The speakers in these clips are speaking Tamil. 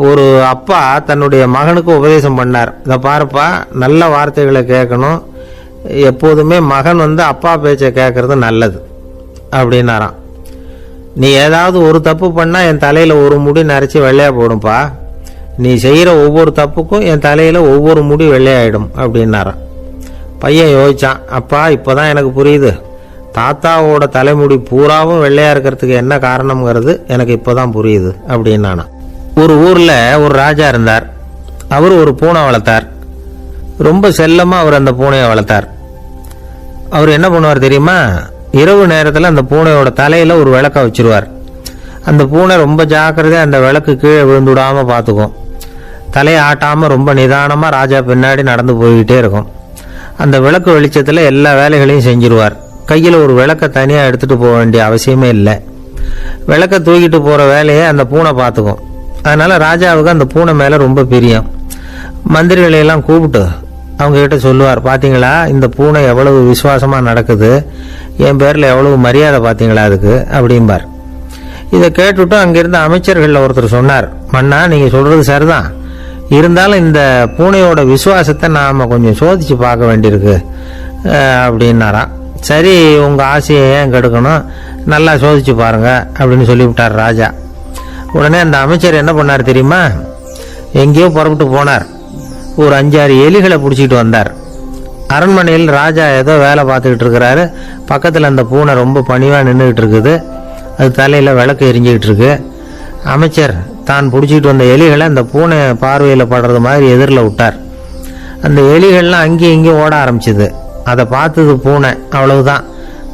ஒரு அப்பா தன்னுடைய மகனுக்கு உபதேசம் பண்ணார். இதை பாருப்பா, நல்ல வார்த்தைகளை கேட்கணும், எப்போதுமே மகன் அப்பா பேச்சை கேட்கறது நல்லது அப்படின்னாராம். நீ ஏதாவது ஒரு தப்பு பண்ணா என் தலையில ஒரு முடி நரைச்சி வெள்ளையா போடும்பா, நீ செய்யற ஒவ்வொரு தப்புக்கும் என் தலையில ஒவ்வொரு முடி வெள்ளையாயிடும் அப்படின்னாராம். பையன் யோசிச்சான், அப்பா இப்பதான் எனக்கு புரியுது, தாத்தாவோட தலைமுடி பூராவும் வெள்ளையா இருக்கிறதுக்கு என்ன காரணம்ங்கிறது எனக்கு இப்பதான் புரியுது அப்படின்னானா. ஒரு ஊர்ல ஒரு ராஜா இருந்தார். அவர் ஒரு பூனை வளர்த்தார். ரொம்ப செல்லமா அவர் அந்த பூனையை வளர்த்தார். அவர் என்ன பண்ணுவார் தெரியுமா? இரவு நேரத்தில் அந்த பூனையோட தலையில ஒரு விளக்க வச்சிருவார். அந்த பூனை ரொம்ப ஜாக்கிரதையா அந்த விளக்கு கீழே விழுந்துடாம பார்த்துக்கும். தலையை ஆட்டாம ரொம்ப நிதானமா ராஜா பின்னாடி நடந்து போய்கிட்டே இருக்கும். அந்த விளக்கு வெளிச்சத்துல எல்லா வேலைகளையும் செஞ்சிருவார். கையில் ஒரு விளக்க தனியா எடுத்துட்டு போக வேண்டிய அவசியமே இல்லை. விளக்க தூக்கிட்டு போற வேலையை அந்த பூனை பார்த்துக்கும். அதனால ராஜாவுக்கு அந்த பூனை மேல ரொம்ப பிரியம். மந்திரிகளை எல்லாம் கூப்பிட்டு அவங்க கிட்ட சொல்லுவார், பாத்தீங்களா இந்த பூனை எவ்வளவு விசுவாசமா நடக்குது, என் பேர்ல எவ்வளவு மரியாதை பாத்தீங்களா அதுக்கு அப்படிம்பார். இதை கேட்டுட்டு அங்கிருந்த அமைச்சர்கள் ஒருத்தர் சொன்னார், மன்னா நீங்க சொல்றது சரிதான், இருந்தாலும் இந்த பூனையோட விசுவாசத்தை நாம கொஞ்சம் சோதிச்சு பார்க்க வேண்டியிருக்கு அப்படின்னாராம். சரி, உங்க ஆசையை ஏன் கெடுக்கணும், நல்லா சோதிச்சு பாருங்க அப்படின்னு சொல்லிவிட்டார் ராஜா. உடனே அந்த அமைச்சர் என்ன பண்ணார் தெரியுமா? எங்கேயோ புறப்பட்டு போனார். ஒரு 5-6 எலிகளை பிடிச்சிட்டு வந்தார். அரண்மனையில் ராஜா ஏதோ வேலை பார்த்துக்கிட்டு இருக்கிறாரு. பக்கத்தில் அந்த பூனை ரொம்ப பணிவாக நின்றுகிட்டு இருக்குது. அது தலையில் விளக்கு எரிஞ்சுக்கிட்டு இருக்கு. அமைச்சர் தான் பிடிச்சிட்டு வந்த எலிகளை அந்த பூனை பார்வையில் படுறது மாதிரி எதிரில் விட்டார். அந்த எலிகள்லாம் அங்கேயும் இங்கேயும் ஓட ஆரம்பிச்சுது. அதை பார்த்தது பூனை, அவ்வளவுதான்.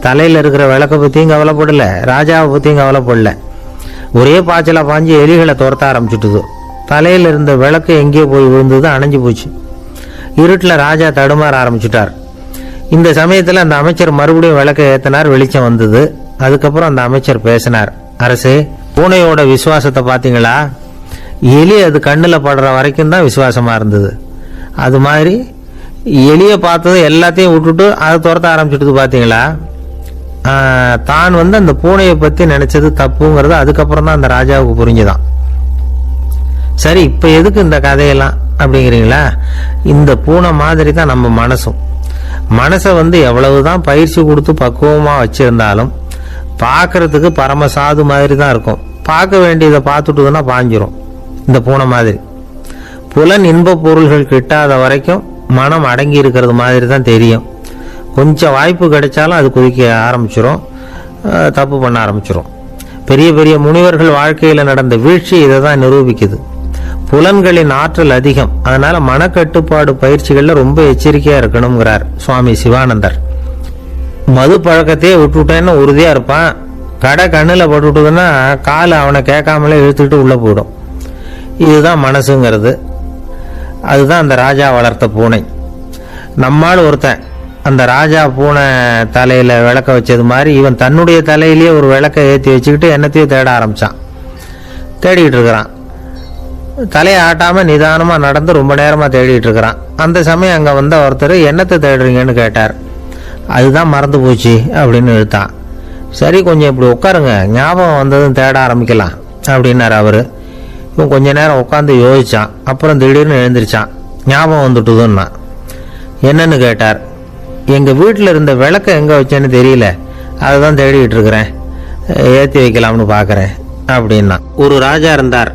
தலையில் இருக்கிற விளக்கை பற்றியும் கவலைப்படல, ராஜாவை பற்றியும் கவலைப்படல. ஒரே பாய்ச்சலா பாஞ்சு எலிகளை துரத்த ஆரம்பிச்சுட்டுது. தலையில் இருந்த விளக்கு எங்கேயோ போய் விழுந்தது, அணைஞ்சு போச்சு. இருட்டில் ராஜா தடுமாற ஆரம்பிச்சுட்டார். இந்த சமயத்தில் அந்த அமைச்சர் மறுபடியும் விளக்கை ஏற்றினார். வெளிச்சம் வந்தது. அதுக்கப்புறம் அந்த அமைச்சர் பேசினார், அரசே, பூனையோட விசுவாசத்தை பார்த்தீங்களா? எலி அது கண்ணில் படுற வரைக்கும் தான் விசுவாசமா இருந்தது. அது மாதிரி எலியை பார்த்தது எல்லாத்தையும் விட்டுட்டு அதை துரத்த ஆரம்பிச்சுட்டு பார்த்தீங்களா? தான் அந்த பூனையை பத்தி நினைச்சது தப்புங்கிறது அதுக்கப்புறம் தான் அந்த ராஜாவுக்கு புரிஞ்சுதான். சரி, இப்ப எதுக்கு இந்த கதையெல்லாம் அப்படிங்கிறீங்களா? இந்த பூனை மாதிரி தான் நம்ம மனசும். மனசை எவ்வளவுதான் பயிற்சி கொடுத்து பக்குவமா வச்சிருந்தாலும் பார்க்கறதுக்கு பரமசாது மாதிரி தான் இருக்கும். பார்க்க வேண்டியதை பார்த்துட்டுதுன்னா பாஞ்சிரும். இந்த பூனை மாதிரி புலன் இன்ப பொருள்கள் கிட்டாத வரைக்கும் மனம் அடங்கி இருக்கிறது மாதிரி தான் தெரியும். கொஞ்சம் வாய்ப்பு கிடைச்சாலும் அது குதிக்க ஆரம்பிச்சிடும், தப்பு பண்ண ஆரம்பிச்சிடும். பெரிய பெரிய முனிவர்கள் வாழ்க்கையில் நடந்த வீழ்ச்சி இதை தான் நிரூபிக்குது. புலன்களின் ஆற்றல் அதிகம். அதனால மனக்கட்டுப்பாடு பயிற்சிகள்ல ரொம்ப எச்சரிக்கையா இருக்கணுங்கிறார் சுவாமி சிவானந்தர். மது பழக்கத்தையே விட்டுட்டேன்னு உறுதியா இருப்பான். கடை கண்ணில் பட்டுவிட்டதுன்னா காலை அவனை கேட்காமலே இழுத்துட்டு உள்ள போயிடும். இதுதான் மனசுங்கிறது. அதுதான் அந்த ராஜா வளர்த்த பூனை. நம்மால் ஒருத்தன் அந்த ராஜா பூனை தலையில விளக்க வச்சது மாதிரி இவன் தன்னுடைய தலையிலேயே ஒரு விளக்க ஏற்றி வச்சுக்கிட்டு என்னத்தையும் தேட ஆரம்பிச்சான். தேடிக்கிட்டு இருக்கிறான். தலையை ஆட்டாம நிதானமா நடந்து ரொம்ப நேரமா தேடிட்டு இருக்கிறான். அந்த சமயம் அங்க ஒருத்தர் என்னத்தை தேடுறீங்கன்னு கேட்டார். அதுதான் மறந்து போச்சு அப்படின்னு இழுத்தான். சரி, கொஞ்சம் இப்படி உட்காருங்க, ஞாபகம் வந்ததும் தேட ஆரம்பிக்கலாம் அப்படின்னாரு அவரு. இவன் கொஞ்ச நேரம் உட்காந்து யோசிச்சான். அப்புறம் திடீர்னு எழுந்திரிச்சான். ஞாபகம் வந்துட்டுதுன்னா. என்னன்னு கேட்டார். எங்க வீட்டில் இருந்த விளக்க எங்க வச்சேன்னு தெரியல, அதை தான் தேடிக்கிட்டு இருக்கிறேன், ஏற்றி வைக்கலாம்னு பார்க்குறேன் அப்படின்னா. ஒரு ராஜா இருந்தார்.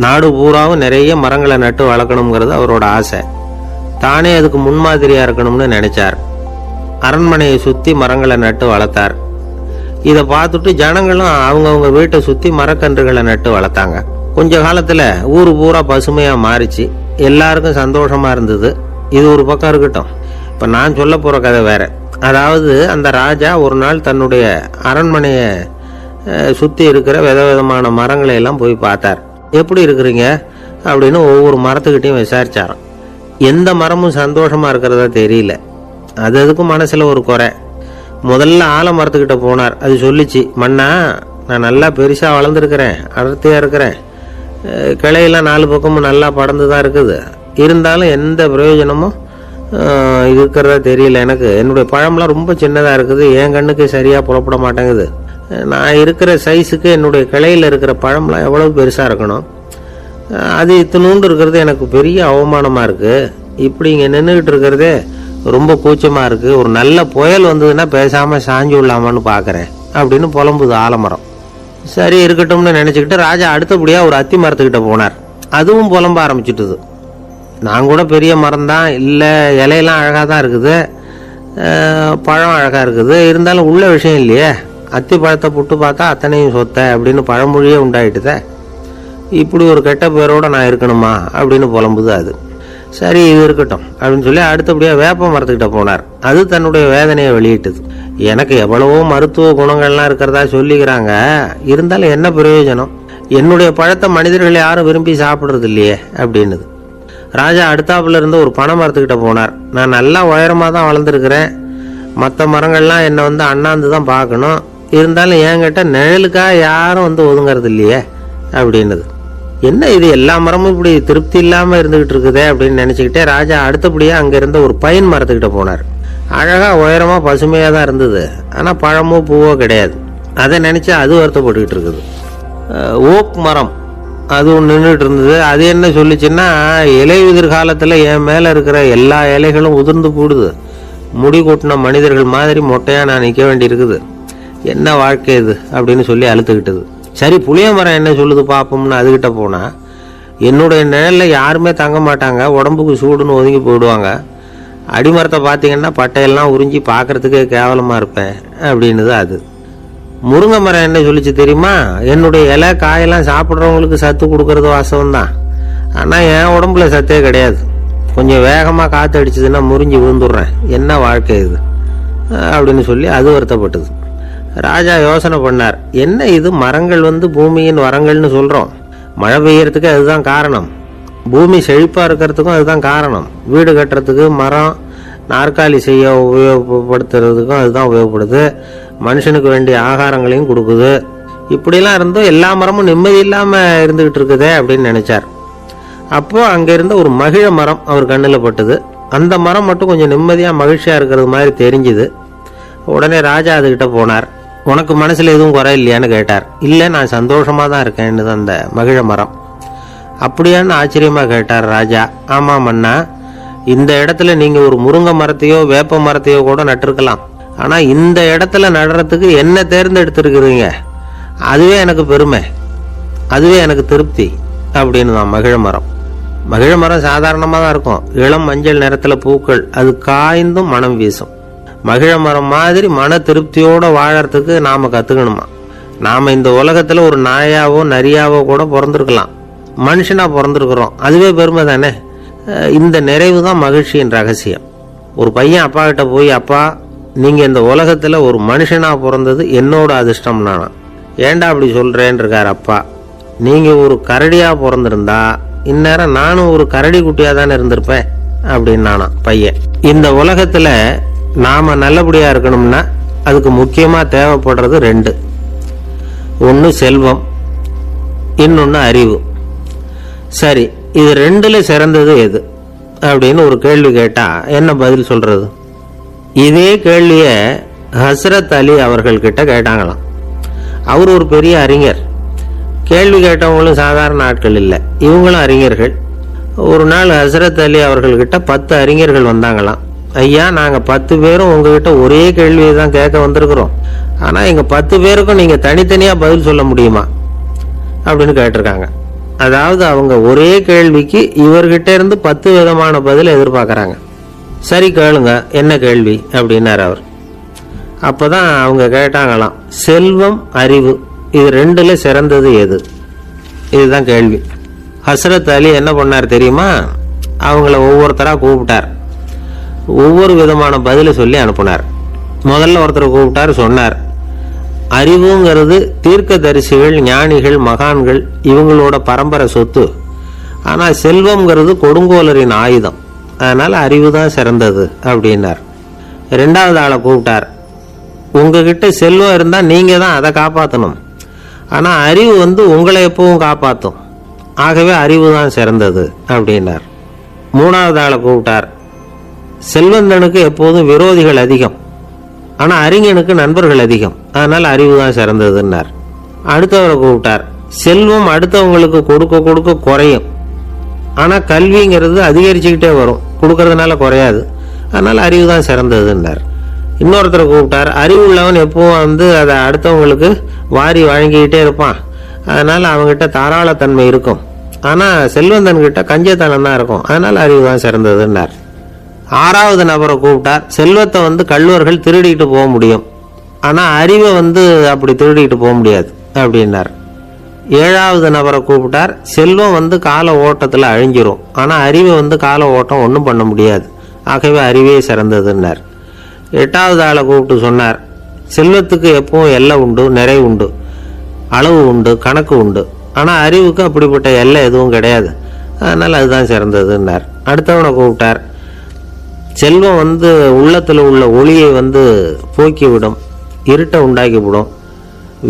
நாடு பூராவும் நிறைய மரங்களை நட்டு வளர்க்கணுங்கிறது அவரோட ஆசை. தானே அதுக்கு முன்மாதிரியா இருக்கணும்னு நினைச்சார். அரண்மனையை சுத்தி மரங்களை நட்டு வளர்த்தார். இதை பார்த்துட்டு ஜனங்களும் அவங்கவுங்க வீட்டை சுத்தி மரக்கன்றுகளை நட்டு வளர்த்தாங்க. கொஞ்ச காலத்துல ஊரு பூரா பசுமையா மாறிச்சு. எல்லாருக்கும் சந்தோஷமா இருந்தது. இது ஒரு பக்கம் இருக்கட்டும். இப்ப நான் சொல்ல போற கதை வேற. அதாவது அந்த ராஜா ஒரு நாள் தன்னுடைய அரண்மனைய சுத்தி இருக்கிற விதவிதமான மரங்களை எல்லாம் போய் பார்த்தார். எப்படி இருக்கிறீங்க அப்படின்னு ஒவ்வொரு மரத்துக்கிட்டையும் விசாரிச்சாராம். எந்த மரமும் சந்தோஷமா இருக்கிறதா தெரியல. அது அதுக்கும் மனசுல ஒரு குறை. முதல்ல ஆலமரத்துக்கிட்ட போனார். அது சொல்லிச்சு, மண்ணா நான் நல்லா பெருசா வளர்ந்துருக்கிறேன், அடர்த்தியா இருக்கிறேன், கிளையெல்லாம் 4 பக்கமும் நல்லா படர்ந்து தான் இருக்குது, இருந்தாலும் எந்த பிரயோஜனமும் இருக்கிறதா தெரியல எனக்கு. என்னுடைய பழம்லாம் ரொம்ப சின்னதா இருக்குது, என் கண்ணுக்கு சரியா புறப்பட மாட்டேங்குது. நான் இருக்கிற சைஸுக்கு என்னுடைய கிளையில இருக்கிற பழம்லாம் எவ்வளவு பெருசா இருக்கணும். அது இத்தினூண்டு இருக்கிறது எனக்கு பெரிய அவமானமாக இருக்குது. இப்படி இங்கே நின்றுக்கிட்டு இருக்கிறதே ரொம்ப கூச்சமாக இருக்குது. ஒரு நல்ல புயல் வந்ததுன்னா பேசாமல் சாஞ்சு விடலாமான்னு பார்க்குறேன் அப்படின்னு புலம்புது ஆலமரம். சரி இருக்கட்டும்னு நினச்சிக்கிட்டு ராஜா அடுத்தபடியாக ஒரு அத்தி மரத்துக்கிட்ட போனார். அதுவும் புலம்ப ஆரம்பிச்சிட்டுது. நான் கூட பெரிய மரம் தான், இல்லை இலையெல்லாம் அழகாக தான் இருக்குது, பழம் அழகாக இருக்குது, இருந்தாலும் உள்ள விஷயம் இல்லையே, அத்தி பழத்தை புட்டு பார்த்தா அத்தனையும் சொத்த அப்படின்னு பழமொழியே உண்டாயிட்டுதே, இப்படி ஒரு கெட்ட பேரோடு நான் இருக்கணுமா அப்படின்னு புலம்புது அது. சரி இது இருக்கட்டும் அப்படின்னு சொல்லி அடுத்தபடியாக வேப்ப மரத்துக்கிட்ட போனார். அது தன்னுடைய வேதனையை வெளியிட்டது. எனக்கு எவ்வளவோ மருத்துவ குணங்கள்லாம் இருக்கிறதா சொல்லிக்கிறாங்க, இருந்தாலும் என்ன பிரயோஜனம், என்னுடைய பழத்தை மனிதர்கள் யாரும் விரும்பி சாப்பிட்றது இல்லையே அப்படின்னுது. ராஜா அடுத்தாப்புல இருந்து ஒரு பனை மரத்துக்கிட்ட போனார். நான் நல்லா உயரமாக தான் வளர்ந்துருக்கிறேன், மற்ற மரங்கள்லாம் என்னை அண்ணாந்து தான் பார்க்கணும், இருந்தாலும் என்கிட்ட நிழலுக்காக யாரும் ஒதுங்கிறது இல்லையே அப்படின்னுது. என்ன இது எல்லா மரமும் இப்படி திருப்தி இல்லாமல் இருந்துகிட்டு இருக்குதே அப்படின்னு நினச்சிக்கிட்டே ராஜா அடுத்தபடியாக அங்கே இருந்த ஒரு பைன் மரத்துக்கிட்ட போனார். அழகாக உயரமாக பசுமையாக தான் இருந்தது, ஆனால் பழமோ பூவோ கிடையாது. அதை நினச்சி அது வருத்தப்பட்டுக்கிட்டு இருக்குது. ஓக் மரம் அது ஒன்று நின்றுட்டு இருந்தது. அது என்ன சொல்லிச்சுன்னா, இலையுதிர் காலத்தில் என் மேலே இருக்கிற எல்லா இலைகளும் உதிர்ந்து போடுது, முடி கொட்டின மனிதர்கள் மாதிரி மொட்டையாக நான் நிற்க வேண்டி இருக்குது, என்ன வாழ்க்கை இது அப்படின்னு சொல்லி அழுத்துக்கிட்டது. சரி புளிய மரம் என்ன சொல்லுது பார்ப்போம்னு அதுகிட்ட போனால், என்னுடைய நிழலில் யாருமே தங்க மாட்டாங்க, உடம்புக்கு சூடுன்னு ஒதுங்கி போயிடுவாங்க, அடிமரத்தை பார்த்தீங்கன்னா பட்டையெல்லாம் உறிஞ்சி பார்க்குறதுக்கே கேவலமாக இருப்பேன் அப்படின்னுது அது. முருங்கை மரம் என்ன சொல்லிச்சு தெரியுமா, என்னுடைய இலை காயெல்லாம் சாப்பிட்றவங்களுக்கு சத்து கொடுக்கறது வாசவம் தான், ஆனால் என் உடம்புல சத்தே கிடையாது, கொஞ்சம் வேகமாக காற்று அடிச்சதுன்னா முறிஞ்சி விழுந்துடுறேன், என்ன வாழ்க்கை இது அப்படின்னு சொல்லி அது வருத்தப்பட்டது. ராஜா யோசனை பண்ணார், என்ன இது மரங்கள் பூமியின் வரங்கள்னு சொல்கிறோம், மழை பெய்யறதுக்கு அதுதான் காரணம், பூமி செழிப்பாக இருக்கிறதுக்கும் அதுதான் காரணம், வீடு கட்டுறதுக்கு மரம், நாற்காலி செய்ய உபயோகப்படுத்துறதுக்கும் அதுதான் உபயோகப்படுது, மனுஷனுக்கு வேண்டிய ஆகாரங்களையும் கொடுக்குது, இப்படிலாம் இருந்தும் எல்லா மரமும் நிம்மதி இல்லாமல் இருந்துகிட்டு இருக்குதே அப்படின்னு நினைச்சார். அப்போ அங்கே இருந்த ஒரு மகிழ மரம் அவர் கண்ணில் பட்டது. அந்த மரம் மட்டும் கொஞ்சம் நிம்மதியாக மகிழ்ச்சியாக இருக்கிறது மாதிரி தெரிஞ்சுது. உடனே ராஜா அதுகிட்ட போனார். உனக்கு மனசில் எதுவும் குறை இல்லையான்னு கேட்டார். இல்லை நான் சந்தோஷமாக தான் இருக்கேன்னு அந்த மகிழ மரம். அப்படியான்னு ஆச்சரியமாக கேட்டார் ராஜா. ஆமாம் மன்னா, இந்த இடத்துல நீங்கள் ஒரு முருங்கை மரத்தையோ வேப்ப மரத்தையோ கூட நட்டிருக்கலாம், ஆனால் இந்த இடத்துல நடுறதுக்கு என்ன தேர்ந்தெடுத்துருக்குறீங்க, அதுவே எனக்கு பெருமை, அதுவே எனக்கு திருப்தி அப்படின்னு தான் மகிழ மரம். மகிழ மரம் சாதாரணமாக தான் இருக்கும், இளம் மஞ்சள் நிறத்தில் பூக்கள், அது காய்ந்தும் மனம் வீசும். மகிழ மரம் மாதிரி மன திருப்தியோடு வாழறதுக்கு நாம் கற்றுக்கணுமா. நாம் இந்த உலகத்தில் ஒரு நாயாவோ நரியாவோ கூட பிறந்திருக்கலாம், மனுஷனாக பிறந்திருக்கிறோம், அதுவே பெருமை தானே. இந்த நிறைவு தான் மகிழ்ச்சியின் ரகசியம். ஒரு பையன் அப்பா கிட்ட போய், அப்பா நீங்கள் இந்த உலகத்தில் ஒரு மனுஷனாக பிறந்தது என்னோட அதிர்ஷ்டம் நானா. ஏண்டா அப்படி சொல்கிறேன்னு இருக்கார் அப்பா. நீங்கள் ஒரு கரடியாக பிறந்திருந்தா இந்நேரம் நானும் ஒரு கரடி குட்டியாக தானே இருந்திருப்பேன் அப்படின்னு நானா பையன். இந்த உலகத்தில் நாம் நல்லபடியாக இருக்கணும்னா அதுக்கு முக்கியமாக தேவைப்படுறது ரெண்டு, ஒன்று செல்வம், இன்னொன்று அறிவு. சரி இது ரெண்டுல சிறந்தது எது அப்படின்னு ஒரு கேள்வி கேட்டால் என்ன பதில் சொல்கிறது? இதே கேள்வியை ஹஸ்ரத் அலி அவர்கள்கிட்ட கேட்டாங்களாம். அவர் ஒரு பெரிய அறிஞர். கேள்வி கேட்டவங்களும் சாதாரண ஆட்கள் இல்லை, இவங்களும் அறிஞர்கள். ஒரு நாள் ஹஸ்ரத் அலி அவர்கள்கிட்ட 10 அறிஞர்கள் வந்தாங்களாம். ஐயா நாங்கள் 10 பேரும் உங்ககிட்ட ஒரே கேள்வியை தான் கேட்க வந்திருக்கிறோம், ஆனால் எங்கள் 10 பேருக்கும் நீங்கள் தனித்தனியாக பதில் சொல்ல முடியுமா அப்படின்னு கேட்டிருக்காங்க. அதாவது அவங்க ஒரே கேள்விக்கு இவர்கிட்ட இருந்து 10 விதமான பதில் எதிர்பார்க்குறாங்க. சரி கேளுங்க என்ன கேள்வி அப்படின்னார் அவர். அப்போதான் அவங்க கேட்டாங்களாம், செல்வம் அறிவு இது ரெண்டுல சிறந்தது எது, இதுதான் கேள்வி. ஹஸ்ரத் அலி என்ன பண்ணார் தெரியுமா, அவங்கள ஒவ்வொருத்தராக கூப்பிட்டார், ஒவ்வொரு விதமான பதிலை சொல்லி அனுப்புனார். முதல்ல ஒருத்தரை கூப்பிட்டார், சொன்னார், அறிவுங்கிறது தீர்க்க தரிசிகள், ஞானிகள், மகான்கள் இவங்களோட பரம்பரை சொத்து, ஆனால் செல்வம்ங்கிறது கொடுங்கோலரின் ஆயுதம், அதனால் அறிவு தான் சிறந்தது அப்படின்னார். 2வது ஆளை கூப்பிட்டார், உங்ககிட்ட செல்வம் இருந்தால் நீங்கள் தான் அதை காப்பாற்றணும், ஆனால் அறிவு உங்களை எப்பவும் காப்பாற்றும், ஆகவே அறிவு தான் சிறந்தது அப்படின்னார். 3வது ஆளை கூப்பிட்டார், செல்வந்தனுக்கு எப்போதும் விரோதிகள் அதிகம், ஆனால் அறிஞனுக்கு நண்பர்கள் அதிகம், அதனால் அறிவு தான் சிறந்ததுன்னார். அடுத்தவரை கூப்பிட்டார், செல்வம் அடுத்தவங்களுக்கு கொடுக்க கொடுக்க குறையும். ஆனால் கல்விங்கிறது அதிகரிச்சுக்கிட்டே வரும், கொடுக்கறதுனால குறையாது. அதனால் அறிவு தான் சிறந்ததுன்னார். இன்னொருத்தரை கூப்பிட்டார். அறிவு உள்ளவன் எப்பவும் அதை அடுத்தவங்களுக்கு வாரி வழங்கிக்கிட்டே இருப்பான். அதனால் அவங்ககிட்ட தாராளத்தன்மை இருக்கும். ஆனால் செல்வந்தன்கிட்ட கஞ்சத்தனம் தான் இருக்கும். அதனால் அறிவு தான் சிறந்ததுன்னார். 6வது நபரை கூப்பிட்டார். செல்வத்தை கள்வர்கள் திருடிட்டு போக முடியும், ஆனால் அறிவை அப்படி திருடிட்டு போக முடியாது அப்படின்னார். 7வது நபரை கூப்பிட்டார். செல்வம் கால ஓட்டத்தில் அழிஞ்சிரும், ஆனால் அறிவை கால ஓட்டம் ஒன்றும் பண்ண முடியாது. ஆகவே அறிவே சிறந்ததுன்னார். 8வது ஆளை கூப்பிட்டு சொன்னார், செல்வத்துக்கு எப்பவும் எல்லை உண்டு, நிறைவு உண்டு, அளவு உண்டு, கணக்கு உண்டு. ஆனால் அறிவுக்கு அப்படிப்பட்ட எல்லை எதுவும் கிடையாது. அதனால் அதுதான் சிறந்ததுன்னார். அடுத்தவனை கூப்பிட்டார். செல்வம் உள்ளத்தில் உள்ள ஒளியை போக்கிவிடும், இருட்டை உண்டாக்கிவிடும்,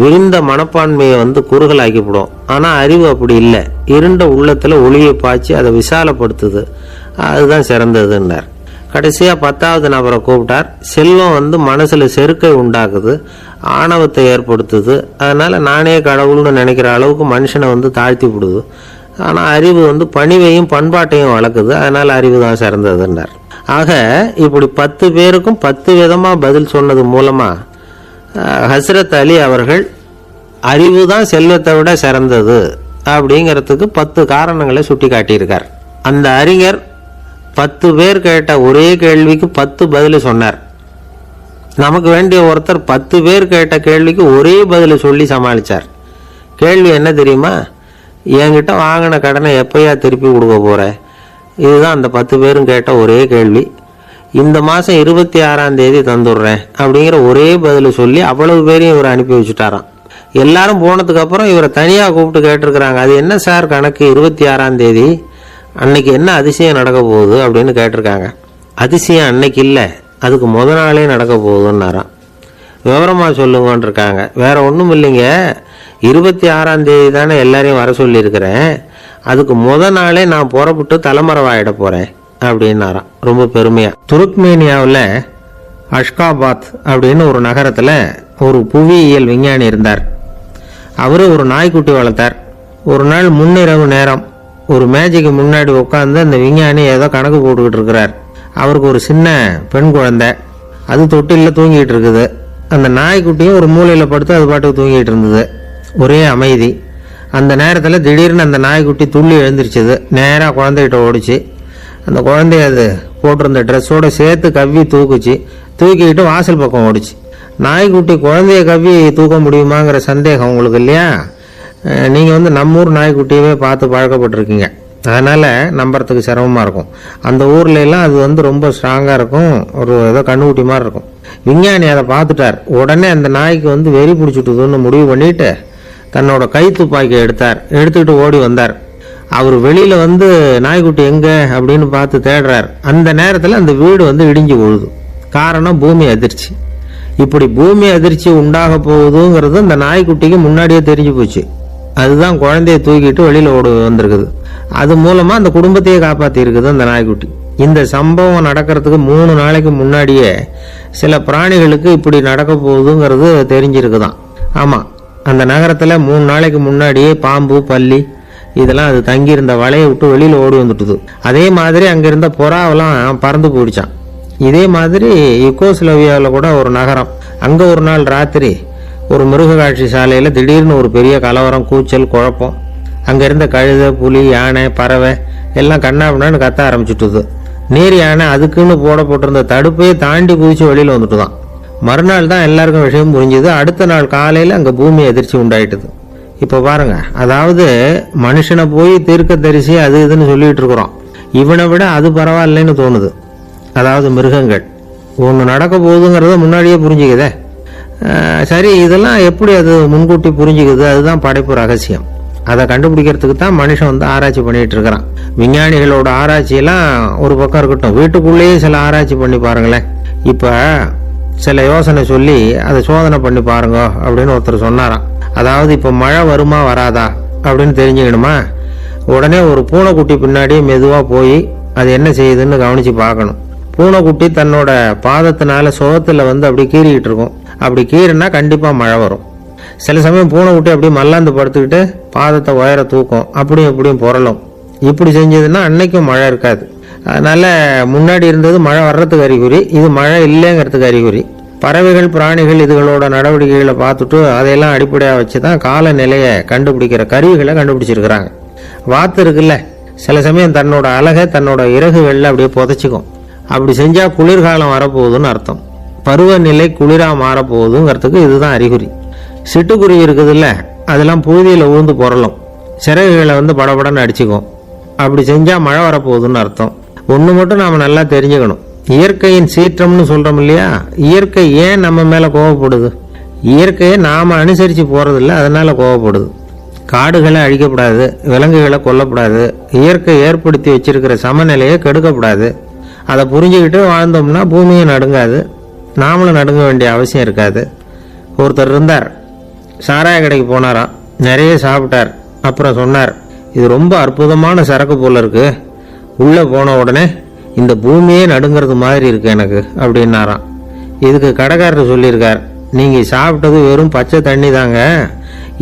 விரிந்த மனப்பான்மையை குறுகலாக்கிவிடும். ஆனால் அறிவு அப்படி இல்லை, இருண்ட உள்ளத்தில் ஒளியை பாய்ச்சி அதை விசாலப்படுத்துது. அதுதான் சிறந்ததுன்னார். கடைசியாக 10வது நபரை கூப்பிட்டார். செல்வம் மனசில் செருக்கை உண்டாக்குது, ஆணவத்தை ஏற்படுத்துது. அதனால் நானே கடவுள்னு நினைக்கிற அளவுக்கு மனுஷனை தாழ்த்தி விடுது. ஆனால் அறிவு பணிவையும் பண்பாட்டையும் வளர்க்குது. அதனால் அறிவு தான் சிறந்ததுன்னார். ஆக இப்படி 10 பேருக்கும் 10 விதமாக பதில் சொன்னது மூலமாக ஹஸ்ரத் அலி அவர்கள் அறிவு தான் செல்வத்தை விட சிறந்தது அப்படிங்கிறதுக்கு 10 காரணங்களை சுட்டி காட்டியிருக்கார். அந்த அறிஞர் 10 பேர் கேட்ட ஒரே கேள்விக்கு 10 பதில் சொன்னார். நமக்கு வேண்டிய ஒருத்தர் 10 பேர் கேட்ட கேள்விக்கு ஒரே பதில் சொல்லி சமாளித்தார். கேள்வி என்ன தெரியுமா? என்கிட்ட வாங்கின கடனை எப்பயா திருப்பி கொடுக்க போகிற? இதுதான் அந்த 10 பேரும் கேட்ட ஒரே கேள்வி. இந்த மாதம் 26ஆம் தேதி தந்துடுறேன் அப்படிங்கிற ஒரே பதில் சொல்லி அவ்வளவு பேரையும் இவர் அனுப்பி வச்சுட்டாராம். எல்லாரும் போனதுக்கப்புறம் இவரை தனியாக கூப்பிட்டு கேட்டிருக்கிறாங்க. அது என்ன சார் கணக்கு, 26ஆம் தேதி அன்னைக்கு என்ன அதிசயம் நடக்க போகுது அப்படின்னு கேட்டிருக்காங்க. அதிசயம் அன்னைக்கு இல்லை, அதுக்கு முதல் நாளே நடக்க போகுதுன்னாராம். விவரமாக சொல்லுங்கன்னு இருக்காங்க. வேற ஒன்றும் இல்லைங்க, 26ஆம் தேதி தானே எல்லாரையும் வர சொல்லியிருக்கிறேன், அதுக்கு முதல் நாளே நான் புறப்பட்டு தலைமறைவாயிட போகிறேன் அப்படின்னாராம். ரொம்ப பெருமையாக. துருக்மேனியாவில் அஷ்காபாத் அப்படின்னு ஒரு நகரத்தில் ஒரு புவியியல் விஞ்ஞானி இருந்தார். அவர் ஒரு நாய்க்குட்டி வளர்த்தார். ஒரு நாள் முன்னிரவு நேரம் ஒரு மேஜைக்கு முன்னாடி உட்காந்து அந்த விஞ்ஞானி ஏதோ கணக்கு போட்டுக்கிட்டு இருக்கிறார். அவருக்கு ஒரு சின்ன பெண் குழந்தை, அது தொட்டிலில் தூங்கிட்டு இருக்குது. அந்த நாய்க்குட்டியும் ஒரு மூலையில் படுத்து அது பாட்டுக்கு தூங்கிட்டு இருந்தது. ஒரே அமைதி. அந்த நேரத்தில் திடீர்னு அந்த நாய்க்குட்டி துள்ளி எழுந்திரிச்சது. நேராக குழந்தைகிட்ட ஓடிச்சு. அந்த குழந்தைய அது போட்டிருந்த ட்ரெஸ்ஸோடு சேர்த்து கவ்வி தூக்குச்சு. தூக்கிக்கிட்டு வாசல் பக்கம் ஓடிச்சு. நாய்க்குட்டி குழந்தைய கவ்வி தூக்க முடியுமாங்கிற சந்தேகம் உங்களுக்கு இல்லையா? நீங்கள் நம்ம ஊர் நாய்க்குட்டியவே பார்த்து பழக்கப்பட்டிருக்கீங்க, அதனால் நம்புறதுக்கு சிரமமாக இருக்கும். அந்த ஊர்ல எல்லாம் அது ரொம்ப ஸ்ட்ராங்காக இருக்கும், ஒரு ஏதோ கண்ணுக்குட்டி மாதிரி இருக்கும். விஞ்ஞானி அதை பார்த்துட்டார். உடனே அந்த நாய்க்கு வெறி பிடிச்சிட்டுதுன்னு முடிவு பண்ணிட்டு தன்னோட கை துப்பாக்கியை எடுத்துக்கிட்டு ஓடி வந்தார். அவர் வெளியில் நாய்க்குட்டி எங்கே அப்படின்னு பார்த்து தேடுறார். அந்த நேரத்தில் அந்த வீடு இடிஞ்சு விழுது. காரணம் பூமி அதிர்ச்சி. இப்படி பூமி அதிர்ச்சி உண்டாக போகுதுங்கிறது அந்த நாய்க்குட்டிக்கு முன்னாடியே தெரிஞ்சு போச்சு. அதுதான் குழந்தைய தூக்கிட்டு வெளியில் ஓடி வந்திருக்குது. அது மூலமாக அந்த குடும்பத்தையே காப்பாற்றி இருக்குது அந்த நாய்க்குட்டி. இந்த சம்பவம் நடக்கிறதுக்கு 3 நாளைக்கு முன்னாடியே சில பிராணிகளுக்கு இப்படி நடக்க போகுதுங்கிறது தெரிஞ்சிருக்குதான். ஆமாம், அந்த நகரத்தில் 3 நாளைக்கு முன்னாடியே பாம்பு, பல்லி இதெல்லாம் அது தங்கியிருந்த வலையை விட்டு வெளியில் ஓடி வந்துட்டுது. அதே மாதிரி அங்கிருந்த புறாவெல்லாம் பறந்து போயிடுச்சான். இதே மாதிரி யுகோஸ்லோவியாவில் கூட ஒரு நகரம், அங்கே ஒரு நாள் ராத்திரி ஒரு மிருக காட்சி சாலையில் திடீர்னு ஒரு பெரிய கலவரம், கூச்சல், குழப்பம். அங்கே இருந்த கழுதை, புலி, யானை, பறவை எல்லாம் கண்ணாபின்னான்னு கத்த ஆரம்பிச்சுட்டுது. நீர் யானை அதுக்குன்னு போட்டிருந்த தடுப்பையே தாண்டி குதிச்சு வெளியில் வந்துட்டு தான். மறுநாள் தான் எல்லாருக்கும் விஷயம் புரிஞ்சுது. அடுத்த நாள் காலையில் அங்கே பூமி அதிர்ச்சி உண்டாயிட்டுது. இப்போ பாருங்க, அதாவது மனுஷனை போய் தீர்க்க தரிசி அது இதுன்னு சொல்லிட்டு இருக்கிறோம். இவனை விட அது பரவாயில்லைன்னு தோணுது. அதாவது மிருகங்கள் ஒன்று நடக்க போகுதுங்கிறத முன்னாடியே புரிஞ்சுக்குதே. சரி, இதெல்லாம் எப்படி அது முன்கூட்டி புரிஞ்சுக்குது? அதுதான் படைப்பு ரகசியம். அதை கண்டுபிடிக்கிறதுக்கு தான் மனுஷன் ஆராய்ச்சி பண்ணிட்டு இருக்கிறான். விஞ்ஞானிகளோட ஆராய்ச்சியெல்லாம் ஒரு பக்கம் இருக்கட்டும், வீட்டுக்குள்ளேயே சில ஆராய்ச்சி பண்ணி பாருங்களேன். இப்போ சில யோசனை சொல்லி அதை சோதனை பண்ணி பாருங்க அப்படின்னு ஒருத்தர் சொன்னாராம். அதாவது இப்போ மழை வருமா வராதா அப்படின்னு தெரிஞ்சுக்கணுமா, உடனே ஒரு பூனைக்குட்டி பின்னாடி மெதுவாக போய் அது என்ன செய்யுதுன்னு கவனித்து பார்க்கணும். பூனைக்குட்டி தன்னோட பாதத்தினால சுகத்தில் அப்படி கீறிக்கிட்டு இருக்கும். அப்படி கீறினா கண்டிப்பாக மழை வரும். சில சமயம் பூனை விட்டு அப்படியே மல்லாந்து படுத்துக்கிட்டு பாதத்தை உயர தூக்கும், அப்படியும் இப்படியும் புரளும். இப்படி செஞ்சதுன்னா அன்னைக்கும் மழை இருக்காது. அதனால முன்னாடி இருந்தது மழை வர்றதுக்கு அறிகுறி, இது மழை இல்லைங்கிறதுக்கு அறிகுறி. பறவைகள் பிராணிகள் இதுகளோட நடவடிக்கைகளை பார்த்துட்டு அதையெல்லாம் அடிப்படையாக வச்சு தான் காலநிலையை கண்டுபிடிக்கிற கருவிகளை கண்டுபிடிச்சிருக்கிறாங்க. வாத்து இருக்குல்ல, சில சமயம் தன்னோட அழகை தன்னோட இறகுகளில் அப்படியே புதைச்சிக்கும். அப்படி செஞ்சால் குளிர்காலம் வரப்போகுதுன்னு அர்த்தம். பருவநிலை குளிராக மாறப்போகுதுங்கிறதுக்கு இதுதான் அறிகுறி. சிட்டுக்குருவி இருக்குதுல்ல, அதெல்லாம் புழுதியில் ஊழ்ந்து புரளும், சிறகுகளை படபடன்னு அடிச்சுக்கும். அப்படி செஞ்சால் மழை வரப்போகுதுன்னு அர்த்தம். ஒன்று மட்டும் நாம் நல்லா தெரிஞ்சுக்கணும், இயற்கையின் சீற்றம்னு சொல்கிறோம் இல்லையா, இயற்கை ஏன் நம்ம மேலே கோவப்படுது? இயற்கையை நாம் அனுசரித்து போகிறதில்ல, அதனால் கோவப்படுது. காடுகளை அழிக்கப்படாது, விலங்குகளை கொல்லப்படாது, இயற்கை ஏற்படுத்தி வச்சிருக்கிற சமநிலையை கெடுக்கப்படாது. அதை புரிஞ்சுக்கிட்டு வாழ்ந்தோம்னா பூமியை நடுங்காது, நாமளும் நடுங்க வேண்டிய அவசியம் இருக்காது. ஒருத்தர் இருந்தார், சாராய கடைக்கு போனாராம், நிறைய சாப்பிட்டார். அப்புறம் சொன்னார், இது ரொம்ப அற்புதமான சரக்கு போல இருக்கு, உள்ளே போன உடனே இந்த பூமியே நடுங்கிறது மாதிரி இருக்கு எனக்கு அப்படின்னாராம். இதுக்கு கடைக்காரர் சொல்லியிருக்கார், நீங்கள் சாப்பிட்டது வெறும் பச்சை தண்ணி தாங்க,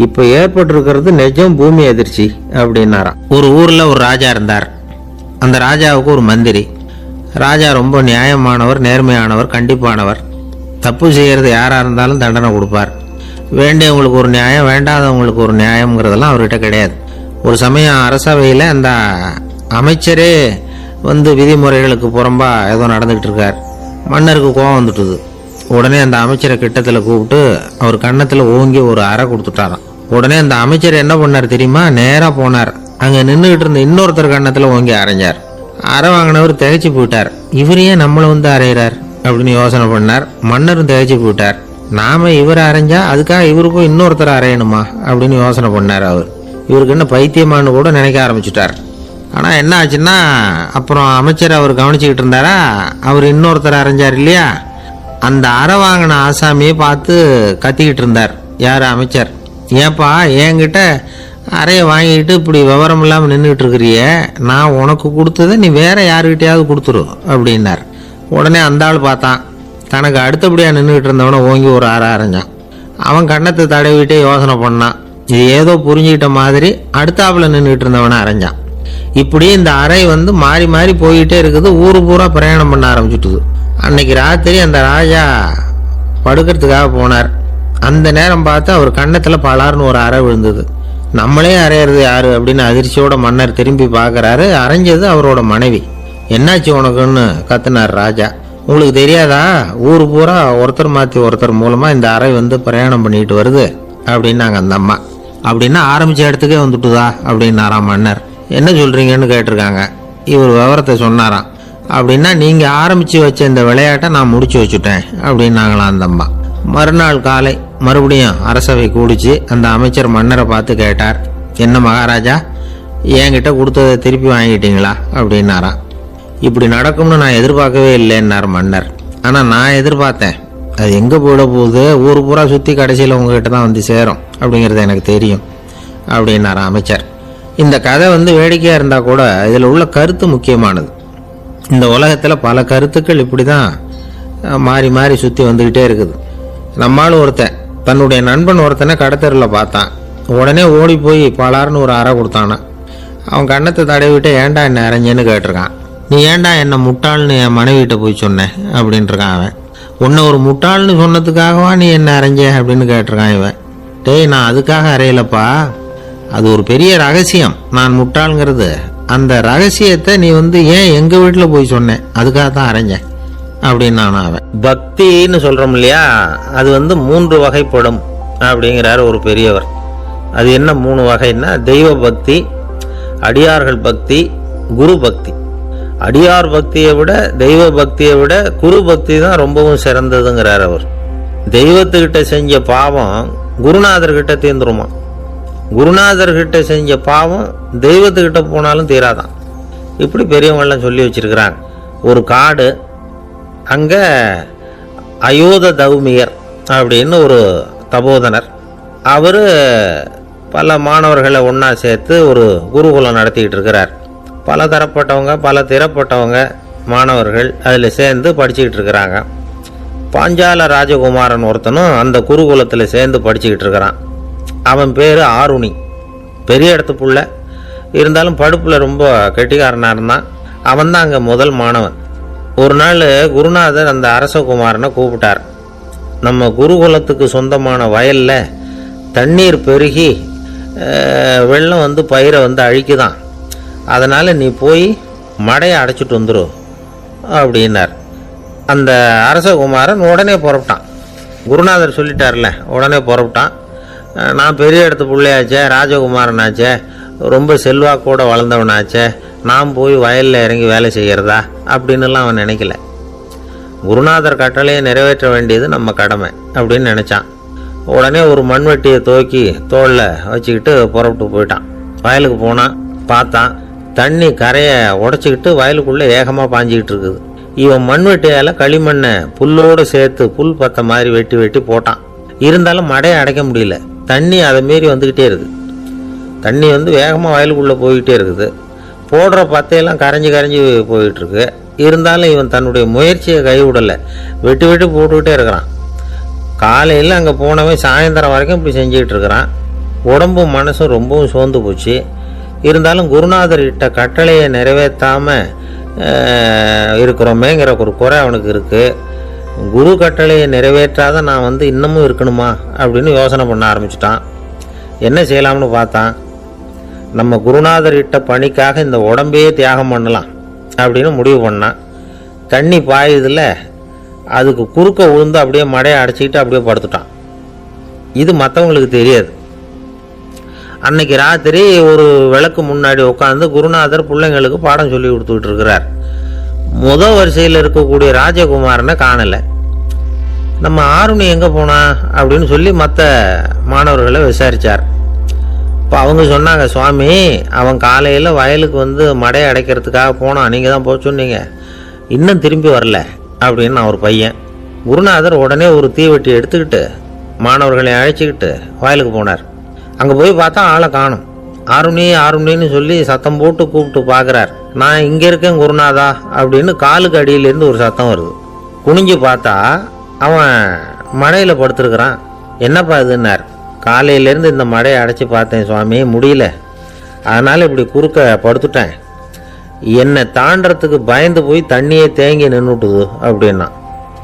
இப்போ ஏற்பட்டிருக்கிறது நிஜம் பூமி அதிர்ச்சி அப்படின்னாராம். ஒரு ஊரில் ஒரு ராஜா இருந்தார். அந்த ராஜாவுக்கு ஒரு மந்திரி. ராஜா ரொம்ப நியாயமானவர், நேர்மையானவர், கண்டிப்பானவர். தப்பு செய்கிறது யாராக இருந்தாலும் தண்டனை கொடுப்பார். வேண்டியவங்களுக்கு ஒரு நியாயம், வேண்டாதவங்களுக்கு ஒரு நியாயங்கிறதெல்லாம் அவர்கிட்ட கிடையாது. ஒரு சமயம் அரசவையில் அந்த அமைச்சரே விதிமுறைகளுக்கு புறம்பா ஏதோ நடந்துக்கிட்டு இருக்கார். மன்னருக்கு கோபம் வந்துட்டுது. உடனே அந்த அமைச்சரை கிட்டத்தில் கூப்பிட்டு அவர் கன்னத்தில் ஓங்கி ஒரு அறை கொடுத்துட்டாராம். உடனே அந்த அமைச்சர் என்ன பண்ணார் தெரியுமா, நேராக போனார், அங்கே நின்றுக்கிட்டு இருந்த இன்னொருத்தர் கன்னத்தில் ஓங்கி அரைஞ்சார். அறை வாங்கினவர் திகைச்சு போயிட்டார். இவர் ஏன் நம்மளை அரைகிறார் அப்படின்னு யோசனை பண்ணார். மன்னரும் திகைச்சு போயிட்டார். நாம இவரை அரைஞ்சா அதுக்காக இவருக்கும் இன்னொருத்தர் அரையணுமா அப்படின்னு யோசனை பண்ணார். அவர் இவருக்கு என்ன பைத்தியமானு கூட நினைக்க ஆரம்பிச்சுட்டார். ஆனால் என்ன ஆச்சுன்னா, அப்புறம் அமைச்சர் அவர் கவனிச்சுக்கிட்டு இருந்தாரா, அவர் இன்னொருத்தர் அரைஞ்சார் இல்லையா, அந்த அறை வாங்கின ஆசாமியை பார்த்து கத்திக்கிட்டு இருந்தார். யார்? அமைச்சர். ஏப்பா என்கிட்ட அறையை வாங்கிக்கிட்டு இப்படி விவரம் இல்லாமல் நின்றுக்கிட்டு இருக்கிறிய, நான் உனக்கு கொடுத்ததை நீ வேற யாருக்கிட்டையாவது கொடுத்துரு அப்படின்னார். உடனே அந்த ஆள் பார்த்தான், தனக்கு அடுத்தபடியாக நின்றுக்கிட்டு இருந்தவனை ஓங்கி ஒரு அறை அரைஞ்சான். அவன் கண்ணத்தை தடவிட்டே யோசனை பண்ணான். இது ஏதோ புரிஞ்சுக்கிட்ட மாதிரி அடுத்தாப்புல நின்றுக்கிட்டு இருந்தவனை அரைஞ்சான். இப்படி இந்த அறை மாறி மாறி போயிட்டே இருக்குது. ஊரு பூரா பிரயாணம் பண்ண ஆரம்பிச்சுட்டுது. அன்னைக்கு ராத்திரி அந்த ராஜா படுக்கிறதுக்காக போனார். அந்த நேரம் பார்த்து அவர் கன்னத்தில் பலார்னு ஒரு அறை விழுந்தது. நம்மளே அரையிறது யாரு அப்படின்னு அதிர்ச்சியோட மன்னர் திரும்பி பார்க்குறாரு. அரைஞ்சது அவரோட மனைவி. என்னாச்சு உனக்குன்னு கத்துனார் ராஜா. உங்களுக்கு தெரியாதா, ஊர் பூரா ஒருத்தர் மாற்றி ஒருத்தர் மூலமாக இந்த அறை பிரயாணம் பண்ணிட்டு வருது அப்படின்னாங்க அந்த அம்மா. அப்படின்னா ஆரம்பித்த இடத்துக்கே வந்துட்டுதா அப்படின்னாராம் மன்னர். என்ன சொல்கிறீங்கன்னு கேட்டிருக்காங்க. இவர் விவரத்தை சொன்னாராம். அப்படின்னா நீங்கள் ஆரம்பித்து வச்ச இந்த விளையாட்டை நான் முடிச்சு வச்சுட்டேன் அப்படின்னாங்களாம் அந்த அம்மா. மறுநாள் காலை மறுபடியும் அரசவை கூடிச்சு. அந்த அமைச்சர் மன்னரை பார்த்து கேட்டார், என்ன மகாராஜா, என்கிட்ட கொடுத்ததை திருப்பி வாங்கிட்டீங்களா அப்படின்னாராம். இப்படி நடக்கும்னு நான் எதிர்பார்க்கவே இல்லைன்னார் மன்னர். ஆனால் நான் எதிர்பார்த்தேன், அது எங்கே போயிட போகுது, ஊர் பூரா சுற்றி கடைசியில் உங்ககிட்ட தான் சேரும் அப்படிங்கிறது எனக்கு தெரியும் அப்படின்னாராம் அமைச்சர். இந்த கதை வேடிக்கையாக இருந்தால் கூட இதில் உள்ள கருத்து முக்கியமானது. இந்த உலகத்தில் பல கருத்துக்கள் இப்படி தான் மாறி மாறி சுற்றி வந்துக்கிட்டே இருக்குது. நம்மளும் ஒருத்தன் தன்னுடைய நண்பன் ஒருத்தனை கடத்தெருவில் பார்த்தான். உடனே ஓடி போய் பலார்னு ஒரு அறை கொடுத்தானா. அவன் கண்ணத்தை தடவிட்டு ஏன்டா என்ன அரைஞ்சேன்னு கேட்டிருக்கான். நீ ஏன்டா என்ன முட்டாள்னு என் மனைவிட்ட போய் சொன்னேன் அப்படின்ட்டுருக்கான் அவன். உன்னை ஒரு முட்டாள்னு சொன்னதுக்காகவா நீ என்ன அரைஞ்ச அப்படின்னு கேட்டிருக்கான் இவன். டேய், நான் அதுக்காக அறையலப்பா, அது ஒரு பெரிய ரகசியம். நான் முட்டாளுங்கிறது அந்த ரகசியத்தை நீ ஏன் எங்கள் வீட்டில் போய் சொன்னேன், அதுக்காக தான் அரைஞ்சேன் அப்படின்னு நான் அவன். பக்தின்னு சொல்கிறோம் இல்லையா, அது 3 வகைப்படும் அப்படிங்கிறார் ஒரு பெரியவர். அது என்ன 3 வகைன்னா, தெய்வ பக்தி, அடியார்கள் பக்தி, குரு பக்தி. அடியார் பக்தியை விட தெய்வ பக்தியை விட குரு பக்தி தான் ரொம்பவும் சிறந்ததுங்கிறார் அவர். தெய்வத்துக்கிட்ட செஞ்ச பாவம் குருநாதர்கிட்ட தீர்ந்துருமா, குருநாதர்கிட்ட செஞ்ச பாவம் தெய்வத்துக்கிட்ட போனாலும் தீராதான். இப்படி பெரியவங்கெல்லாம் சொல்லி வச்சிருக்கிறாங்க. ஒரு காடு, அங்கே அயோத தௌமியர் அப்படின்னு ஒரு தபோதனர், அவர் பல மாணவர்களை ஒன்றா சேர்த்து ஒரு குருகுலம் நடத்திக்கிட்டு இருக்கிறார். பல தரப்பட்டவங்க பல திறப்பட்டவங்க மாணவர்கள் அதில் சேர்ந்து படிச்சுக்கிட்டு இருக்கிறாங்க. பாஞ்சால ராஜகுமாரன் ஒருத்தனும் அந்த குருகுலத்தில் சேர்ந்து படிச்சுக்கிட்டு இருக்கிறான். அவன் பேர் ஆருணி. பெரிய இடத்து புள்ள, இருந்தாலும் படுப்பில் ரொம்ப கெட்டிக்காரனாக இருந்தான். அவன் தான் அங்கே முதல் மாணவன். ஒரு நாள் குருநாதர் அந்த அரசகுமாரனை கூப்பிட்டார். நம்ம குருகுலத்துக்கு சொந்தமான வயலில் தண்ணீர் பெருகி வெள்ளம் வந்து பயிரை வந்து அழிக்குதான், அதனால் நீ போய் மடையை அடைச்சிட்டு வந்துடும் அப்படின்னார். அந்த அரசகுமாரன் உடனே புறப்பட்டான். குருநாதர் சொல்லிட்டார்ல, உடனே புறப்பட்டான். நான் பெரிய இடத்து பிள்ளையாச்சே, ராஜகுமாரனாச்சே, ரொம்ப செல்வாக்கூட வளர்ந்தவனாச்சே, நான் போய் வயலில் இறங்கி வேலை செய்கிறதா அப்படின்னுலாம் அவன் நினைக்கல. குருநாதர் கட்டளையை நிறைவேற்ற வேண்டியது நம்ம கடமை அப்படின்னு நினச்சான். உடனே ஒரு மண்வெட்டியை தூக்கி தோளில் வச்சுக்கிட்டு புறப்பட்டு போயிட்டான். வயலுக்கு போனான். பார்த்தான், தண்ணி கரையை உடச்சிக்கிட்டு வயலுக்குள்ளே ஏகமாக பாஞ்சிக்கிட்டு இருக்குது. இவன் மண்வெட்டியால் களிமண்ணை புல்லோடு சேர்த்து புல் பத்த மாதிரி வெட்டி வெட்டி போட்டான். இருந்தாலும் மடையை அடைக்க முடியல. தண்ணி அதை மீறி வந்துக்கிட்டே இருக்குது. தண்ணி வந்து வேகமாக வயலுக்குள்ளே போய்கிட்டே இருக்குது. போடுற பத்தையெல்லாம் கரைஞ்சி கரைஞ்சி போயிட்டுருக்கு. இருந்தாலும் இவன் தன்னுடைய முயற்சியை கைவிடலை. வெட்டி வெட்டி போட்டுக்கிட்டே இருக்கிறான். காலையில் அங்கே போனவன் சாயந்தரம் வரைக்கும் இப்படி செஞ்சுக்கிட்டு இருக்கிறான். உடம்பும் மனசும் ரொம்பவும் சோர்ந்து போச்சு. இருந்தாலும் குருநாதர் இட்ட கட்டளையை நிறைவேற்றாமல் இருக்கிறோமேங்கிற ஒரு குறை அவனுக்கு இருக்குது. குரு கட்டளையை நிறைவேற்றாத நான் வந்து இன்னமும் இருக்கணுமா அப்படின்னு யோசனை பண்ண ஆரம்பிச்சிட்டான். என்ன செய்யலாம்னு பார்த்தான். நம்ம குருநாதர் இட்ட பணிக்காக இந்த உடம்பையே தியாகம் பண்ணலாம் அப்படின்னு முடிவு பண்ணான். தண்ணி பாயுதில் அதுக்கு குறுக்க விழுந்து அப்படியே மடையை அடைச்சிக்கிட்டு அப்படியே படுத்துட்டான். இது மற்றவங்களுக்கு தெரியாது. அன்னைக்கு ராத்திரி ஒரு விளக்கு முன்னாடி உட்காந்து குருநாதர் பிள்ளைங்களுக்கு பாடம் சொல்லி கொடுத்துக்கிட்டு இருக்கிறார். முதல் வரிசையில் இருக்கக்கூடிய ராஜகுமாரனை காணலை. நம்ம ஆருணி எங்கே போனா அப்படின்னு சொல்லி மற்ற மாணவர்களை விசாரித்தார். இப்போ அவங்க சொன்னாங்க, சுவாமி அவன் காலையில் வயலுக்கு வந்து மடையை அடைக்கிறதுக்காக போனான், நீங்கள் தான் போக சொன்னீங்க, இன்னும் திரும்பி வரல அப்படின்னு ஒரு பையன். குருநாதர் உடனே ஒரு தீவெட்டி எடுத்துக்கிட்டு மாணவர்களை அழைச்சிக்கிட்டு வயலுக்கு போனார். அங்கே போய் பார்த்தா ஆளை காணும். ஆருணி ஆருணின்னு சொல்லி சத்தம் போட்டு கூப்பிட்டு பார்க்குறார். நான் இங்கே இருக்கேன் குருநாதா அப்படின்னு காலுக்கு அடியிலேருந்து ஒரு சத்தம் வருது. குனிஞ்சு பார்த்தா அவன் மடையில் படுத்துருக்கிறான். என்னப்பா இதுன்னார். காலையிலேருந்து இந்த மடையை அடைச்சி பார்த்தேன் சுவாமி, முடியல, அதனால் இப்படி குறுக்க படுத்துட்டேன். என்னை தாண்டறதுக்கு பயந்து போய் தண்ணியே தேங்கி நின்றுட்டுது அப்படின்னா.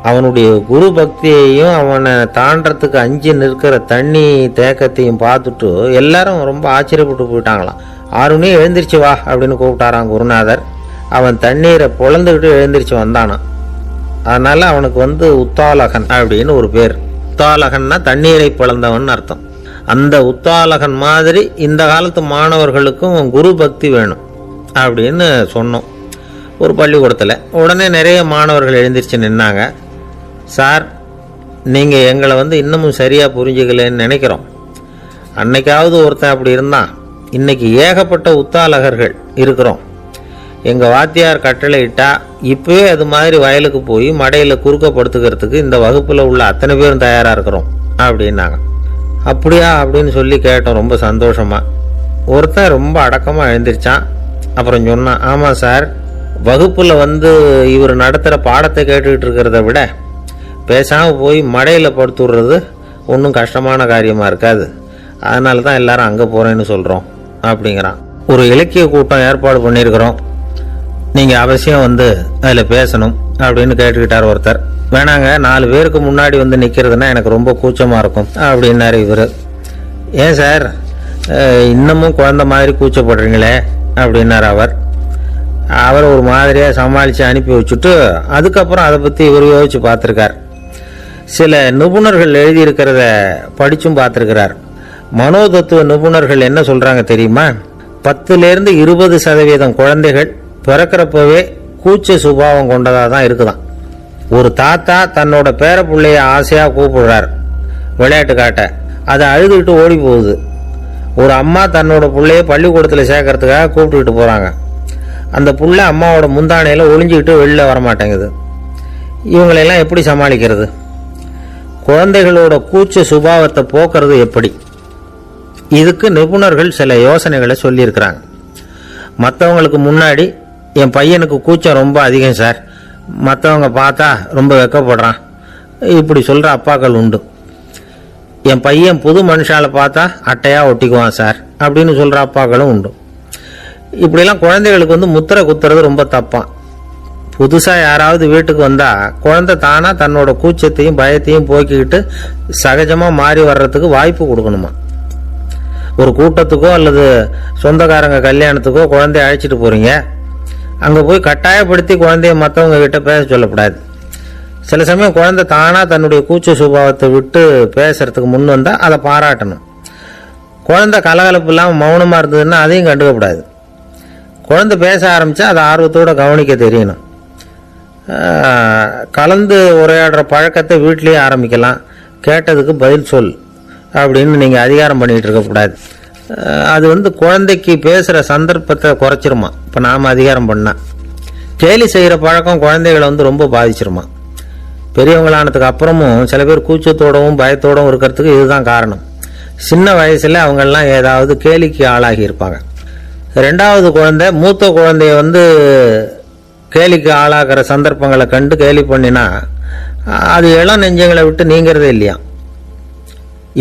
அவனுடைய குரு பக்தியையும் அவனை தாண்டறதுக்கு அஞ்சு நிற்கிற தண்ணி தேக்கத்தையும் பார்த்துட்டு எல்லாரும் ரொம்ப ஆச்சரியப்பட்டு போயிட்டாங்களாம். ஆருணி எழுந்திரிச்சு வா அப்படின்னு கூப்பிட்டாரான் குருநாதர். அவன் தண்ணீரை பொழந்துக்கிட்டு எழுந்திரிச்சு வந்தானான். அதனால் அவனுக்கு வந்து உத்தாலகன் அப்படின்னு ஒரு பேர். உத்தாலகன்னா தண்ணீரை பிளந்தவன் அர்த்தம். அந்த உத்தாலகன் மாதிரி இந்த காலத்து மாணவர்களுக்கும் குரு பக்தி வேணும் அப்படின்னு சொன்னோம் ஒரு பள்ளிக்கூடத்தில். உடனே நிறைய மாணவர்கள் எழுந்திரிச்சு நின்னாங்க. சார், நீங்கள் எங்களை வந்து இன்னமும் சரியாக புரிஞ்சுக்கலன்னு நினைக்கிறோம். அன்னைக்காவது ஒருத்தன் அப்படி இருந்தான், இன்னைக்கு ஏகப்பட்ட உத்தாலகர்கள் இருக்கிறோம். எங்கள் வாத்தியார் கட்டளை இட்டால் இப்போவே அது மாதிரி வயலுக்கு போய் மடையில் குறுக்கப்படுத்துக்கிறதுக்கு இந்த வகுப்பில் உள்ள அத்தனை பேரும் தயாராக இருக்கிறோம் அப்படின்னாங்க. அப்படியா அப்படின்னு சொல்லி கேட்டோம் ரொம்ப சந்தோஷமாக. ஒருத்தன் ரொம்ப அடக்கமாக எழுந்திரிச்சான். அப்புறம் சொன்னான், ஆமாம் சார், வகுப்பில் வந்து இவர் நடத்துகிற பாடத்தை கேட்டுக்கிட்டு இருக்கிறத விட பேசாமல் போய் மடையில் படுத்து விடுறது ஒன்றும் கஷ்டமான காரியமாக இருக்காது, அதனால தான் எல்லாரும் அங்கே போகிறேன்னு சொல்கிறோம் அப்படிங்கிறான். ஒரு இலக்கிய கூட்டம் ஏற்பாடு பண்ணியிருக்கிறோம், நீங்கள் அவசியம் வந்து அதில் பேசணும் அப்படின்னு கேட்டுக்கிட்டார் ஒருத்தர். வேணாங்க, 4 பேருக்கு முன்னாடி வந்து நிற்கிறதுனா எனக்கு ரொம்ப கூச்சமாக இருக்கும் அப்படின்னாரு இவர். ஏன் சார் இன்னமும் குழந்த மாதிரி கூச்சப்படுறீங்களே அப்படின்னார் அவர். அவர் ஒரு மாதிரியாக சமாளித்து அனுப்பி வச்சுட்டு அதுக்கப்புறம் அதை பற்றி இவர் யோசிச்சு பார்த்துருக்கார். சில நிபுணர்கள் எழுதியிருக்கிறத படித்தும் பார்த்துருக்கிறார். மனோதத்துவ நிபுணர்கள் என்ன சொல்கிறாங்க தெரியுமா? 10லேருந்து 20% குழந்தைகள் பிறக்கிறப்பவே கூச்ச சுபாவம் கொண்டதாக தான் இருக்குதான். ஒரு தாத்தா தன்னோட பேர பிள்ளைய ஆசையாக கூப்பிடுறார் விளையாட்டு காட்ட, அதை அழுதுகிட்டு ஓடி போகுது. ஒரு அம்மா தன்னோட பிள்ளைய பள்ளிக்கூடத்தில் சேர்க்கறதுக்காக கூப்பிட்டுக்கிட்டு போகிறாங்க. அந்த புள்ள அம்மாவோட முந்தானையில் ஒளிஞ்சிக்கிட்டு வெளில வரமாட்டேங்குது. இவங்களெல்லாம் எப்படி சமாளிக்கிறது? குழந்தைகளோட கூச்ச சுபாவத்தை போக்குறது எப்படி? இதுக்கு நிபுணர்கள் சில யோசனைகளை சொல்லியிருக்கிறாங்க. மற்றவங்களுக்கு முன்னாடி என் பையனுக்கு கூச்சம் ரொம்ப அதிகம் சார், மற்றவங்க பார்த்தா ரொம்ப வெக்கப்படுறான், இப்படி சொல்கிற அப்பாக்கள் உண்டு. என் பையன் புது மனுஷால பார்த்தா அட்டையாக ஒட்டிக்குவான் சார் அப்படின்னு சொல்கிற அப்பாக்களும் உண்டு. இப்படிலாம் குழந்தைகளுக்கு முத்திரை குத்துறது ரொம்ப தப்பான். புதுசாக யாராவது வீட்டுக்கு வந்தால் குழந்தை தானாக தன்னோட கூச்சத்தையும் பயத்தையும் போக்கிக்கிட்டு சகஜமாக மாறி வர்றதுக்கு வாய்ப்பு கொடுக்கணுமா. ஒரு கூட்டத்துக்கோ அல்லது சொந்தக்காரங்க கல்யாணத்துக்கோ குழந்தைய அழைச்சிட்டு போகிறீங்க, அங்கே போய் கட்டாயப்படுத்தி குழந்தைய மற்றவங்க கிட்ட பேச சொல்லக்கூடாது. சில சமயம் குழந்தை தானாக தன்னுடைய கூச்ச சுபாவத்தை விட்டு பேசுறதுக்கு முன் வந்தால் அதை பாராட்டணும். குழந்தை கலகலப்பு இல்லாமல் மௌனமாக இருந்ததுன்னா அதையும் கண்டுக்கக்கூடாது. குழந்தை பேச ஆரம்பித்தா அதை ஆர்வத்தோடு கவனிக்க தெரியணும். கலந்து உரையாடுற பழக்கத்தை வீட்டிலேயே ஆரம்பிக்கலாம். கேட்டதுக்கு பதில் சொல் அப்படின்னு நீங்கள் அதிகாரம் பண்ணிகிட்டு இருக்கக்கூடாது. அது குழந்தைக்கு பேசுகிற சந்தர்ப்பத்தை குறைச்சிருமா. இப்போ நாம் அதிகாரம் பண்ணால் கேலி செய்கிற பழக்கம் குழந்தைகளை ரொம்ப பாதிச்சிருமா. பெரியவங்களானதுக்கு அப்புறமும் சில பேர் கூச்சத்தோடவும் பயத்தோடவும் இருக்கிறதுக்கு இதுதான் காரணம். சின்ன வயசில் அவங்கெல்லாம் ஏதாவது கேலிக்கு ஆளாகி இருப்பாங்க. ரெண்டாவது குழந்தை மூத்த குழந்தைய கேலிக்கு ஆளாகிற சந்தர்ப்பங்களை கண்டு கேலி பண்ணினா அது இளம் நெஞ்சங்களை விட்டு நீங்கிறதே இல்லையா.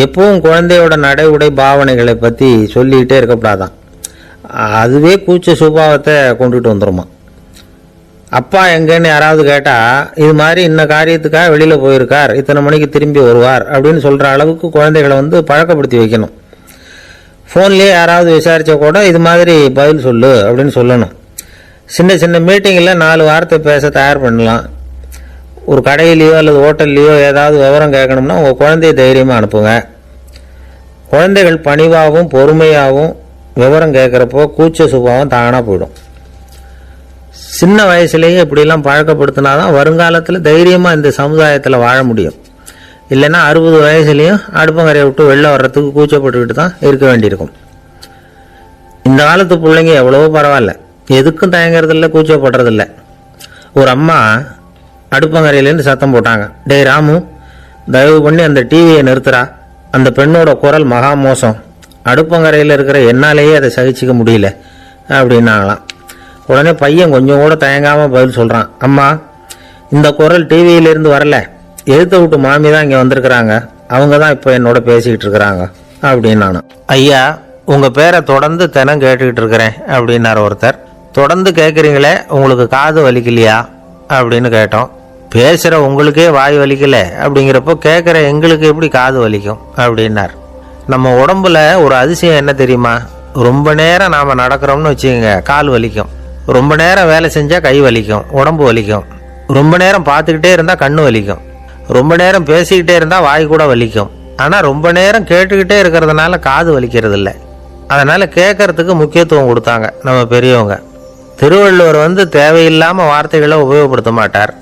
எப்பவும் குழந்தையோட நடை உடை பாவனைகளை பற்றி சொல்லிக்கிட்டே இருக்கக்கூடாதான். அதுவே கூச்ச சுபாவத்தை கொண்டுட்டு வந்துருமா. அப்பா எங்கன்னு யாராவது கேட்டால் இது மாதிரி இன்ன காரியத்துக்காக வெளியில் போயிருக்கார், இத்தனை மணிக்கு திரும்பி வருவார் அப்படின்னு சொல்கிற அளவுக்கு குழந்தைகளை பழக்கப்படுத்தி வைக்கணும். ஃபோன்லேயே யாராவது விசாரித்தா கூட இது மாதிரி பதில் சொல்லு அப்படின்னு சொல்லணும். சின்ன சின்ன மீட்டிங்கில் 4 வார்த்தை பேச தயார் பண்ணலாம். ஒரு கடையிலையோ அல்லது ஹோட்டல்லையோ ஏதாவது விவரம் கேட்கணும்னா உங்கள் குழந்தைய தைரியமாக அனுப்புங்க. குழந்தைகள் பணிவாகவும் பொறுமையாகவும் விவரம் கேட்குறப்போ கூச்ச சுபாவம் தானாக போயிடும். சின்ன வயசுலேயே இப்படிலாம் பழக்கப்படுத்தினாதான் வருங்காலத்தில் தைரியமாக இந்த சமுதாயத்தில் வாழ முடியும். இல்லைன்னா 60 வயசுலேயும் அடுப்பங்கரையை விட்டு வெளில வர்றதுக்கு கூச்சப்பட்டுக்கிட்டு தான் இருக்க வேண்டியிருக்கும். இந்த காலத்து பிள்ளைங்க எவ்வளவோ பரவாயில்ல, எதுக்கும் தயங்குறதில்ல, கூச்சப்படுறதில்ல. ஒரு அம்மா அடுப்பங்கரையிலேருந்து சத்தம் போட்டாங்க, டேய் ராமு, தயவு பண்ணி அந்த டிவியை நிறுத்துறா, அந்த பெண்ணோட குரல் மகா மோசம், அடுப்பங்கரையில் இருக்கிற என்னாலேயே அதை சகிச்சிக்க முடியல அப்படின்னாங்களாம். உடனே பையன் கொஞ்சம் கூட தயங்காமல் பதில் சொல்கிறான், அம்மா இந்த குரல் டிவியிலேருந்து வரல, எழுத்த விட்டு மாமி தான் இங்கே வந்திருக்கிறாங்க, அவங்க தான் இப்போ என்னோட பேசிக்கிட்டு இருக்கிறாங்க அப்படின்னு நானும். ஐயா உங்கள் பேரை தொடர்ந்து தினம் கேட்டுக்கிட்டு இருக்கிறேன் அப்படின்னார் ஒருத்தர். தொடர்ந்து கேட்குறீங்களே, உங்களுக்கு காது வலிக்கலையா அப்படின்னு கேட்டோம். பேசுகிற உங்களுக்கே வாய் வலிக்கல அப்படிங்கிறப்போ கேட்குற எங்களுக்கு எப்படி காது வலிக்கும் அப்படின்னார். நம்ம உடம்புல ஒரு அதிசயம் என்ன தெரியுமா, ரொம்ப நேரம் நாம் நடக்கிறோம்னு வச்சுக்கோங்க, கால் வலிக்கும். ரொம்ப நேரம் வேலை செஞ்சால் கை வலிக்கும், உடம்பு வலிக்கும். ரொம்ப நேரம் பார்த்துக்கிட்டே இருந்தால் கண்ணு வலிக்கும். ரொம்ப நேரம் பேசிக்கிட்டே இருந்தால் வாய் கூட வலிக்கும். ஆனால் ரொம்ப நேரம் கேட்டுக்கிட்டே இருக்கிறதுனால காது வலிக்கிறது இல்லை. அதனால் கேட்கறதுக்கு முக்கியத்துவம் கொடுத்தாங்க நம்ம பெரியவங்க. திருவள்ளுவர் தேவையில்லாமல் வார்த்தைகளை உபயோகப்படுத்த மாட்டார்.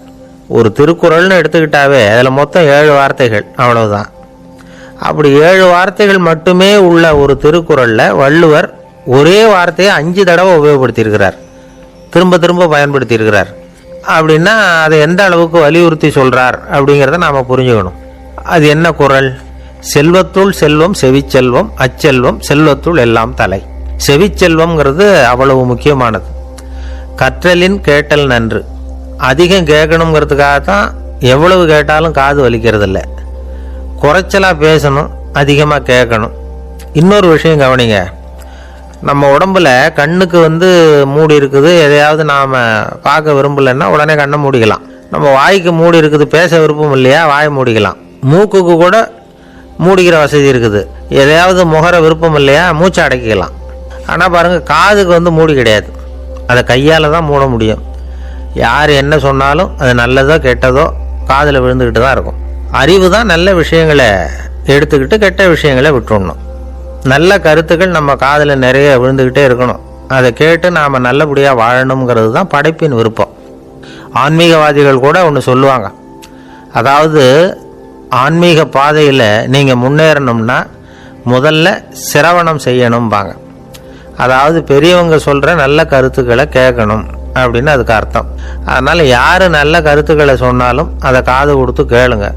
ஒரு திருக்குறள்னு எடுத்துக்கிட்டாவே அதில் மொத்தம் 7 வார்த்தைகள், அவ்வளவுதான். அப்படி 7 வார்த்தைகள் மட்டுமே உள்ள ஒரு திருக்குறளில் வள்ளுவர் ஒரே வார்த்தையை 5 தடவை உபயோகப்படுத்தியிருக்கிறார், திரும்ப திரும்ப பயன்படுத்தியிருக்கிறார். அப்படின்னா அதை எந்த அளவுக்கு வலியுறுத்தி சொல்கிறார் அப்படிங்கிறத நாம் புரிஞ்சுக்கணும். அது என்ன குறள்? செல்வத்துள் செல்வம் செவிச்செல்வம், அச்செல்வம் செல்வத்துள் எல்லாம் தலை. செவிச்செல்வம்ங்கிறது அவ்வளவு முக்கியமானது. கற்றலின் கேட்டல் நன்று. அதிகம் கேட்கணுங்கிறதுக்காகத்தான் எவ்வளவு கேட்டாலும் காது வலிக்கிறதில்ல. குறைச்சலாக பேசணும், அதிகமாக கேட்கணும். இன்னொரு விஷயம் கவனிங்க, நம்ம உடம்புல கண்ணுக்கு மூடி இருக்குது, எதையாவது நாம் பார்க்க விரும்பலைன்னா உடனே கண்ணை மூடிக்கலாம். நம்ம வாய்க்கு மூடி இருக்குது, பேச விருப்பம் இல்லையா, வாயை மூடிக்கலாம். மூக்குக்கு கூட மூடிக்கிற வசதி இருக்குது, எதையாவது முகர விருப்பம் இல்லையா, மூச்சை அடக்கிக்கலாம். ஆனால் பாருங்கள், காதுக்கு மூடி கிடையாது, அதை கையால் தான் மூட முடியும். யார் என்ன சொன்னாலும் அது நல்லதோ கெட்டதோ காதில் விழுந்துக்கிட்டு தான் இருக்கும். அறிவு தான் நல்ல விஷயங்களை எடுத்துக்கிட்டு கெட்ட விஷயங்களை விட்டுடணும். நல்ல கருத்துக்கள் நம்ம காதில் நிறைய விழுந்துக்கிட்டே இருக்கணும். அதை கேட்டு நாம் நல்லபடியாக வாழணுங்கிறது தான் படைப்பின் விருப்பம். ஆன்மீகவாதிகள் கூட ஒன்று சொல்லுவாங்க, அதாவது ஆன்மீக பாதையில் நீங்கள் முன்னேறணும்னா முதல்ல சிரவணம் செய்யணும்பாங்க. அதாவது பெரியவங்க சொல்கிற நல்ல கருத்துக்களை கேட்கணும் அப்படின்னு அதுக்கு அர்த்தம். அதனால் யார் நல்ல கருத்துக்களை சொன்னாலும் அதை காது கொடுத்து கேளுங்க.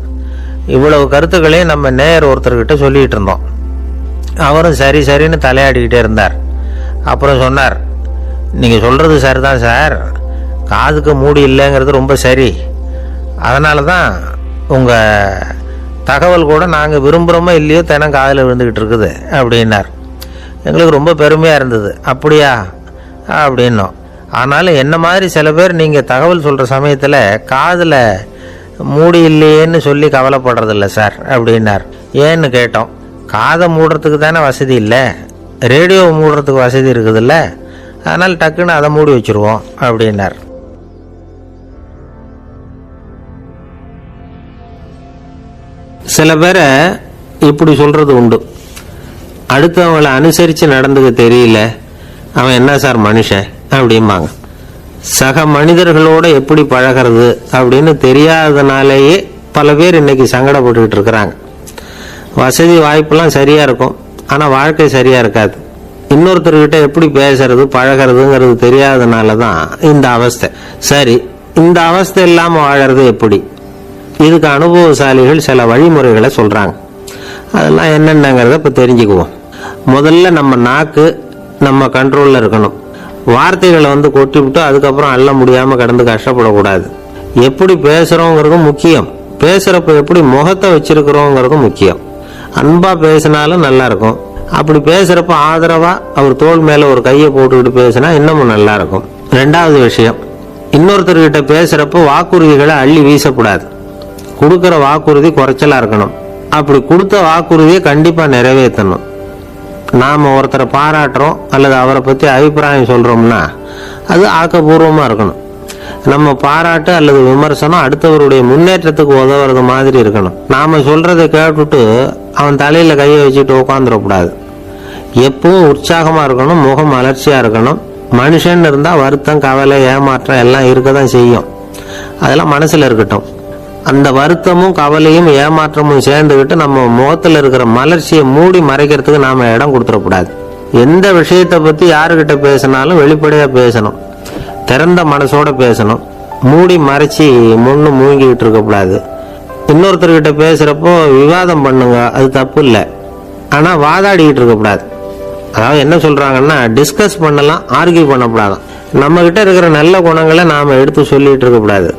இவ்வளவு கருத்துக்களையும் நம்ம நேர் ஒருத்தர்கிட்ட சொல்லிகிட்டு இருந்தோம். அவரும் சரி சரின்னு தலையாடிக்கிட்டே இருந்தார். அப்புறம் சொன்னார், நீங்கள் சொல்கிறது சரிதான் சார், காதுக்கு மூடி இல்லைங்கிறது ரொம்ப சரி, அதனால தான் உங்கள் தகவல் கூட நாங்கள் விரும்புகிறோமோ இல்லையோ தினம் காதில் விழுந்துக்கிட்டு இருக்குது அப்படின்னார். எங்களுக்கு ரொம்ப பெருமையாக இருந்தது. அப்படியா அப்படின்னோம். ஆனாலும் என்ன மாதிரி சில பேர் நீங்கள் தகவல் சொல்கிற சமயத்தில் காதில் மூடி இல்லையேன்னு சொல்லி கவலைப்படுறதில்ல சார் அப்படின்னார். ஏன்னு கேட்டோம். காதை மூடுறதுக்கு தானே வசதி இல்லை, ரேடியோவை மூடுறதுக்கு வசதி இருக்குதுல்ல, அதனால் டக்குன்னு அதை மூடி வச்சுருவோம் அப்படின்னார். சில பேரை இப்படி சொல்கிறது உண்டு. அடுத்தவங்களை அனுசரித்து நடந்துக்க தெரியல, அவன் என்ன சார் மனுஷன் அப்படிம்பாங்க. சக மனிதர்களோடு எப்படி பழகிறது அப்படின்னு தெரியாதனாலேயே பல பேர் இன்னைக்கு சங்கடப்பட்டுக்கிட்டு இருக்கிறாங்க. வசதி வாய்ப்பெல்லாம் சரியாக இருக்கும், ஆனால் வாழ்க்கை சரியாக இருக்காது. இன்னொருத்தர்கிட்ட எப்படி பேசுறது பழகிறதுங்கிறது தெரியாதனால தான் இந்த அவஸ்தை. சரி, இந்த அவஸ்தை இல்லாமல் வாழறது எப்படி? இதுக்கு அனுபவசாலிகள் சில வழிமுறைகளை சொல்கிறாங்க. அதெல்லாம் என்னென்னங்கிறத இப்போ தெரிஞ்சுக்குவோம். முதல்ல நம்ம நாக்கு நம்ம கண்ட்ரோலில் இருக்கணும். வார்த்தைகளை கொட்டிவிட்டு அதுக்கப்புறம் அள்ள முடியாமல் கடந்து கஷ்டப்படக்கூடாது. எப்படி பேசுகிறோங்கிறதும் முக்கியம், பேசுகிறப்ப எப்படி முகத்தை வச்சிருக்கிறோங்கிறதும் முக்கியம். அன்பாக பேசினாலும் நல்லா இருக்கும். அப்படி பேசுகிறப்ப ஆதரவாக அவர் தோள் மேலே ஒரு கையை போட்டுக்கிட்டு பேசினா இன்னமும் நல்லா இருக்கும். ரெண்டாவது விஷயம், இன்னொருத்தர்கிட்ட பேசுகிறப்ப வாக்குறுதிகளை அள்ளி வீசக்கூடாது. கொடுக்குற வாக்குறுதி குறைச்சலாக இருக்கணும். அப்படி கொடுத்த வாக்குறுதியை கண்டிப்பாக நிறைவேற்றணும். நாம் ஒருத்தரை பாராட்டுறோம் அல்லது அவரை பற்றி அபிப்பிராயம் சொல்கிறோம்னா அது ஆக்கப்பூர்வமாக இருக்கணும். நம்ம பாராட்டு அல்லது விமர்சனம் அடுத்தவருடைய முன்னேற்றத்துக்கு உதவுறது மாதிரி இருக்கணும். நாம் சொல்கிறத கேட்டுட்டு அவன் தலையில் கையை வச்சுட்டு உட்காந்துடக்கூடாது. எப்பவும் உற்சாகமாக இருக்கணும், முகம் மலர்ச்சியாக இருக்கணும். மனுஷன் இருந்தால் வருத்தம், கவலை, ஏமாற்றம் எல்லாம் இருக்க தான் செய்யும். அதெல்லாம் மனசில் இருக்கட்டும். அந்த வருத்தமும் கவலையும் ஏமாற்றமும் சேர்ந்துக்கிட்டு நம்ம முகத்தில் இருக்கிற மலர்ச்சியை மூடி மறைக்கிறதுக்கு நாம் இடம் கொடுத்துடக்கூடாது. எந்த விஷயத்தை பற்றி யாருக்கிட்ட பேசினாலும் வெளிப்படையாக பேசணும், திறந்த மனசோட பேசணும். மூடி மறைச்சி முன்னு மூங்கிக்கிட்டு இருக்கக்கூடாது. இன்னொருத்தர்கிட்ட பேசுகிறப்போ விவாதம் பண்ணுங்க, அது தப்பு இல்லை. ஆனால் வாதாடிக்கிட்டு இருக்கக்கூடாது. அதாவது என்ன சொல்கிறாங்கன்னா, டிஸ்கஸ் பண்ணலாம், ஆர்கியூ பண்ணக்கூடாதான். நம்மக்கிட்ட இருக்கிற நல்ல குணங்களை நாம் எடுத்து சொல்லிகிட்டு இருக்கக்கூடாது.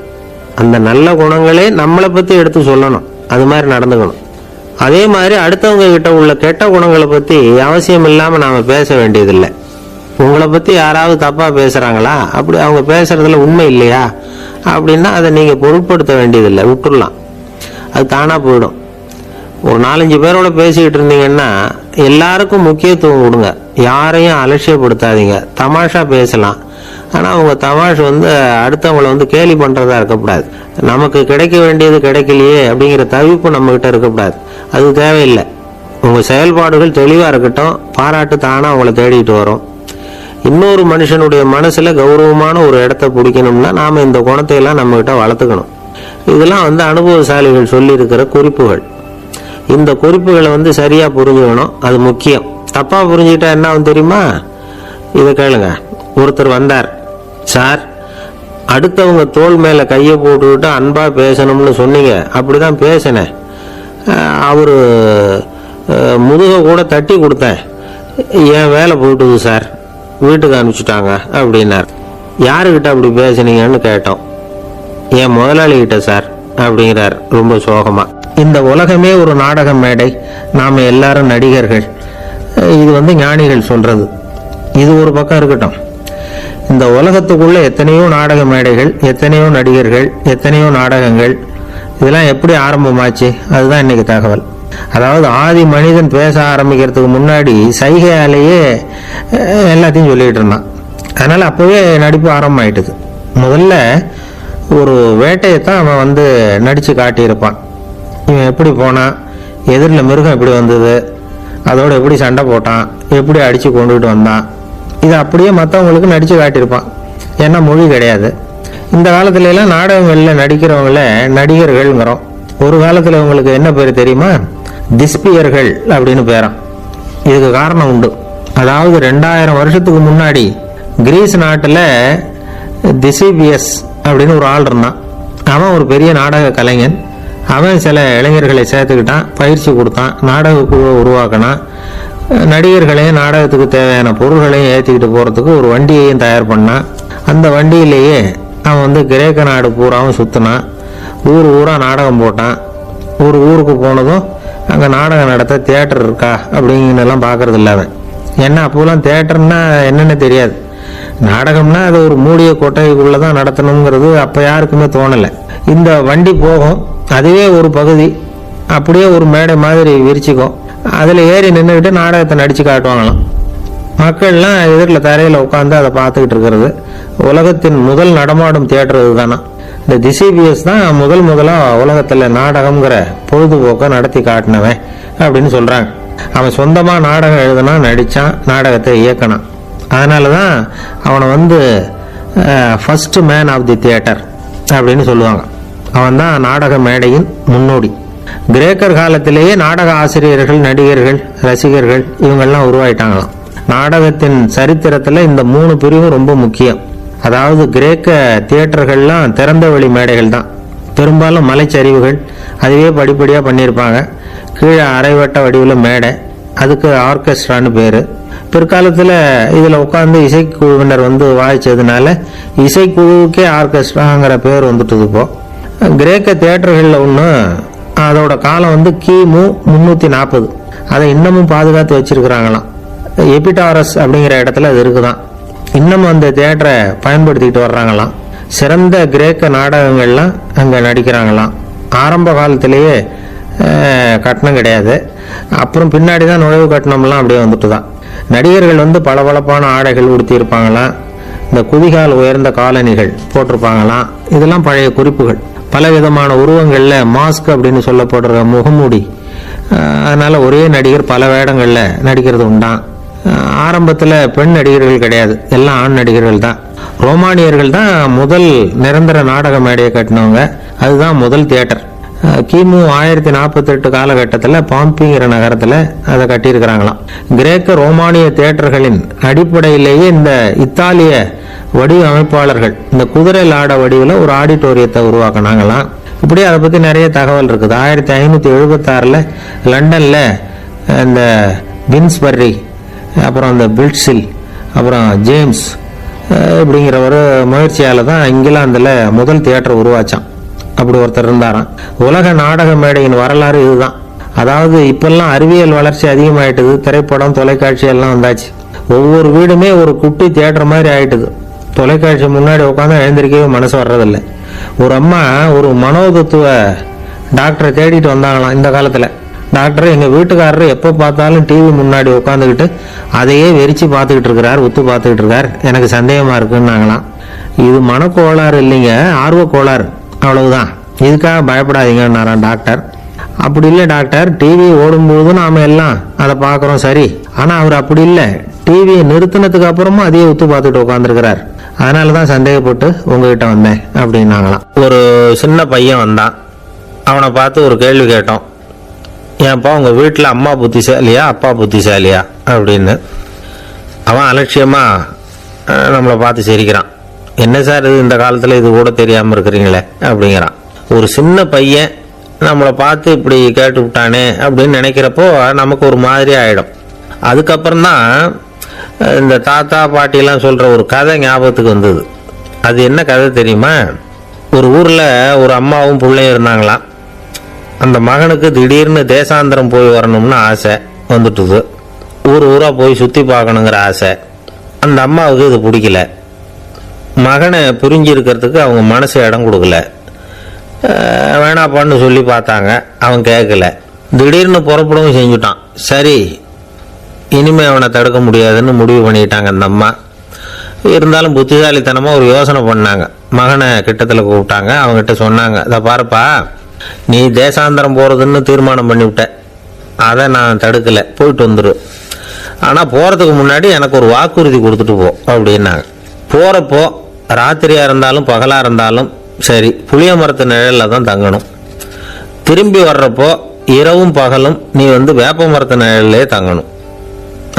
அந்த நல்ல குணங்களே நம்மளை பற்றி எடுத்து சொல்லணும், அது மாதிரி நடந்துக்கணும். அதே மாதிரி அடுத்தவங்க கிட்ட உள்ள கெட்ட குணங்களை பற்றி அவசியம் இல்லாமல் நாம் பேச வேண்டியதில்லை. உங்களை பற்றி யாராவது தப்பாக பேசுகிறாங்களா, அப்படி அவங்க பேசுகிறதுல உண்மை இல்லையா அப்படின்னா அதை நீங்கள் பொருட்படுத்த வேண்டியதில்லை, விட்டுடலாம். அது தானாக போயிடும். ஒரு 4-5 பேரோட பேசிக்கிட்டு இருந்தீங்கன்னா எல்லாருக்கும் முக்கியத்துவம் கொடுங்க, யாரையும் அலட்சியப்படுத்தாதீங்க. தமாஷா பேசலாம், ஆனால் அவங்க தமாஷ் அடுத்தவங்களை கேலி பண்ணுறதா இருக்கக்கூடாது. நமக்கு கிடைக்க வேண்டியது கிடைக்கலையே அப்படிங்கிற தவிப்பு நம்மக்கிட்ட இருக்கக்கூடாது, அது தேவையில்லை. உங்கள் செயல்பாடுகள் தெளிவாக இருக்கட்டும், பாராட்டு தானாக அவங்கள தேடிட்டு வரும். இன்னொரு மனுஷனுடைய மனசில் கௌரவமான ஒரு இடத்த பிடிக்கணும்னா நாம் இந்த குணத்தையெல்லாம் நம்மக்கிட்ட வளர்த்துக்கணும். இதெல்லாம் அனுபவசாலிகள் சொல்லியிருக்கிற குறிப்புகள். இந்த குறிப்புகளை சரியாக புரிஞ்சுக்கணும், அது முக்கியம். தப்பாக புரிஞ்சுக்கிட்டா என்ன ஆகும் தெரியுமா? இதை கேளுங்க. ஒருத்தர் வந்தார், சார் அடுத்தவங்க தோள் மேலே கையை போட்டுக்கிட்டு அன்பாக பேசணும்னு சொன்னீங்க, அப்படி தான் பேசினேன். அவர் முதுகை கூட தட்டி கொடுத்தேன், என் வேலை போயிட்டுது சார், வீட்டுக்கு அனுப்பிச்சிட்டாங்க அப்படின்னார். யாருக்கிட்ட அப்படி பேசுனீங்கன்னு கேட்டோம். என் முதலாளிகிட்ட சார் அப்படிங்கிறார் ரொம்ப சோகமாக. இந்த உலகமே ஒரு நாடக மேடை, நாம் எல்லாரும் நடிகர்கள். இது ஞானிகள் சொல்கிறது. இது ஒரு பக்கம் இருக்கட்டும். இந்த உலகத்துக்குள்ள எத்தனையோ நாடக மேடைகள், எத்தனையோ நடிகர்கள், எத்தனையோ நாடகங்கள், இதெல்லாம் எப்படி ஆரம்பமாச்சு? அதுதான் இன்னைக்கு தகவல். அதாவது ஆதி மனிதன் பேச ஆரம்பிக்கிறதுக்கு முன்னாடி சைகையாலேயே எல்லாத்தையும் சொல்லிட்டு இருந்தான். அதனால அப்பவே நடிப்பு ஆரம்பமாயிட்டுது. முதல்ல ஒரு வேட்டையத்தான் அவன் நடிச்சு காட்டியிருப்பான். இவன் எப்படி போனான், எதிரில் மிருகம் எப்படி வந்தது, அதோட எப்படி சண்டை போட்டான், எப்படி அடிச்சு கொண்டுகிட்டு வந்தான், இதை அப்படியே மற்றவங்களுக்கு நடிச்சு காட்டியிருப்பான். ஏன்னா மொழி கிடையாது. இந்த காலத்துல எல்லாம் நாடகங்களில் நடிக்கிறவங்கள நடிகர்கள்ங்கிறோம். ஒரு காலத்தில் இவங்களுக்கு என்ன பேர் தெரியுமா? திஸ்பியர்கள் அப்படின்னு பேரான். இதுக்கு காரணம் உண்டு. அதாவது 2000 வருஷத்துக்கு முன்னாடி கிரீஸ் நாட்டில் திசிபியஸ் அப்படின்னு ஒரு ஆள் இருந்தான். அவன் ஒரு பெரிய நாடக கலைஞன். அவன் சில இளைஞர்களை சேர்த்துக்கிட்டான், பயிற்சி கொடுத்தான், நாடக குழுவை உருவாக்கினான். நடிகர்களையும் நாடகத்துக்கு தேவையான பொருள்களையும் ஏற்றிக்கிட்டு போகிறதுக்கு ஒரு வண்டியையும் தயார் பண்ணான். அந்த வண்டியிலேயே அவன் கிரேக்க நாடு பூராவும் சுற்றினான். ஊர் ஊராக நாடகம் போட்டான். ஒரு ஊருக்கு போனதும் அங்கே நாடகம் நடத்த தியேட்டர் இருக்கா அப்படிங்கலாம் பார்க்கறது இல்லை அவன். ஏன்னா அப்போலாம் தியேட்டர்னா என்னென்னு தெரியாது. நாடகம்னா அது ஒரு மூடிய கொட்டைக்குள்ளே தான் நடத்தணுங்கிறது அப்போ யாருக்குமே தோணலை. இந்த வண்டி போகும், அதுவே ஒரு பகுதி அப்படியே ஒரு மேடை மாதிரி விரிச்சிக்கும். அதில் ஏறி நின்றுக்கிட்டு நாடகத்தை நடித்து காட்டுவாங்களாம். மக்கள்லாம் எதிரில் தரையில் உட்காந்து அதை பார்த்துக்கிட்டு இருக்கிறது. உலகத்தின் முதல் நடமாடும் தியேட்டர் இதுதானா. இந்த திசைபிஎஸ் தான் முதலாக உலகத்தில் நாடகம்ங்கிற பொழுதுபோக்கை நடத்தி காட்டினவன் அப்படின்னு சொல்கிறாங்க. அவன் சொந்தமாக நாடகம் எழுதுனா, நடித்தான், நாடகத்தை இயக்கினான். அதனால தான் அவனை first man of the theatre அப்படின்னு சொல்லுவாங்க. அவன் தான் நாடக மேடையின் முன்னோடி. கிரேக்கர் காலத்திலேயே நாடக ஆசிரியர்கள், நடிகர்கள், ரசிகர்கள் இவங்கெல்லாம் உருவாயிட்டாங்களாம். நாடகத்தின் சரித்திரத்தில் இந்த 3 பிரிவும் ரொம்ப முக்கியம். அதாவது கிரேக்க தியேட்டர்கள்லாம் திறந்த வெளி மேடைகள் தான். பெரும்பாலும் மலைச்சரிவுகள், அதுவே படிப்படியாக பண்ணியிருப்பாங்க. கீழே அரைவட்ட வடிவில் மேடை, அதுக்கு ஆர்கெஸ்ட்ரான்னு பேர். பிற்காலத்தில் இதில் உட்காந்து இசைக்குழுவினர் வாய்ச்சதுனால இசைக்குழுவுக்கே ஆர்கெஸ்ட்ராங்கிற பேர் வந்துட்டுது. இப்போ கிரேக்க தியேட்டர்களில் ஒன்று, அதோட காலம் கிமு 340. அதை இன்னமும் பாதுகாத்து வச்சிருக்கிறாங்களாம். எபிடாரஸ் அப்படிங்கிற இடத்துல அது இருக்குதான். இன்னமும் அந்த தியேட்டரை பயன்படுத்திக்கிட்டு வர்றாங்களாம். சிறந்த கிரேக்க நாடகங்கள்லாம் அங்கே நடிக்கிறாங்களாம். ஆரம்ப காலத்திலேயே கட்டணம் கிடையாது. அப்புறம் பின்னாடி தான் நுழைவு கட்டணம்லாம் அப்படியே வந்துட்டு தான். நடிகர்கள் பளபளப்பான ஆடைகள் உடுத்தியிருப்பாங்களாம். இந்த குதிகால் உயர்ந்த காலணிகள் போட்டிருப்பாங்களாம். இதெல்லாம் பழைய குறிப்புகள். பல விதமான உருவங்களில் மாஸ்க் அப்படின்னு சொல்லப்படுற முகமூடி. அதனால ஒரே நடிகர் பல வேடங்களில் நடிக்கிறது உண்டான். ஆரம்பத்தில் பெண் நடிகர்கள் கிடையாது, எல்லாம் ஆண் நடிகர்கள் தான். ரோமானியர்கள் தான் முதல் நிரந்தர நாடக மேடையை கட்டினவங்க. அதுதான் முதல் தியேட்டர். கிமு 1048 காலகட்டத்தில் பாம்பிங்கிற நகரத்தில் அதை கட்டியிருக்கிறாங்களாம். கிரேக்க ரோமானிய தியேட்டர்களின் அடிப்படையிலேயே இந்த இத்தாலிய வடிவமைப்பாளர்கள் இந்த குதிரை லாட வடிவில் ஒரு ஆடிட்டோரியத்தை உருவாக்கினாங்களாம். இப்படி அதை பற்றி நிறைய தகவல் இருக்குது. 1576 லண்டனில் இந்த பின்ஸ்பர்ரி, அப்புறம் இந்த பில்ட்ஸில், அப்புறம் ஜேம்ஸ் இப்படிங்கிற ஒரு முயற்சியால் தான் இங்கிலாந்தில் முதல் தியேட்டர் உருவாச்சான். அப்படி ஒருத்தர் இருந்தாராம். உலக நாடக மேடையின் வரலாறு இதுதான். அதாவது இப்பெல்லாம் அறிவியல் வளர்ச்சி அதிகமாயிட்டுது. திரைப்படம், தொலைக்காட்சி எல்லாம் வந்தாச்சு. ஒவ்வொரு வீடுமே ஒரு குட்டி தியேட்டர் மாதிரி ஆயிட்டுது. தொலைக்காட்சி முன்னாடி உட்காந்து எழுந்திருக்கவே மனசு வர்றதில்லை. ஒரு அம்மா ஒரு மனோதத்துவ டாக்டரை தேடிட்டு வந்தாங்களாம் இந்த காலத்தில். டாக்டர், எங்கள் வீட்டுக்காரர் எப்போ பார்த்தாலும் டிவி முன்னாடி உட்காந்துக்கிட்டு அதையே வெறிச்சு பார்த்துக்கிட்டு இருக்கிறார், உத்து பார்த்துக்கிட்டு இருக்கார், எனக்கு சந்தேகமாக இருக்குன்னாங்களாம். இது மனக்கோளாறு இல்லைங்க, ஆர்வ கோளாறு, அவ்வளவுதான், இதுக்காக பயப்படாதீங்கன்னாராம் டாக்டர். அப்படி இல்லை டாக்டர், டிவி ஓடும்பொழுது நாம் எல்லாம் அதை பார்க்குறோம் சரி, ஆனால் அவர் அப்படி இல்லை, டிவியை நிறுத்தினதுக்கு அப்புறமும் அதையே உத்து பார்த்துட்டு உட்காந்துருக்கிறார், அதனால தான் சந்தேகப்பட்டு உங்ககிட்ட வந்தேன் அப்படின்னாங்களாம். ஒரு சின்ன பையன் வந்தான். அவனை பார்த்து ஒரு கேள்வி கேட்டோம். ஏன்ப்பா உங்கள் வீட்டில் அம்மா புத்திசாலியா அப்பா புத்திசாலியா அப்படின்னு. அவன் அலட்சியமாக நம்மளை பார்த்து சிரிக்கிறான். என்ன சார் இது, இந்த காலத்தில் இது கூட தெரியாமல் இருக்கிறீங்களே அப்படிங்கிறான். ஒரு சின்ன பையன் நம்மளை பார்த்து இப்படி கேட்டு விட்டானே அப்படின்னு நினைக்கிறப்போ நமக்கு ஒரு மாதிரி ஆகிடும். அதுக்கப்புறம்தான் இந்த தாத்தா பாட்டிலாம் சொல்கிற ஒரு கதை ஞாபகத்துக்கு வந்தது. அது என்ன கதை தெரியுமா? ஒரு ஊரில் ஒரு அம்மாவும் பிள்ளையும் இருந்தாங்களாம். அந்த மகனுக்கு திடீர்னு தேசாந்திரம் போய் வரணும்னு ஆசை வந்துட்டுது. ஊர் ஊராக போய் சுற்றி பார்க்கணுங்கிற ஆசை. அந்த அம்மாவுக்கு இது பிடிக்கல. மகனை புரிஞ்சிருக்கிறதுக்கு அவங்க மனசு இடம் கொடுக்கல. வேணாப்பான்னு சொல்லி பார்த்தாங்க, அவன் கேட்கல. திடீர்னு புறப்படவும் செஞ்சுட்டான். சரி, இனிமேல் அவனை தடுக்க முடியாதுன்னு முடிவு பண்ணிட்டாங்க அந்த அம்மா. இருந்தாலும் புத்திசாலித்தனமாக ஒரு யோசனை பண்ணாங்க. மகனை கிட்டத்தில் கூப்பிட்டாங்க. அவங்ககிட்ட சொன்னாங்க, இதை பாருப்பா, நீ தேசாந்திரம் போகிறதுன்னு தீர்மானம் பண்ணிவிட்ட, அதை நான் தடுக்கலை, போயிட்டு வந்துடு. ஆனால் போகிறதுக்கு முன்னாடி எனக்கு ஒரு வாக்குறுதி கொடுத்துட்டு போ அப்படின்னாங்க. போகிறப்போ ராத்திரியாக இருந்தாலும் பகலாக இருந்தாலும் சரி, புளிய மரத்து நிழலில் தான் தங்கணும். திரும்பி வர்றப்போ இரவும் பகலும் நீ வேப்ப மரத்து நிழல்லே தங்கணும்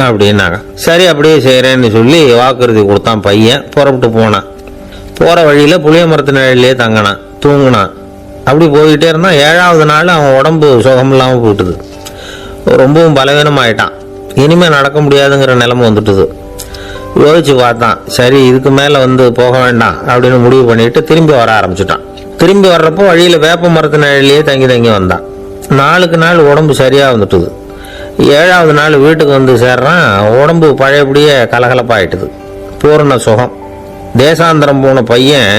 அப்படின்னாங்க. சரி, அப்படியே செய்கிறேன்னு சொல்லி வாக்குறுதி கொடுத்தான் பையன். புறப்பட்டு போனான். போகிற வழியில் புளிய மரத்து நிழல்லே தங்கினான், தூங்கினான். அப்படி போய்கிட்டே இருந்தான். 7வது நாள் அவன் உடம்பு சுகம் இல்லாமல் போயிட்டுது. ரொம்பவும் பலவீனமாயிட்டான். இனிமேல் நடக்க முடியாதுங்கிற நிலைமை வந்துட்டுது. யோசிச்சு பார்த்தான். சரி, இதுக்கு மேலே போக வேண்டாம் அப்படின்னு முடிவு பண்ணிட்டு திரும்பி வர ஆரம்பிச்சுட்டான். திரும்பி வர்றப்போ வழியில் வேப்ப மரத்து நிழலையே தங்கி தங்கி வந்தான். நாளுக்கு நாள் உடம்பு சரியாக வந்துட்டுது. 7வது நாள் வீட்டுக்கு வந்து சேர்றான். உடம்பு பழையபடியே கலகலப்பாயிட்டுது. பூரண சுகம். தேசாந்திரம் போன பையன்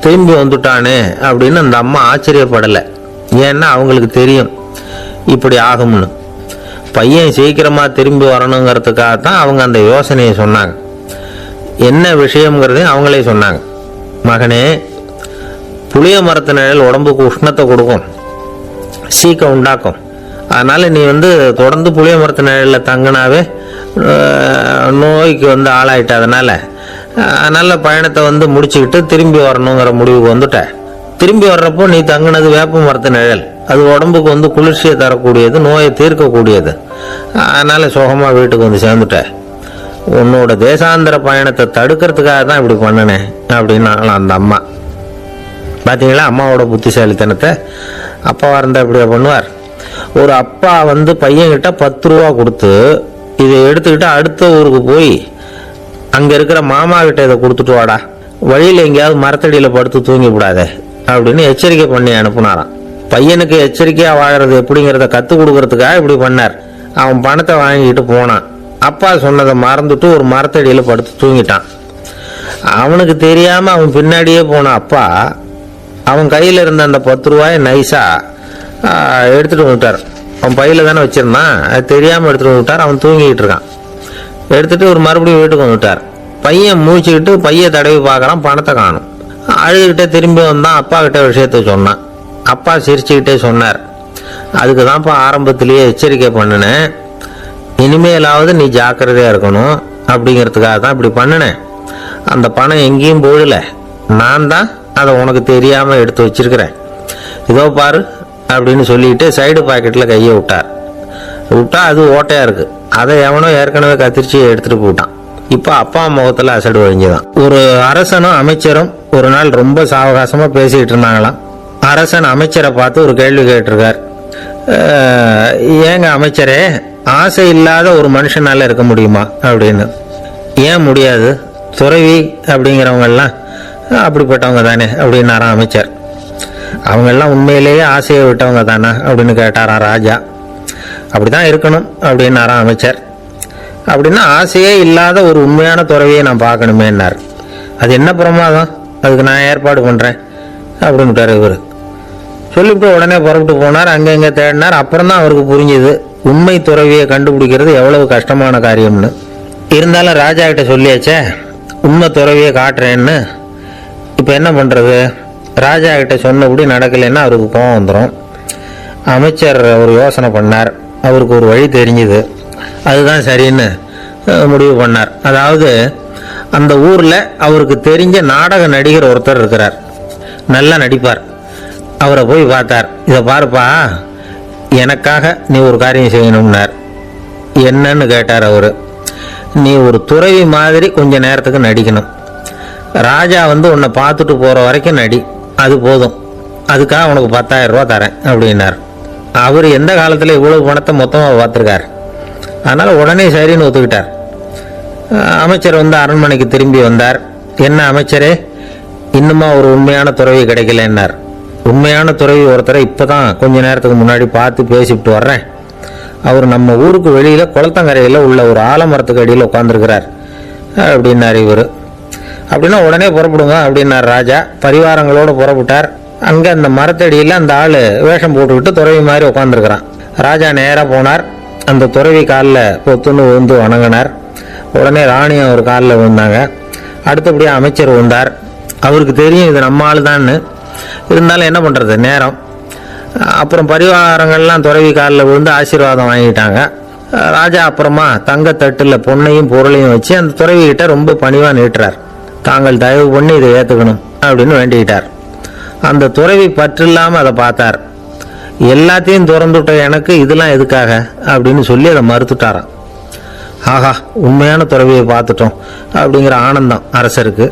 திரும்பி வந்துட்டானே அப்படின்னு அந்த அம்மா ஆச்சரியப்படலை. ஏன்னா அவங்களுக்கு தெரியும் இப்படி ஆகும்னு. பையன் சீக்கிரமாக திரும்பி வரணுங்கிறதுக்காகத்தான் அவங்க அந்த யோசனையை சொன்னாங்க. என்ன விஷயங்கிறதையும் அவங்களே சொன்னாங்க. மகனே, புளிய மரத்து நிழல் உடம்புக்கு உஷ்ணத்தை கொடுக்கும், சீக்கம் உண்டாக்கும். அதனால் நீ தொடர்ந்து புளிய மரத்து நிழலில் தங்கினாவே நோய்க்கு ஆளாயிட்ட. அதனால் பயணத்தை முடிச்சுக்கிட்டு திரும்பி வரணுங்கிற முடிவுக்கு வந்துட்ட. திரும்பி வர்றப்போ நீ தங்கினது வேப்ப மரத்து நிழல். அது உடம்புக்கு குளிர்ச்சியை தரக்கூடியது, நோயை தீர்க்கக்கூடியது. அதனால் சுகமாக வீட்டுக்கு சேர்ந்துட்ட. உன்னோட தேசாந்திர பயணத்தை தடுக்கிறதுக்காக தான் இப்படி பண்ணினேன் அப்படின்னாங்களாம் அந்த அம்மா. பார்த்தீங்களா அம்மாவோட புத்திசாலித்தனத்தை? அப்பாவாக இருந்தால் இப்படியா பண்ணுவார்? ஒரு அப்பா பையன்கிட்ட 10 ரூபா கொடுத்து இதை எடுத்துக்கிட்டு அடுத்த ஊருக்கு போய் அங்கே இருக்கிற மாமா கிட்ட இதை கொடுத்துட்டு வாடா, வழியில் எங்கேயாவது மரத்தடியில் படுத்து தூங்கி விடாதே அப்படின்னு எச்சரிக்கை பண்ணி அனுப்புனாராம். பையனுக்கு எச்சரிக்கையாக வாழறது எப்படிங்கிறத கற்றுக் கொடுக்கறதுக்காக இப்படி பண்ணார். அவன் பணத்தை வாங்கிட்டு போனான். அப்பா சொன்னதை மறந்துட்டு ஒரு மரத்தடியில் படுத்து தூங்கிட்டான். அவனுக்கு தெரியாமல் அவன் பின்னாடியே போன அப்பா அவன் கையில் இருந்த அந்த 10 ரூபாயை நைஸாக எடுத்துகிட்டு வந்துட்டார். அவன் பையில் தானே வச்சிருந்தான், அது தெரியாமல் எடுத்துகிட்டு வந்துட்டார். அவன் தூங்கிக்கிட்டு இருக்கான். எடுத்துகிட்டு ஒரு மறுபடியும் வீட்டுக்கு வந்துட்டார். பையன் மூழ்கிக்கிட்டு பையை தடவி பார்க்குறான், பணத்தை காணும். அழுதுகிட்டே திரும்பி வந்தான். அப்பா கிட்ட விஷயத்த சொன்னான். அப்பா சிரிச்சுக்கிட்டே சொன்னார், அதுக்கு தான்ப்பா ஆரம்பத்திலேயே எச்சரிக்கை பண்ணினேன், இனிமேலாவது நீ ஜாக்கிரதையாக இருக்கணும் அப்படிங்கிறதுக்காக தான் இப்படி பண்ணினேன். அந்த பணம் எங்கேயும் போயிடல, நான் தான் அதை உனக்கு தெரியாமல் எடுத்து வச்சிருக்கிறேன். இதோ பாரு அப்படின்னு சொல்லிட்டு சைடு பாக்கெட்டில் கையை விட்டா அது ஓட்டையாக இருக்குது. அதை எவனோ ஏற்கனவே கத்திரிச்சு எடுத்துகிட்டு போயிட்டான். இப்போ அப்பா முகத்தில் அசடு வழிஞ்சுதான். ஒரு அரசனும் அமைச்சரும் ஒரு நாள் ரொம்ப சாவகாசமாக பேசிக்கிட்டு இருந்தாங்களாம். அரசன் அமைச்சரை பார்த்து ஒரு கேள்வி கேட்டிருக்கார். ஏங்க அமைச்சரே, ஆசை இல்லாத ஒரு மனுஷனால இருக்க முடியுமா அப்படின்னு. ஏன் முடியாது, துறவி அப்படிங்கிறவங்கெல்லாம் அப்படிப்பட்டவங்க தானே அப்படின்னாராம் அமைச்சர். அவங்கெல்லாம் உண்மையிலேயே ஆசையை விட்டவங்க தானே அப்படின்னு கேட்டாராம் ராஜா. அப்படிதான் இருக்கணும் அப்படின்னாராம் அமைச்சர். அப்படின்னா ஆசையே இல்லாத ஒரு உண்மையான துறவியை நான் பார்க்கணுமேன்னார். அது என்ன பிரமாதம், அதுக்கு நான் ஏற்பாடு பண்ணுறேன் அப்படின்னுட்டார் இவர். சொல்லிவிட்டு உடனே புறப்பட்டு போனார். அங்கே தேடினார். அப்புறம் தான் அவருக்கு புரிஞ்சுது உண்மை துறவியை கண்டுபிடிக்கிறது எவ்வளவு கஷ்டமான காரியம்னு. இருந்தாலும் ராஜா கிட்ட சொல்லியாச்சே உண்மை துறவியை காட்டுறேன்னு. இப்போ என்ன பண்ணுறது? ராஜா கிட்ட சொன்னபடி நடக்கலைன்னா அவருக்கு கோபம் வந்துடும். அமைச்சர் ஒரு யோசனை பண்ணார். அவருக்கு ஒரு வழி தெரிஞ்சுது. அதுதான் சரின்னு முடிவு பண்ணார். அதாவது அந்த ஊரில் அவருக்கு தெரிஞ்ச நாடக நடிகர் ஒருத்தர் இருக்கிறார், நல்லா நடிப்பார். அவரை போய் பார்த்தார். இதை பாருப்பா, எனக்காக நீ ஒரு காரியம் செய்யணும்னார். என்னன்னு கேட்டார் அவர். நீ ஒரு துறவி மாதிரி கொஞ்ச நேரத்துக்கு நடிக்கணும். ராஜா உன்னை பார்த்துட்டு போகிற வரைக்கும் நடி, அது போதும். அதுக்காக உனக்கு 10,000 ரூபா தரேன் அப்படின்னார். அவர் எந்த காலத்தில் இவ்வளவு பணத்தை மொத்தமாக பார்த்துருக்கார். அதனால் உடனே சரின்னு ஒத்துக்கிட்டார். அமைச்சர் அரண்மனைக்கு திரும்பி வந்தார். என்ன அமைச்சரே, இன்னுமா ஒரு உண்மையான துறவி கிடைக்கலன்னார். உண்மையான துறவி ஒருத்தரை இப்போ தான் கொஞ்ச நேரத்துக்கு முன்னாடி பார்த்து பேசிவிட்டு வர்றேன். அவர் நம்ம ஊருக்கு வெளியில் குளத்தங்கரையில் உள்ள ஒரு ஆலமரத்துக்கு அடியில் உட்காந்துருக்கிறார் அப்படின்னார் இவர். அப்படின்னா உடனே புறப்படுங்க அப்படின்னார் ராஜா. பரிவாரங்களோடு புறப்பட்டார். அங்கே அந்த மரத்தடியில் அந்த ஆள் வேஷம் போட்டுக்கிட்டு துறவி மாதிரி உட்காந்துருக்கிறான். ராஜா நேராக போனார். அந்த துறவி காலில் பொத்துன்னு விழுந்து வணங்கினார். உடனே ராணியும் அவர் காலில் விழுந்தாங்க. அடுத்தபடியாக அமைச்சர் விழுந்தார். அவருக்கு தெரியும் இது நம்ம ஆள் தான்னு. இருந்தாலும் என்ன பண்ணுறது, நேரம். அப்புறம் பரிவாரங்கள்லாம் துறவி காலில் விழுந்து ஆசீர்வாதம் வாங்கிட்டாங்க. ராஜா அப்புறமா தங்கத்தட்டில் பொண்ணையும் பொருளையும் வச்சு அந்த துறவிகிட்ட ரொம்ப பணிவாக நீட்டுறார். தாங்கள் தயவு பண்ணி இதை ஏற்றுக்கணும் அப்படின்னு வேண்டிக்கிட்டார். அந்த துறவி பற்றில்லாமல் அதை பார்த்தார். எல்லாத்தையும் திறந்துவிட்ட எனக்கு இதெல்லாம் எதுக்காக அப்படின்னு சொல்லி அதை மறுத்துட்டாராம். ஆஹா, உண்மையான துறவியை பார்த்துட்டோம் அப்படிங்கிற ஆனந்தம் அரசருக்கு.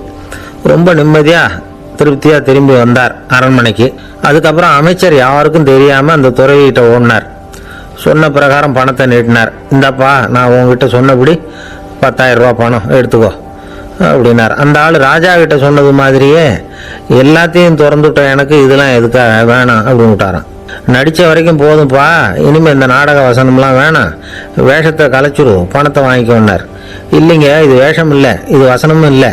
ரொம்ப நிம்மதியாக திருப்தியாக திரும்பி வந்தார் அரண்மனைக்கு. அதுக்கப்புறம் அமைச்சர் யாருக்கும் தெரியாமல் அந்த துறவிகிட்ட ஓடினார். சொன்ன பிரகாரம் பணத்தை நீட்டினார். இந்தாப்பா, நான் உங்ககிட்ட சொன்னபடி 10,000 ரூபா பணம் எடுத்துக்கோ அப்படின்னார். அந்த ஆள் ராஜா கிட்ட சொன்னது மாதிரியே எல்லாத்தையும் திறந்துட்ட எனக்கு இதெல்லாம் எதுக்காக வேணாம் அப்படின்னு விட்டாரான். நடித்த வரைக்கும் போதும்ப்பா, இனிமேல் இந்த நாடக வசனம்லாம் வேணாம், வேஷத்தை கலைச்சிடும், பணத்தை வாங்கிக்கோன்னார். இல்லைங்க, இது வேஷம் இல்லை, இது வசனமும் இல்லை,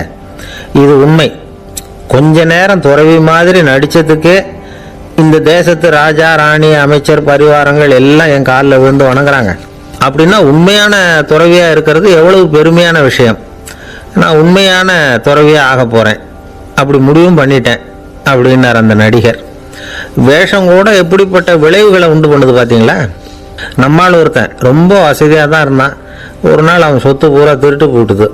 இது உண்மை. கொஞ்ச நேரம் துறவி மாதிரி நடித்ததுக்கே இந்த தேசத்து ராஜா ராணி அமைச்சர் பரிவாரங்கள் எல்லாம் என் காலில் விழுந்து வணங்குறாங்க. அப்படின்னா உண்மையான துறவியாக இருக்கிறது எவ்வளவு பெருமையான விஷயம். நான் உண்மையான துறவியாக ஆக போகிறேன், அப்படி முடிவும் பண்ணிட்டேன் அப்படின்னார் அந்த நடிகர். வேஷம் கூட எப்படிப்பட்ட விளைவுகளை உண்டு பண்ணுது பார்த்தீங்களா. நம்மால் ஒருத்தன் ரொம்ப வசதியாக தான் இருந்தான், ஒரு நாள் அவன் சொத்து பூரா திருட்டு போட்டுது.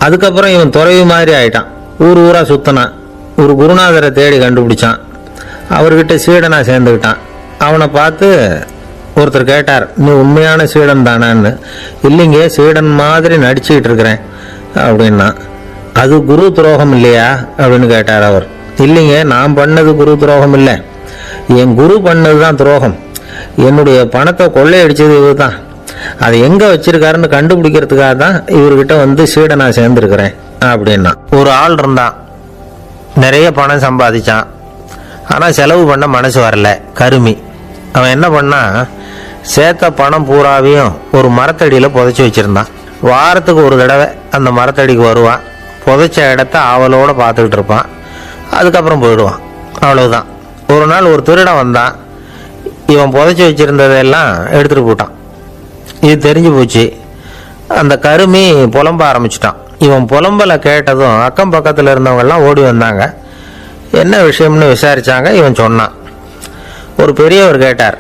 அதுக்கப்புறம் இவன் துறவி மாதிரி ஆயிட்டான், ஊர் ஊராக சுற்றினான், ஒரு குருநாதரை தேடி கண்டுபிடிச்சான், அவர்கிட்ட சீடனாக சேர்ந்துக்கிட்டான். அவனை பார்த்து ஒருத்தர் கேட்டார், நீ உண்மையான சீடன் தானான்னு. இல்லைங்க, சீடன் மாதிரி நடிச்சுக்கிட்டு இருக்கிறேன் அப்படின்னா. அது குரு துரோகம் இல்லையா அப்படின்னு கேட்டார் அவர். இல்லைங்க, நான் பண்ணது குரு துரோகம் இல்லை, என் குரு பண்ணது தான் துரோகம். என்னுடைய பணத்தை கொள்ளையடிச்சது இவர் தான், அதை எங்கே வச்சிருக்காருன்னு கண்டுபிடிக்கிறதுக்காக தான் இவர்கிட்ட வந்து சீடனாக சேர்ந்துருக்கிறேன் அப்படின்னா. ஒரு ஆள் இருந்தான், நிறைய பணம் சம்பாதிச்சான், ஆனால் செலவு பண்ண மனசு வரல, கருமி. அவன் என்ன பண்ணா, சேர்த்த பணம் பூராவையும் ஒரு மரத்தடியில் புதைச்சி வச்சுருந்தான். வாரத்துக்கு ஒரு தடவை அந்த மரத்தடிக்கு வருவான், புதைச்ச இடத்த ஆவலோடு பார்த்துக்கிட்டு இருப்பான், அதுக்கப்புறம் போயிடுவான், அவ்வளவுதான். ஒரு நாள் ஒரு திருடன் வந்தான், இவன் புதைச்சி வச்சுருந்ததெல்லாம் எடுத்துகிட்டு போட்டான். இது தெரிஞ்சு போச்சு. அந்த கருமி புலம்ப ஆரம்பிச்சிட்டான். இவன் புலம்பலை கேட்டதும் அக்கம் பக்கத்தில் இருந்தவங்கெல்லாம் ஓடி வந்தாங்க. என்ன விஷயம்னு விசாரித்தாங்க. இவன் சொன்னான். ஒரு பெரியவர் கேட்டார்,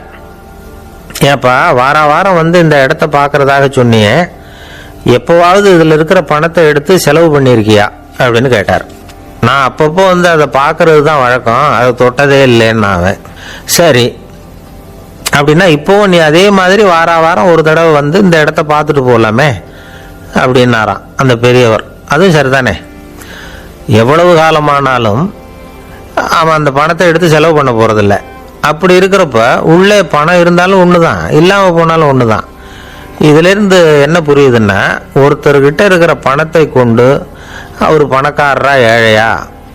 ஏப்பா வாரம் வந்து இந்த இடத்த பார்க்குறதாக சொன்னியே, எப்போவாவது இதில் இருக்கிற பணத்தை எடுத்து செலவு பண்ணியிருக்கியா அப்படின்னு கேட்டார். நான் அப்பப்போ வந்து அதை பார்க்கறது தான் வழக்கம், அதை தொட்டதே இல்லைன்னு அவன். சரி, அப்படின்னா இப்போவும் நீ அதே மாதிரி வாரம் ஒரு தடவை வந்து இந்த இடத்த பார்த்துட்டு போகலாமே அப்படின்னாராம் அந்த பெரியவர். அதுவும் சரிதானே, எவ்வளவு காலமானாலும் அவன் அந்த பணத்தை எடுத்து செலவு பண்ண போகிறதில்ல. அப்படி இருக்கிறப்ப உள்ளே பணம் இருந்தாலும் ஒன்று தான், இல்லாமல் போனாலும் ஒன்று தான். இதிலிருந்து என்ன புரியுதுன்னா, ஒருத்தர்கிட்ட இருக்கிற பணத்தை கொண்டு அவர் பணக்காரரா ஏழையா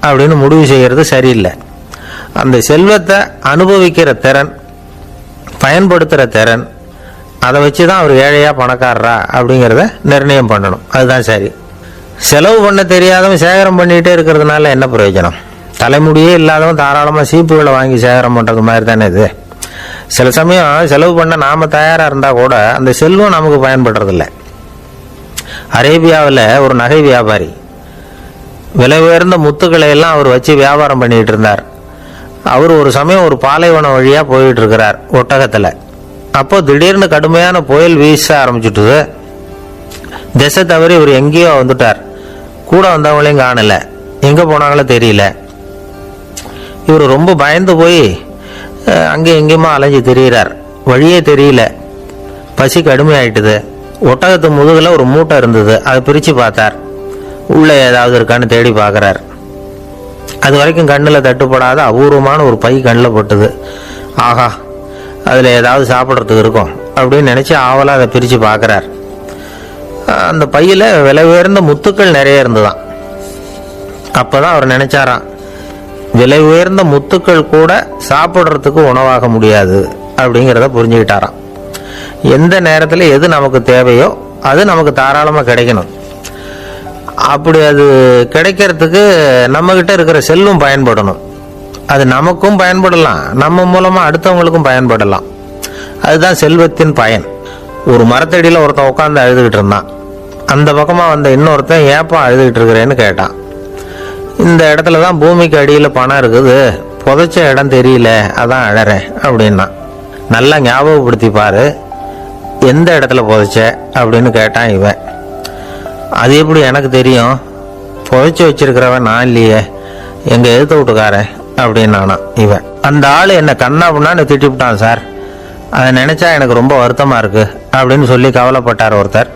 அப்படின்னு முடிவு செய்கிறது சரியில்லை. அந்த செல்வத்தை அனுபவிக்கிற திறன், பயன்படுத்துகிற திறன், அதை வச்சு தான் அவர் ஏழையா பணக்காரரா அப்படிங்கிறத நிர்ணயம் பண்ணணும். அதுதான் சரி. செலவு பண்ண தெரியாதவன் சேகரம் பண்ணிகிட்டே இருக்கிறதுனால என்ன பிரயோஜனம்? தலைமுடியே இல்லாதவன் தாராளமாக சீப்புகளை வாங்கி சேகரம் பண்ணுறது மாதிரி தானே இது. சில சமயம் செலவு பண்ண நாம் தயாராக இருந்தால் கூட அந்த செல்வம் நமக்கு பயன்படுறதில்லை. அரேபியாவில் ஒரு நகை வியாபாரி விலை உயர்ந்த முத்துக்களை எல்லாம் அவர் வச்சு வியாபாரம் பண்ணிகிட்டு இருந்தார். அவர் ஒரு சமயம் ஒரு பாலைவனம் வழியாக போயிட்டு இருக்கிறார் ஒட்டகத்தில். அப்போ திடீர்னு கடுமையான புயல் வீச ஆரம்பிச்சுட்டுது. திசை தவறி இவர் எங்கேயோ வந்துட்டார். கூட வந்தவங்களையும் காணலை, எங்கே போனாங்களோ தெரியல. இவர் ரொம்ப பயந்து போய் அங்கே எங்கேயுமா அலைஞ்சு திரியிறார். வழியே தெரியல, பசி கடுமையாயிட்டுது. ஒட்டகத்து முதுகில் ஒரு மூட்டை இருந்தது, அதை பிரித்து பார்த்தார். உள்ளே ஏதாவது இருக்கான்னு தேடி பார்க்குறார். அது வரைக்கும் கண்ணில் தட்டுப்படாத அபூர்வமான ஒரு பை கண்ணில் பட்டுது. ஆஹா, அதில் ஏதாவது சாப்பிட்றதுக்கு இருக்கும் அப்படின்னு நினச்சி ஆவலாக அதை பிரித்து பார்க்குறார். அந்த பையில் விலை உயர்ந்த முத்துக்கள் நிறைய இருந்துதான். அப்போ தான் அவர் நினச்சாராம், விலை உயர்ந்த முத்துக்கள் கூட சாப்பிட்றதுக்கு உணவாக முடியாது அப்படிங்கிறத புரிஞ்சுக்கிட்டாராம். எந்த நேரத்தில் எது நமக்கு தேவையோ அது நமக்கு தாராளமாக கிடைக்கணும். அப்படி அது கிடைக்கிறதுக்கு நம்மக்கிட்ட இருக்கிற செல்வம் பயன்படணும். அது நமக்கும் பயன்படலாம், நம்ம மூலமாக அடுத்தவங்களுக்கும் பயன்படலாம். அதுதான் செல்வத்தின் பயன். ஒரு மரத்தடியில் ஒருத்தன் உட்காந்து அழுதுகிட்டு இருந்தான். அந்த பக்கமாக வந்த இன்னொருத்தன் ஏப்பா அழுதுகிட்டு இருக்கிறேன்னு கேட்டான். இந்த இடத்துல தான் பூமிக்கு அடியில் பணம் இருக்குது, புதைச்ச இடம் தெரியல, அதான் அழறேன் அப்படின்னா. நல்லா ஞாபகப்படுத்தி பாரு, எந்த இடத்துல புதைச்ச அப்படின்னு கேட்டான் இவன். அது எப்படி எனக்கு தெரியும், புதைச்சி வச்சிருக்கிறவன் நான் இல்லையே, எங்கள் எழுத்த வீட்டுக்காரன் அப்படின்னானா இவன். அந்த ஆள் என்னை கண்ணா பண்ணான்னு திட்டிவிட்டான் சார், அதை நினச்சா எனக்கு ரொம்ப வருத்தமாக இருக்குது அப்படின்னு சொல்லி கவலைப்பட்டார் ஒருத்தர்.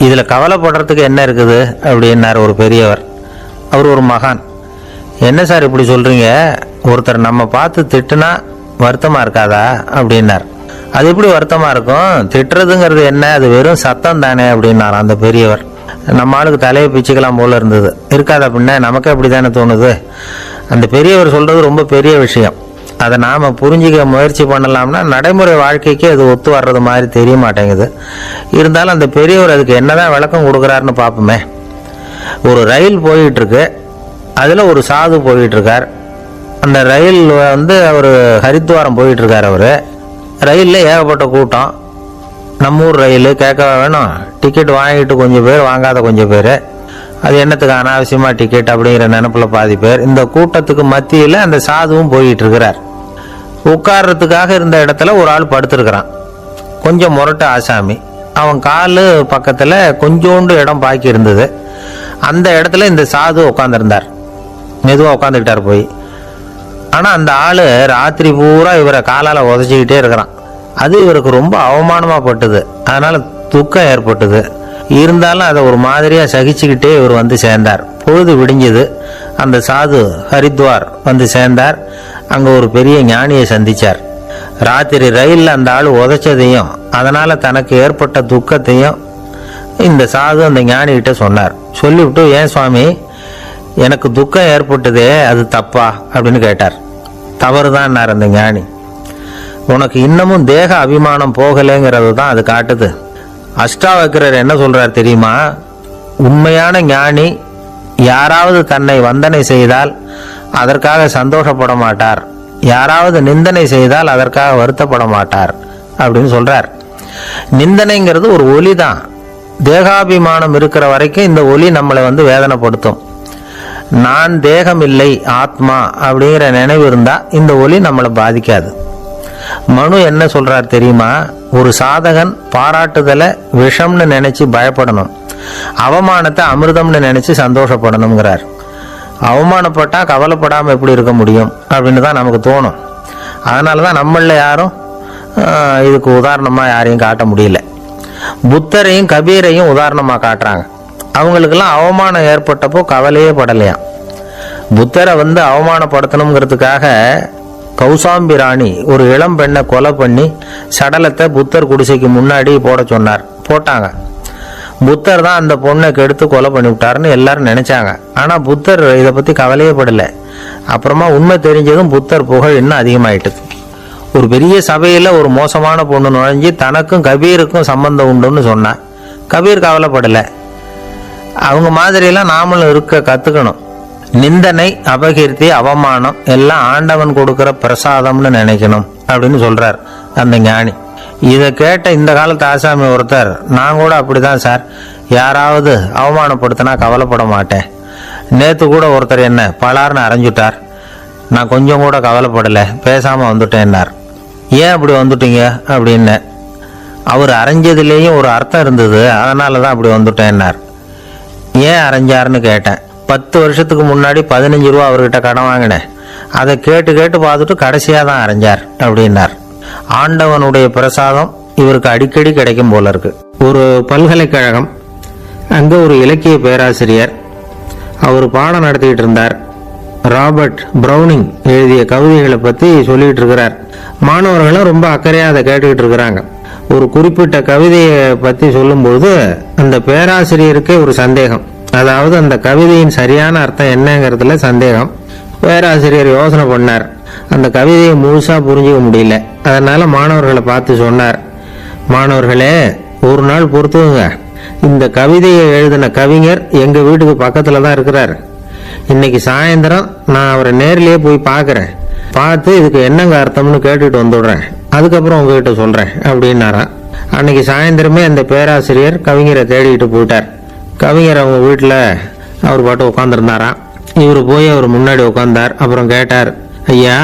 இதில் கவலைப்படுறதுக்கு என்ன இருக்குது அப்படின்னார் ஒரு பெரியவர். அவர் ஒரு மகான். என்ன சார் இப்படி சொல்கிறீங்க, ஒருத்தர் நம்ம பார்த்து திட்டுனா வருத்தமாக இருக்காதா அப்படின்னார். அது எப்படி வருத்தமாக இருக்கும், திட்டுறதுங்கிறது என்ன, அது வெறும் சத்தம் தானே அப்படின்னார் அந்த பெரியவர். நம்ம ஆளுக்கு தலையை பிச்சுக்கலாம் போல இருந்தது. இருக்காத அப்படின்னா நமக்கு அப்படி தானே தோணுது. அந்த பெரியவர் சொல்கிறது ரொம்ப பெரிய விஷயம். அதை நாம் புரிஞ்சிக்க முயற்சி பண்ணலாம்னா நடைமுறை வாழ்க்கைக்கு அது ஒத்து வர்றது மாதிரி தெரிய மாட்டேங்குது. இருந்தாலும் அந்த பெரியவர் அதுக்கு என்னதான் விளக்கம் கொடுக்குறாருன்னு பார்ப்போமே. ஒரு ரயில் போயிட்டுருக்கு, அதில் ஒரு சாது போயிட்டுருக்கார். அந்த ரயில் அவர் ஹரித்வாரம் போயிட்டுருக்கார். அவர் ரயிலில் ஏகப்பட்ட கூட்டம். நம்ம ஊர் ரயில் கேட்க வேணும், டிக்கெட் வாங்கிட்டு கொஞ்சம் பேர், வாங்காத கொஞ்சம் பேர். அது என்னத்துக்கு அனாவசியமாக டிக்கெட் அப்படிங்கிற நினைப்பில் பாதி பேர். இந்த கூட்டத்துக்கு மத்தியில் அந்த சாதுவும் போயிட்டு இருக்கிறார். உட்கார்றதுக்காக இருந்த இடத்துல ஒரு ஆள் படுத்துருக்கிறான். கொஞ்சம் முரட்டு ஆசாமி. அவன் காலு பக்கத்தில் கொஞ்சோண்டு இடம் பாக்கி இருந்தது. அந்த இடத்துல இந்த சாது உட்காந்துருந்தார். மெதுவாக உட்காந்துக்கிட்டார் போய். ஆனால் அந்த ஆள் ராத்திரி பூரா இவரை காலால் உதச்சிக்கிட்டே இருக்கிறான். அது இவருக்கு ரொம்ப அவமானமாக பட்டுது. அதனால் துக்கம் ஏற்பட்டது. இருந்தாலும் அதை ஒரு மாதிரியாக சகிச்சுக்கிட்டே இவர் வந்து சேர்ந்தார். பொழுது விடிஞ்சது. அந்த சாது ஹரித்வார் வந்து சேர்ந்தார். அங்கே ஒரு பெரிய ஞானியை சந்தித்தார். ராத்திரி ரயிலில் அந்த ஆள் உதைச்சதையும் அதனால் தனக்கு ஏற்பட்ட துக்கத்தையும் இந்த சாது அந்த ஞானிகிட்ட சொன்னார். சொல்லிவிட்டு, ஏன் சுவாமி, எனக்கு துக்கம் ஏற்பட்டதே அது தப்பா அப்படின்னு கேட்டார். தவறு தான் அந்த ஞானி. உனக்கு இன்னமும் தேக அபிமானம் போகலைங்கிறது தான் அது காட்டுது. அஷ்டாவக்கரர் என்ன சொல்றார் தெரியுமா? உண்மையான ஞானி யாராவது தன்னை வந்தனை செய்தால் அதற்காக சந்தோஷப்பட மாட்டார், யாராவது நிந்தனை செய்தால் அதற்காக வருத்தப்பட மாட்டார் அப்படின்னு சொல்றார். நிந்தனைங்கிறது ஒரு ஒலி தான். தேகாபிமானம் இருக்கிற வரைக்கும் இந்த ஒலி நம்மளை வேதனைப்படுத்தும். நான் தேகம் இல்லை, ஆத்மா அப்படிங்கிற நினைவு இருந்தா இந்த ஒலி நம்மளை பாதிக்காது. மனு என்ன சொல்றார் தெரியுமா? ஒரு சாதகன் பாராட்டுதலை விஷம்னு நினைச்சு பயப்படணும், அவமானத்தை அமிர்தம்னு நினைச்சு சந்தோஷப்படணுங்கிறார். அவமானப்பட்டா கவலைப்படாம எப்படி இருக்க முடியும் அப்படின்னு தான் நமக்கு தோணும். அதனாலதான் நம்மள யாரும் இதுக்கு உதாரணமா யாரையும் காட்ட முடியல. புத்தரையும் கபீரையும் உதாரணமா காட்டுறாங்க. அவங்களுக்கெல்லாம் அவமானம் ஏற்பட்டப்போ கவலையே படலையாம். புத்தரை அவமானப்படுத்தணுங்கிறதுக்காக கௌசாம்பி ராணி ஒரு இளம் பெண்ணை கொலை பண்ணி சடலத்தை புத்தர் குடிசைக்கு முன்னாடி போட சொன்னார். போட்டாங்க. புத்தர் தான் அந்த பொண்ணை கெடுத்து கொலை பண்ணி விட்டாருன்னு எல்லாரும் நினைச்சாங்க. ஆனா புத்தர் இதை பத்தி கவலையே படல. அப்புறமா உண்மை தெரிஞ்சதும் புத்தர் புகழ் இன்னும் அதிகமாயிட்டுது. ஒரு பெரிய சபையில ஒரு மோசமான பொண்ணு நுழைஞ்சு தனக்கும் கபீருக்கும் சம்பந்தம் உண்டுன்னு சொன்னா கபீர் கவலைப்படல. அவங்க மாதிரியெல்லாம் நாமளும் இருக்க கத்துக்கணும். நிந்தனை, அபகீர்த்தி, அவமானம் எல்லாம் ஆண்டவன் கொடுக்கிற பிரசாதம்னு நினைக்கணும் அப்படின்னு சொல்றார் அந்த ஞானி. இதை கேட்ட இந்த காலத்து ஆசாமி ஒருத்தர், நான் கூட அப்படிதான் சார், யாராவது அவமானப்படுத்தினா கவலைப்பட மாட்டேன். நேற்று கூட ஒருத்தர் என்ன பலார்னு அரைஞ்சுட்டார், நான் கொஞ்சம் கூட கவலைப்படலை, பேசாமல் வந்துட்டேன்னார். ஏன் அப்படி வந்துட்டீங்க அப்படின்னு. அவர் அரைஞ்சதுலேயும் ஒரு அர்த்தம் இருந்தது, அதனால தான் அப்படி வந்துட்டேன்னார். ஏன் அரைஞ்சாருன்னு கேட்டேன். 10 வருஷத்துக்கு முன்னாடி 15 ரூபா அவர்கிட்ட கடன் வாங்கினேன், அதை கேட்டு கேட்டு பார்த்துட்டு கடைசியாக தான் அரைஞ்சார் அப்படின்னார். ஆண்டவனுடைய பிரசாதம் இவருக்கு அடிக்கடி கிடைக்கும் போல இருக்கு. ஒரு பல்கலைக்கழகம், அங்கே ஒரு இலக்கிய பேராசிரியர், அவர் பாடம் நடத்திக்கிட்டு இருந்தார். ராபர்ட் ப்ரௌனிங் எழுதிய கவிதைகளை பற்றி சொல்லிட்டு இருக்கிறார். மாணவர்களும் ரொம்ப அக்கறையாக அதை கேட்டுக்கிட்டு இருக்கிறாங்க. ஒரு குறிப்பிட்ட கவிதையை பற்றி சொல்லும்போது அந்த பேராசிரியருக்கே ஒரு சந்தேகம். அதாவது அந்த கவிதையின் சரியான அர்த்தம் என்னங்கிறதுல சந்தேகம். பேராசிரியர் யோசனை பண்ணார். அந்த கவிதையை முழுசா புரிஞ்சுக்க முடியல. அதனால மாணவர்களை பார்த்து சொன்னார், மாணவர்களே, ஒரு நாள் பொறுத்துங்க, இந்த கவிதையை எழுதின கவிஞர் எங்க வீட்டுக்கு பக்கத்துல தான் இருக்கிறார். இன்னைக்கு சாயந்தரம் நான் அவரை நேரிலேயே போய் பார்க்கறேன். பார்த்து இதுக்கு என்னங்க அர்த்தம்னு கேட்டுட்டு வந்துடுறேன். அதுக்கப்புறம் உங்ககிட்ட சொல்றேன் அப்படின்னாராம். அன்னைக்கு சாயந்தரமே அந்த பேராசிரியர் கவிஞரை தேடிட்டு போயிட்டார். கவிஞர் அவங்க வீட்டில் அவர் பாட்டு உட்காந்துருந்தாராம். இவர் போய் அவர் முன்னாடி உட்காந்தார். அப்புறம் கேட்டார், ஐயா,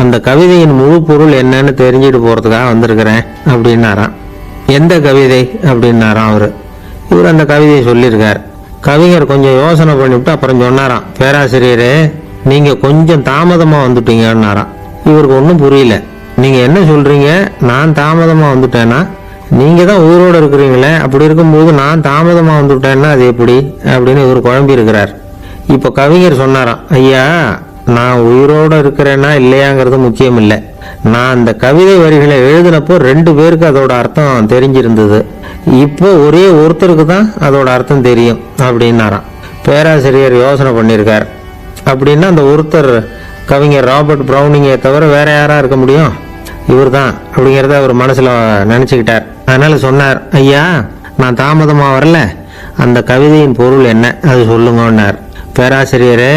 அந்த கவிதையின் முழு பொருள் என்னன்னு தெரிஞ்சுட்டு போறதுக்காக வந்திருக்கிறேன் அப்படின்னாராம். எந்த கவிதை அப்படின்னாராம் அவரு. இவர் அந்த கவிதையை சொல்லியிருக்கார். கவிஞர் கொஞ்சம் யோசனை பண்ணிவிட்டு அப்புறம் சொன்னாராம், பேராசிரியரே, நீங்க கொஞ்சம் தாமதமா வந்துட்டீங்கன்னாராம். இவருக்கு ஒன்றும் புரியல. நீங்க என்ன சொல்றீங்க? நான் தாமதமா வந்துட்டேன்னா? நீங்க தான் உயிரோடு இருக்கிறீங்களே, அப்படி இருக்கும்போது நான் தாமதமா வந்துட்டேன்னா அது எப்படி அப்படின்னு இவர் குழம்பி இருக்கிறார். இப்ப கவிஞர் சொன்னாராம், ஐயா, நான் உயிரோடு இருக்கிறேன்னா இல்லையாங்கிறது முக்கியம் இல்லை. நான் அந்த கவிதை வரிகளை எழுதினப்போ 2 பேருக்கு அதோட அர்த்தம் தெரிஞ்சிருந்தது. இப்போ ஒரே ஒருத்தருக்கு தான் அதோட அர்த்தம் தெரியும் அப்படின்னாராம். பேராசிரியர் யோசனை பண்ணியிருக்கார். அப்படின்னா அந்த ஒருத்தர் கவிஞர் ராபர்ட் ப்ரௌனிங்கை தவிர வேற யாரா இருக்க முடியும்? இவர் தான் அப்படிங்கிறத அவர் மனசுல நினைச்சுக்கிட்டார். அதனால சொன்னார், ஐயா நான் தாமதமா வரல, அந்த கவிதையின் பொருள் என்ன அது சொல்லுங்கன்னார். பேராசிரியரே,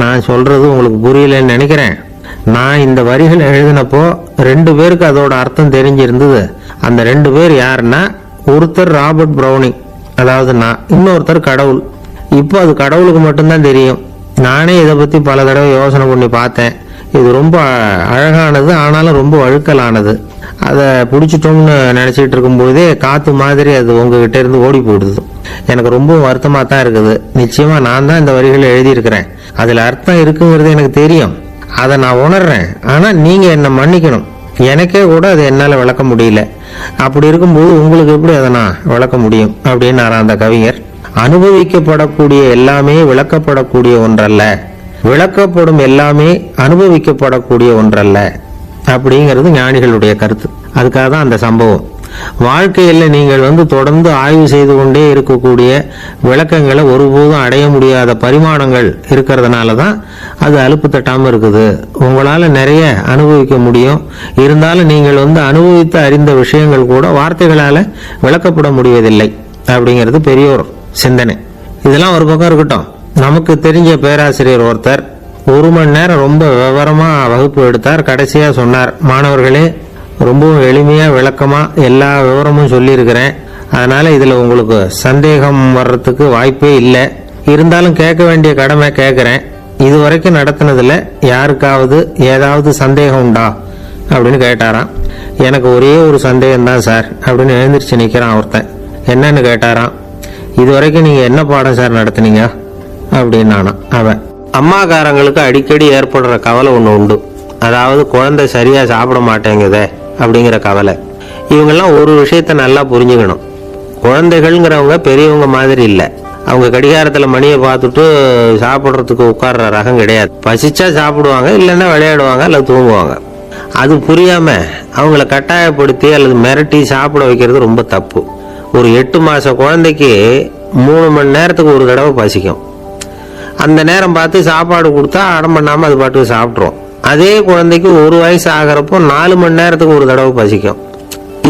நான் சொல்றது உங்களுக்கு புரியலன்னு நினைக்கிறேன். நான் இந்த வரிகள் எழுதினப்போ 2 பேருக்கு அதோட அர்த்தம் தெரிஞ்சிருந்தது. அந்த 2 பேர் யாருன்னா, ஒருத்தர் ராபர்ட் ப்ரௌனிங், அதாவது நான், இன்னொருத்தர் கடவுள். இப்போ அது கடவுளுக்கு மட்டும்தான் தெரியும். நானே இதை பத்தி பல தடவை யோசனை பண்ணி பார்த்தேன். இது ரொம்ப அழகானது, ஆனாலும் ரொம்ப வழுக்கலானது. அதை பிடிச்சிட்டோம்னு நினைச்சிட்டு இருக்கும்போதே காத்து மாதிரி அது உங்ககிட்ட இருந்து ஓடி போயிடுது. எனக்கு ரொம்ப வருத்தமா தான் இருக்குது. நிச்சயமா நான் தான் இந்த வரிகளை எழுதியிருக்கிறேன். அதுல அர்த்தம் இருக்குங்கிறது எனக்கு தெரியும், அதை நான் உணர்றேன். ஆனா நீங்க என்னை மன்னிக்கணும், எனக்கே கூட அதை என்னால விளக்க முடியல. அப்படி இருக்கும்போது உங்களுக்கு எப்படி அதை நான் விளக்க முடியும் அப்படின்னு அந்த கவிஞர். அனுபவிக்கப்படக்கூடிய எல்லாமே விளக்கப்படக்கூடிய ஒன்றல்ல, விளக்கப்படும் எல்லாமே அனுபவிக்கப்படக்கூடிய ஒன்றல்ல அப்படிங்கிறது ஞானிகளுடைய கருத்து. அதுக்காக தான் அந்த சம்பவம். வாழ்க்கையில் நீங்கள் தொடர்ந்து ஆய்வு செய்து கொண்டே இருக்கக்கூடிய விளக்கங்களை ஒருபோதும் அடைய முடியாத பரிமாணங்கள் இருக்கிறதுனால தான் அது அலுப்பு தட்டாமல் இருக்குது. உங்களால் நிறைய அனுபவிக்க முடியும், இருந்தாலும் நீங்கள் அனுபவித்து அறிந்த விஷயங்கள் கூட வார்த்தைகளால் விளக்கப்பட முடிவதில்லை அப்படிங்கிறது பெரியோர் சிந்தனை. இதெல்லாம் ஒரு பக்கம் இருக்கட்டும். நமக்கு தெரிஞ்ச பேராசிரியர் ஒருத்தர் 1 மணி நேரம் ரொம்ப விவரமா வகுப்பு எடுத்தார். கடைசியா சொன்னார், மாணவர்களே, ரொம்பவும் எளிமையா விளக்கமா எல்லா விவரமும் சொல்லியிருக்கிறேன். அதனால இதுல உங்களுக்கு சந்தேகம் வர்றதுக்கு வாய்ப்பே இல்லை. இருந்தாலும் கேட்க வேண்டிய கடமை கேட்கிறேன். இதுவரைக்கும் நடத்தினதுல யாருக்காவது ஏதாவது சந்தேகம் உண்டா அப்படின்னு கேட்டாராம். எனக்கு ஒரே ஒரு சந்தேகம் தான் சார் அப்படின்னு எழுந்திரிச்சு நிக்கிறான் ஒருத்தன். என்னன்னு கேட்டாராம். இதுவரைக்கும் நீங்க என்ன பாடம் சார் நடத்துனீங்க அப்படின்னானா அவன். அம்மாக்காரங்களுக்கு அடிக்கடி ஏற்படுற கவலை ஒன்று உண்டு. அதாவது குழந்தை சரியா சாப்பிட மாட்டேங்குதே அப்படிங்கிற கவலை. இவங்கெல்லாம் ஒரு விஷயத்த நல்லா புரிஞ்சுக்கணும். குழந்தைகள்ங்கிறவங்க பெரியவங்க மாதிரி இல்லை. அவங்க கடிகாரத்தில் மணியை பார்த்துட்டு சாப்பிட்றதுக்கு உட்கார்ற ரகம் கிடையாது. பசிச்சா சாப்பிடுவாங்க, இல்லைன்னா விளையாடுவாங்க அல்லது தூங்குவாங்க. அது புரியாம அவங்கள கட்டாயப்படுத்தி அல்லது மிரட்டி சாப்பிட வைக்கிறது ரொம்ப தப்பு. ஒரு 8 மாச குழந்தைக்கு 3 மணி நேரத்துக்கு ஒரு தடவை பசிக்கும். அந்த நேரம் பார்த்து சாப்பாடு கொடுத்தா அடம் பண்ணாம அது பாட்டுக்கு சாப்பிட்றோம். அதே குழந்தைக்கு 1 வயசு ஆகிறப்போ 4 மணி நேரத்துக்கு ஒரு தடவை பசிக்கும்.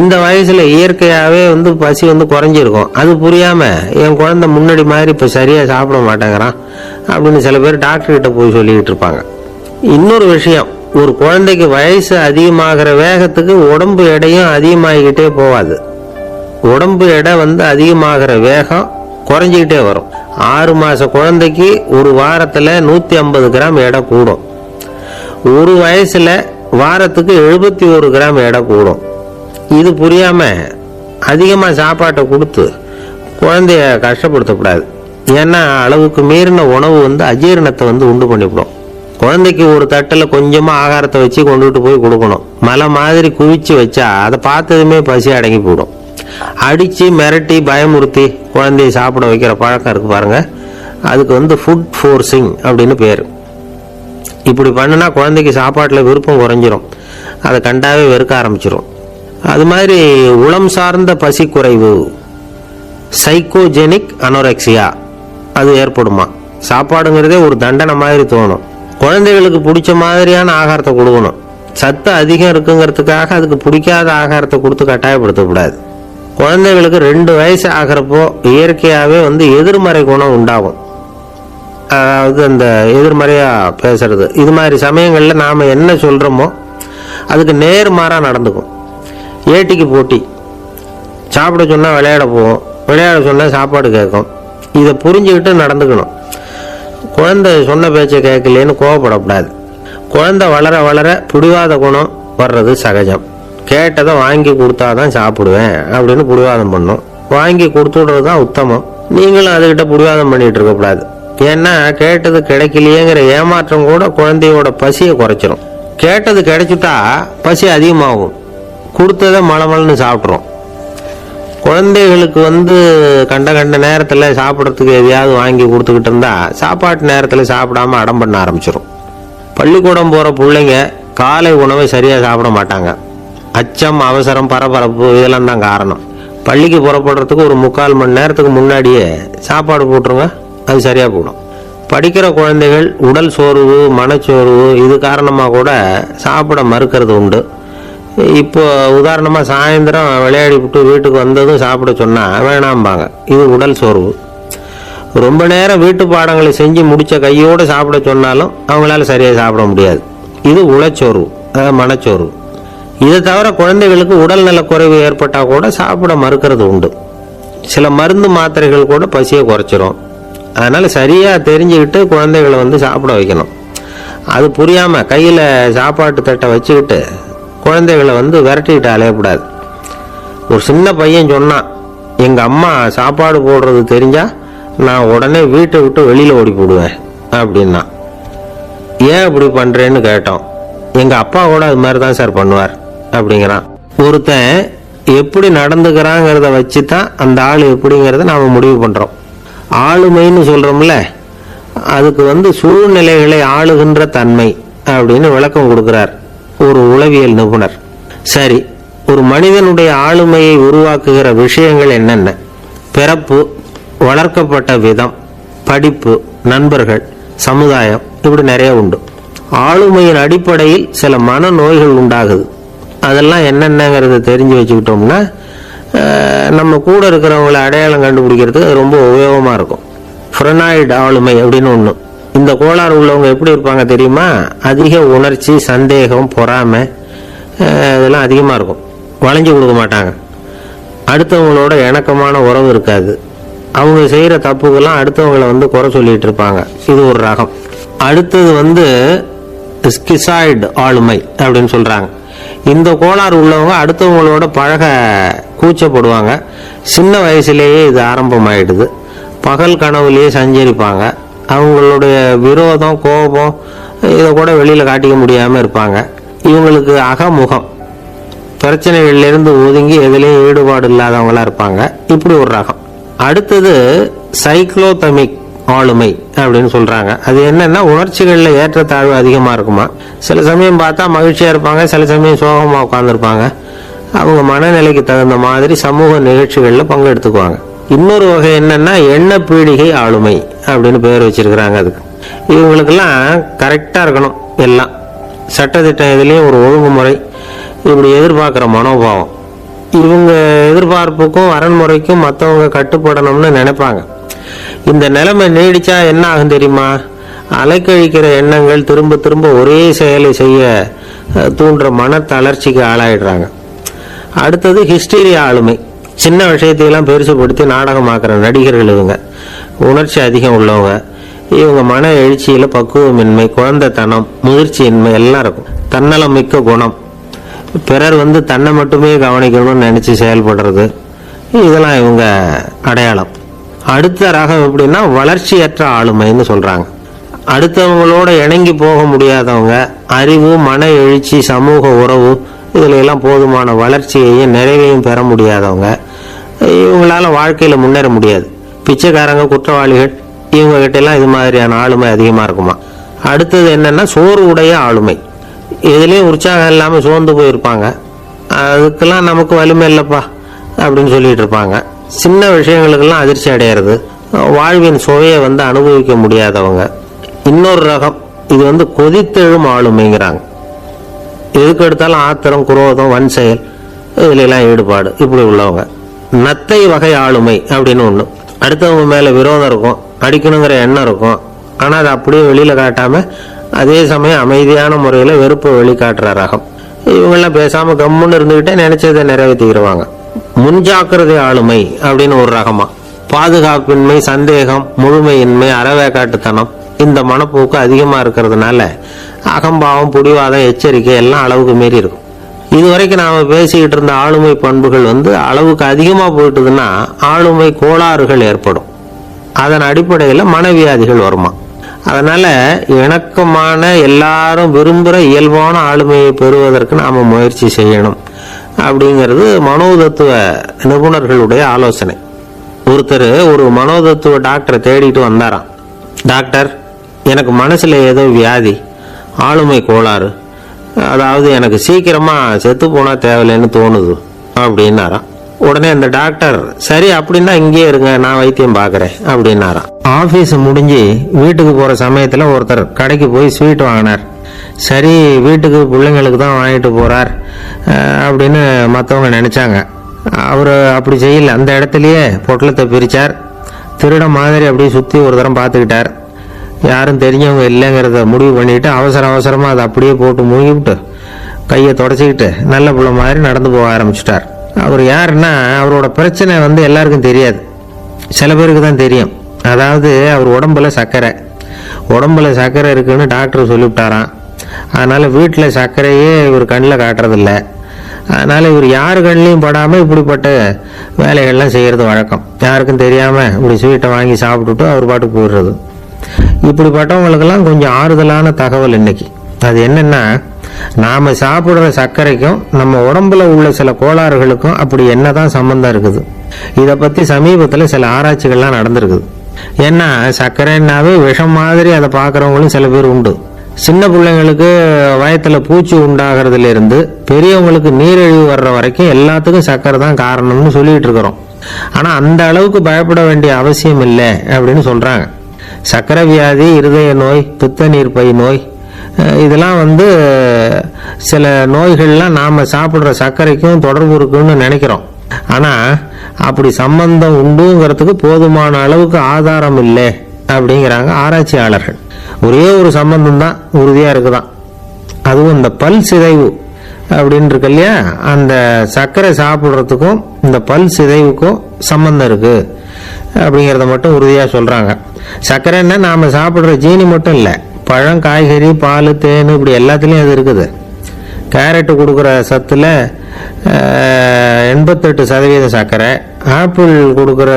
இந்த வயசுல இயற்கையாவே பசி குறைஞ்சிருக்கும். அது புரியாம என் குழந்தை முன்னாடி மாதிரி இப்ப சரியா சாப்பிட மாட்டேங்கிறான் அப்படின்னு சில பேர் டாக்டர் கிட்ட போய் சொல்லிக்கிட்டு இருப்பாங்க. இன்னொரு விஷயம், ஒரு குழந்தைக்கு வயசு அதிகமாகிற வேகத்துக்கு உடம்பு எடையும் அதிகமாகிக்கிட்டே போவாது. உடம்பு எடை அதிகமாகிற வேகம் குறைஞ்சிக்கிட்டே வரும். 6 மாச குழந்தைக்கு ஒரு வாரத்துல 150 கிராம் எடை கூடும். ஒரு வயசுல வாரத்துக்கு 71 கிராம் எடை கூடும். இது புரியாம அதிகமா சாப்பாட்டை கொடுத்து குழந்தைய கஷ்டப்படுத்தக்கூடாது. ஏன்னா அளவுக்கு மீறின உணவு அஜீரணத்தை உண்டு பண்ணிவிடும். குழந்தைக்கு ஒரு தட்டில் கொஞ்சமா ஆகாரத்தை வச்சு கொண்டுட்டு போய் கொடுக்கணும். மலை மாதிரி குவிச்சு வச்சா அதை பார்த்ததுமே பசி அடங்கி போயிடும். அடிச்சு மிரட்டி பயமுறுத்தி குழந்தைய சாப்பிட வைக்கிற பழக்கம் இருக்கு பாருங்க, அதுக்கு ஃபுட் ஃபோர்சிங் அப்படின்னு பேரு. இப்படி பண்ணுனா குழந்தைக்கு சாப்பாட்டில் விருப்பம் குறைஞ்சிரும், அதை கண்டாவே வெறுக்க ஆரம்பிச்சிடும். அது மாதிரி உளம் சார்ந்த பசி குறைவு, சைக்கோஜெனிக் அனோரெக்சியா, அது ஏற்படுமா. சாப்பாடுங்கிறதே ஒரு தண்டனை மாதிரி தோணும். குழந்தைகளுக்கு பிடிச்ச மாதிரியான ஆகாரத்தை கொடுக்கணும். சத்து அதிகம் இருக்குங்கிறதுக்காக அதுக்கு பிடிக்காத ஆகாரத்தை கொடுத்து கட்டாயப்படுத்தக்கூடாது. குழந்தைகளுக்கு 2 வயசு ஆகிறப்போ இயற்கையாகவே எதிர்மறை குணம் உண்டாகும். அதாவது அந்த எதிர்மறையா பேசுறது. இது மாதிரி சமயங்களில் நாம என்ன சொல்றோமோ அதுக்கு நேர்மாறா நடந்துக்கும். ஏட்டிக்கு போட்டி. சாப்பிட சொன்னா விளையாட போவோம், விளையாட சொன்னா சாப்பாடு கேட்கும். இதை புரிஞ்சுக்கிட்டு நடந்துக்கணும். குழந்தை சொன்ன பேச்சை கேட்கலேன்னு கோவப்படக்கூடாது. குழந்தை வளர வளர பிடிவாத குணம் வர்றது சகஜம். கேட்டதை வாங்கி கொடுத்தாதான் சாப்பிடுவேன் அப்படின்னு பிடிவாதம் பண்ணும். வாங்கி கொடுத்துடுறது தான் உத்தமம். நீங்களும் அதுகிட்ட பிடிவாதம் பண்ணிட்டு இருக்கக்கூடாது. ஏன்னா கேட்டது கிடைக்கலையேங்கிற ஏமாற்றம் கூட குழந்தையோட பசியை குறைச்சிரும். கேட்டது கிடைச்சிட்டா பசி அதிகமாகும். கொடுத்ததை மலமலன்னு சாப்பிட்றோம். குழந்தைகளுக்கு கண்ட கண்ட நேரத்தில் சாப்பிட்றதுக்கு எதையாவது வாங்கி கொடுத்துக்கிட்டு இருந்தா சாப்பாட்டு நேரத்தில் சாப்பிடாம அடம் பண்ண ஆரம்பிச்சிடும். பள்ளிக்கூடம் போகிற பிள்ளைங்க காலை உணவை சரியாக சாப்பிட மாட்டாங்க. அச்சம், அவசரம், பரபரப்பு இதெல்லாம் தான் காரணம். பள்ளிக்கு புறப்படுறதுக்கு ஒரு 3/4 மணி நேரத்துக்கு முன்னாடியே சாப்பாடு போட்டுருங்க, அது சரியாக போடும். படிக்கிற குழந்தைகள் உடல் சோர்வு, மனச்சோர்வு இது காரணமாக கூட சாப்பிட மறுக்கிறது உண்டு. இப்போ உதாரணமாக சாயந்தரம் விளையாடி விட்டு வீட்டுக்கு வந்ததும் சாப்பிட சொன்னால் வேணாம்பாங்க. இது உடல் சோர்வு. ரொம்ப நேரம் வீட்டு பாடங்களை செஞ்சு முடித்த கையோடு சாப்பிட சொன்னாலும் அவங்களால சரியாக சாப்பிட முடியாது. இது உளச்சோர்வு, மனச்சோர்வு. இதை தவிர குழந்தைகளுக்கு உடல் நலக்குறைவு ஏற்பட்டால் கூட சாப்பிட மறுக்கிறது உண்டு. சில மருந்து மாத்திரைகள் கூட பசியை குறைச்சிரும். அதனால் சரியாக தெரிஞ்சுக்கிட்டு குழந்தைகளை சாப்பிட வைக்கணும். அது புரியாமல் கையில் சாப்பாட்டு தட்டை வச்சுக்கிட்டு குழந்தைகளை விரட்டிக்கிட்டு அலையக்கூடாது. ஒரு சின்ன பையன் சொன்னான், எங்கள் அம்மா சாப்பாடு போடுறது தெரிஞ்சால் நான் உடனே வீட்டை விட்டு வெளியில் ஓடி போடுவேன் அப்படின்னா. ஏன் இப்படி பண்ணுறேன்னு கேட்டோம். எங்கள் அப்பா கூட அது மாதிரி தான் சார் பண்ணுவார் அப்படிங்கிறான். ஒருத்தன் எப்படி நடந்துக்கிறாங்கிறத வச்சு தான் அந்த ஆள் எப்படிங்கிறத நாம் முடிவு பண்ணுறோம். ஆளுமைன்னு சொல்கிறோம்ல, அதுக்கு சூழ்நிலைகளை ஆளுகின்ற தன்மை அப்படின்னு விளக்கம் கொடுக்குறார் ஒரு உளவியல் நிபுணர். சரி, ஒரு மனிதனுடைய ஆளுமையை உருவாக்குகிற விஷயங்கள் என்னென்ன? பிறப்பு, வளர்க்கப்பட்ட விதம், படிப்பு, நண்பர்கள், சமுதாயம், இப்படி நிறைய உண்டு. ஆளுமையின் அடிப்படையில் சில மனநோய்கள் உண்டாகுது. அதெல்லாம் என்னென்னங்கிறத தெரிஞ்சு வச்சுக்கிட்டோம்னா நம்ம கூட இருக்கிறவங்களை அடையாளம் கண்டுபிடிக்கிறதுக்கு அது ரொம்ப உபயோகமாக இருக்கும். ஃப்ரெனாய்டு ஆளுமை அப்படின்னு ஒன்று. இந்த கோளாறு உள்ளவங்க எப்படி இருப்பாங்க தெரியுமா? அதிக உணர்ச்சி, சந்தேகம், பொறாமை இதெல்லாம் அதிகமாக இருக்கும். வளைஞ்சு கொடுக்க மாட்டாங்க. அடுத்தவங்களோட இணக்கமான உறவு இருக்காது. அவங்க செய்கிற தப்புக்கெல்லாம் அடுத்தவங்களை குறை சொல்லிட்டு இருப்பாங்க. இது ஒரு ரகம். அடுத்தது ஸ்கிசாய்டு ஆளுமை அப்படின்னு சொல்கிறாங்க. இந்த கோளாறு உள்ளவங்க அடுத்தவங்களோட பழக கூச்சப்படுவாங்க. சின்ன வயசுலேயே இது ஆரம்பமாயிடுது. பகல் கனவுலேயே சஞ்சரிப்பாங்க. அவங்களுடைய விரோதம், கோபம் இதை கூட வெளியில் காட்டிக்க முடியாமல் இருப்பாங்க. இவங்களுக்கு அகமுகம், பிரச்சனைகள்லேருந்து ஒதுங்கி எதுலேயும் ஈடுபாடு இல்லாதவங்களாக இருப்பாங்க. இப்படி ஒரு ரகம். அடுத்தது சைக்ளோதமிக் ஆளுமை அப்படின்னு சொல்கிறாங்க. அது என்னன்னா, உணர்ச்சிகளில் ஏற்றத்தாழ்வு அதிகமாக இருக்குமா. சில சமயம் பார்த்தா மகிழ்ச்சியாக இருப்பாங்க, சில சமயம் சோகமாக உட்காந்துருப்பாங்க. அவங்க மனநிலைக்கு தகுந்த மாதிரி சமூக நிகழ்ச்சிகளில் பங்கெடுத்துக்குவாங்க. இன்னொரு வகை என்னன்னா, எண்ண பீடிகை ஆளுமை அப்படின்னு பேர் வச்சிருக்கிறாங்க. அதுக்கு இவங்களுக்கெல்லாம் கரெக்டாக இருக்கணும். எல்லாம் சட்டத்திட்டம், இதுலேயும் ஒரு ஒழுங்குமுறை, இப்படி எதிர்பார்க்குற மனோபாவம். இவங்க எதிர்பார்ப்புக்கும் வரன்முறைக்கும் மற்றவங்க கட்டுப்படணும்னு நினைப்பாங்க. இந்த நிலைமை நீடிச்சா என்ன ஆகும் தெரியுமா? அலைக்கழிக்கிற எண்ணங்கள், திரும்ப திரும்ப ஒரே செயலை செய்ய தூண்டுற மன தளர்ச்சிக்கு ஆளாயிடுறாங்க. அடுத்தது ஹிஸ்டீரியா ஆளுமை. சின்ன விஷயத்தையெல்லாம் பெருசுப்படுத்தி நாடகமாக்குற நடிகர்கள் இவங்க. உணர்ச்சி அதிகம் உள்ளவங்க. இவங்க மன எழுச்சியில் பக்குவமின்மை, குழந்தைத்தனம், முதிர்ச்சியின்மை எல்லாம் இருக்கும். தன்னலம் மிக்க குணம். பிறர் தன்னை மட்டுமே கவனிக்கணும்னு நினச்சி செயல்படுறது, இதெல்லாம் இவங்க அடையாளம். அடுத்த ரகம் எப்படின்னா, வளர்ச்சியற்ற ஆளுமைன்னு சொல்கிறாங்க. அடுத்தவங்களோட இணங்கி போக முடியாதவங்க. அறிவு, மன எழுச்சி, சமூக உறவு இதில் எல்லாம் போதுமான வளர்ச்சியையும் நிறைவையும் பெற முடியாதவங்க. இவங்களால வாழ்க்கையில் முன்னேற முடியாது. பிச்சைக்காரங்க, குற்றவாளிகள், இவங்க கிட்டெல்லாம் இது மாதிரியான ஆளுமை அதிகமாக இருக்குமா. அடுத்தது என்னென்னா, சோர்வுடைய ஆளுமை. எதுலேயும் உற்சாகம் இல்லாமல் சோர்ந்து போயிருப்பாங்க. அதுக்கெல்லாம் நமக்கு வலிமை இல்லைப்பா அப்படின்னு சொல்லிட்டு இருப்பாங்க. சின்ன விஷயங்களுக்கெல்லாம் அதிர்ச்சி அடையிறது. வாழ்வின் சுவையை அனுபவிக்க முடியாதவங்க. இன்னொரு ரகம், இது கொதித்தெழும் ஆளுமைங்கிறாங்க. எதுக்கு எடுத்தாலும் ஆத்திரம், குரோதம், வன் செயல் இதுலாம் ஈடுபாடு, இப்படி உள்ளவங்க. நத்தை வகை ஆளுமை அப்படின்னு ஒன்று. அடுத்தவங்க மேலே விரோதம் இருக்கும், அடிக்கணுங்கிற எண்ணம் இருக்கும். ஆனால் அதை அப்படியே வெளியில் காட்டாமல் அதே சமயம் அமைதியான முறையில் வெறுப்பை வெளிக்காட்டுற ரகம். இவங்கெல்லாம் பேசாமல் கம்முன்னு இருந்துக்கிட்டே நினைச்சதை நிறைவேற்றிக்கிடுவாங்க. முன்ஜாக்கிரதை ஆளுமை அப்படின்னு ஒரு ரகமா. பாதுகாப்பின்மை, சந்தேகம், முழுமையின்மை, அறவேக்காட்டுத்தனம் இந்த மனப்போக்கு அதிகமாக இருக்கிறதுனால அகம்பாவம், புடிவாதம், எச்சரிக்கை எல்லாம் அளவுக்கு மீறி இருக்கும். இதுவரைக்கும் நாம் பேசிக்கிட்டு இருந்த ஆளுமை பண்புகள் அளவுக்கு அதிகமாக போயிட்டுதுன்னா ஆளுமை கோளாறுகள் ஏற்படும். அதன் அடிப்படையில் மனவியாதிகள் வருமா. அதனால இணக்கமான, எல்லாரும் விரும்புகிற இயல்பான ஆளுமையை பெறுவதற்கு நாம் முயற்சி செய்யணும் அப்படிங்கிறது மனோதத்துவ நிபுணர்களுடைய ஆலோசனை. ஒருத்தர் ஒரு மனோதத்துவ டாக்டரை தேடிட்டு வந்தாராம். டாக்டர், எனக்கு மனசில் ஏதோ வியாதி, ஆளுமை கோளாறு, அதாவது எனக்கு சீக்கிரமாக செத்து போனால் தேவையில்லைன்னு தோணுது அப்படின்னாராம். உடனே அந்த டாக்டர், சரி அப்படின்னா இங்கேயே இருங்க, நான் வைத்தியம் பார்க்குறேன் அப்படின்னாராம். ஆஃபீஸ் முடிஞ்சு வீட்டுக்கு போகிற சமயத்தில் ஒருத்தர் கடைக்கு போய் ஸ்வீட் வாங்கினார். சரி, வீட்டுக்கு பிள்ளைங்களுக்கு தான் வாங்கிட்டு போகிறார் அப்படின்னு மற்றவங்க நினச்சாங்க. அவர் அப்படி செய்யல. அந்த இடத்துலையே பொட்டலத்தை பிரித்தார். திருட மாதிரி அப்படியே சுற்றி ஒரு தரம் பார்த்துக்கிட்டார். யாரும் தெரிஞ்சவங்க இல்லைங்கிறத முடிவு பண்ணிவிட்டு அவசரமாக அதை அப்படியே போட்டு மூழ்கிவிட்டு கையை தொடச்சிக்கிட்டு நல்ல பிள்ளை மாதிரி நடந்து போக ஆரம்பிச்சிட்டார். அவர் யாருன்னா, அவரோட பிரச்சனை எல்லாருக்கும் தெரியாது, சில பேருக்கு தான் தெரியும். அதாவது அவர் உடம்புல சர்க்கரை இருக்குன்னு டாக்டர் சொல்லிவிட்டாராம். அதனால் வீட்டில் சர்க்கரையே இவர் கண்ணில் காட்டுறதில்ல. அதனால் இவர் யார் கண்ணிலையும் படாமல் இப்படிப்பட்ட வேலைகள்லாம் செய்கிறது வழக்கம். யாருக்கும் தெரியாமல் இப்படி ஸ்வீட்டை வாங்கி சாப்பிட்டுட்டு அவர் பாட்டுக்கு போயிடுறது. இப்படிப்பட்டவங்களுக்கெல்லாம் கொஞ்சம் ஆறுதலான தகவல் இன்னைக்கு. அது என்னென்னா, நாம் சாப்பிட்ற சர்க்கரைக்கும் நம்ம உடம்புல உள்ள சில கோளாறுகளுக்கும் அப்படி என்னதான் சம்பந்தம் இருக்குது. இதை பற்றி சமீபத்தில் சில ஆராய்ச்சிகள்லாம் நடந்திருக்குது. ஏன்னா சர்க்கரைன்னாவே விஷம் மாதிரி அதை பார்க்குறவங்களும் சில பேர் உண்டு. சின்ன பிள்ளைங்களுக்கு வயத்தில் பூச்சி உண்டாகிறதுலேருந்து பெரியவங்களுக்கு நீரிழிவு வர்ற வரைக்கும் எல்லாத்துக்கும் சர்க்கரை தான் காரணம்னு சொல்லிகிட்டு இருக்கிறோம். ஆனால் அந்த அளவுக்கு பயப்பட வேண்டிய அவசியம் இல்லை அப்படின்னு சொல்கிறாங்க. சர்க்கரை வியாதி, இருதய நோய், பித்த நீர்ப்பை நோய், இதெல்லாம் சில நோய்கள்லாம் நாம் சாப்பிட்ற சர்க்கரைக்கும் தொடர்பு இருக்குன்னு நினைக்கிறோம். ஆனால் அப்படி சம்பந்தம் உண்டுங்கிறதுக்கு போதுமான அளவுக்கு ஆதாரம் இல்லை அப்படிங்கிறாங்க ஆராய்ச்சியாளர்கள். ஒரே ஒரு சம்பந்தம் தான் உறுதியாக இருக்குதான். அதுவும் இந்த பல் சிதைவு அப்படின்னு இருக்கு இல்லையா, அந்த சர்க்கரை சாப்பிட்றதுக்கும் இந்த பல் சிதைவுக்கும் சம்பந்தம் இருக்குது அப்படிங்கிறத மட்டும் உறுதியாக சொல்கிறாங்க. சர்க்கரைன்னா நாம் சாப்பிட்ற ஜீனி மட்டும் இல்லை, பழம், காய்கறி, பால், தேன், இப்படி எல்லாத்துலேயும் அது இருக்குது. கேரட்டு கொடுக்குற சத்தில் 88% சர்க்கரை, ஆப்பிள் கொடுக்குற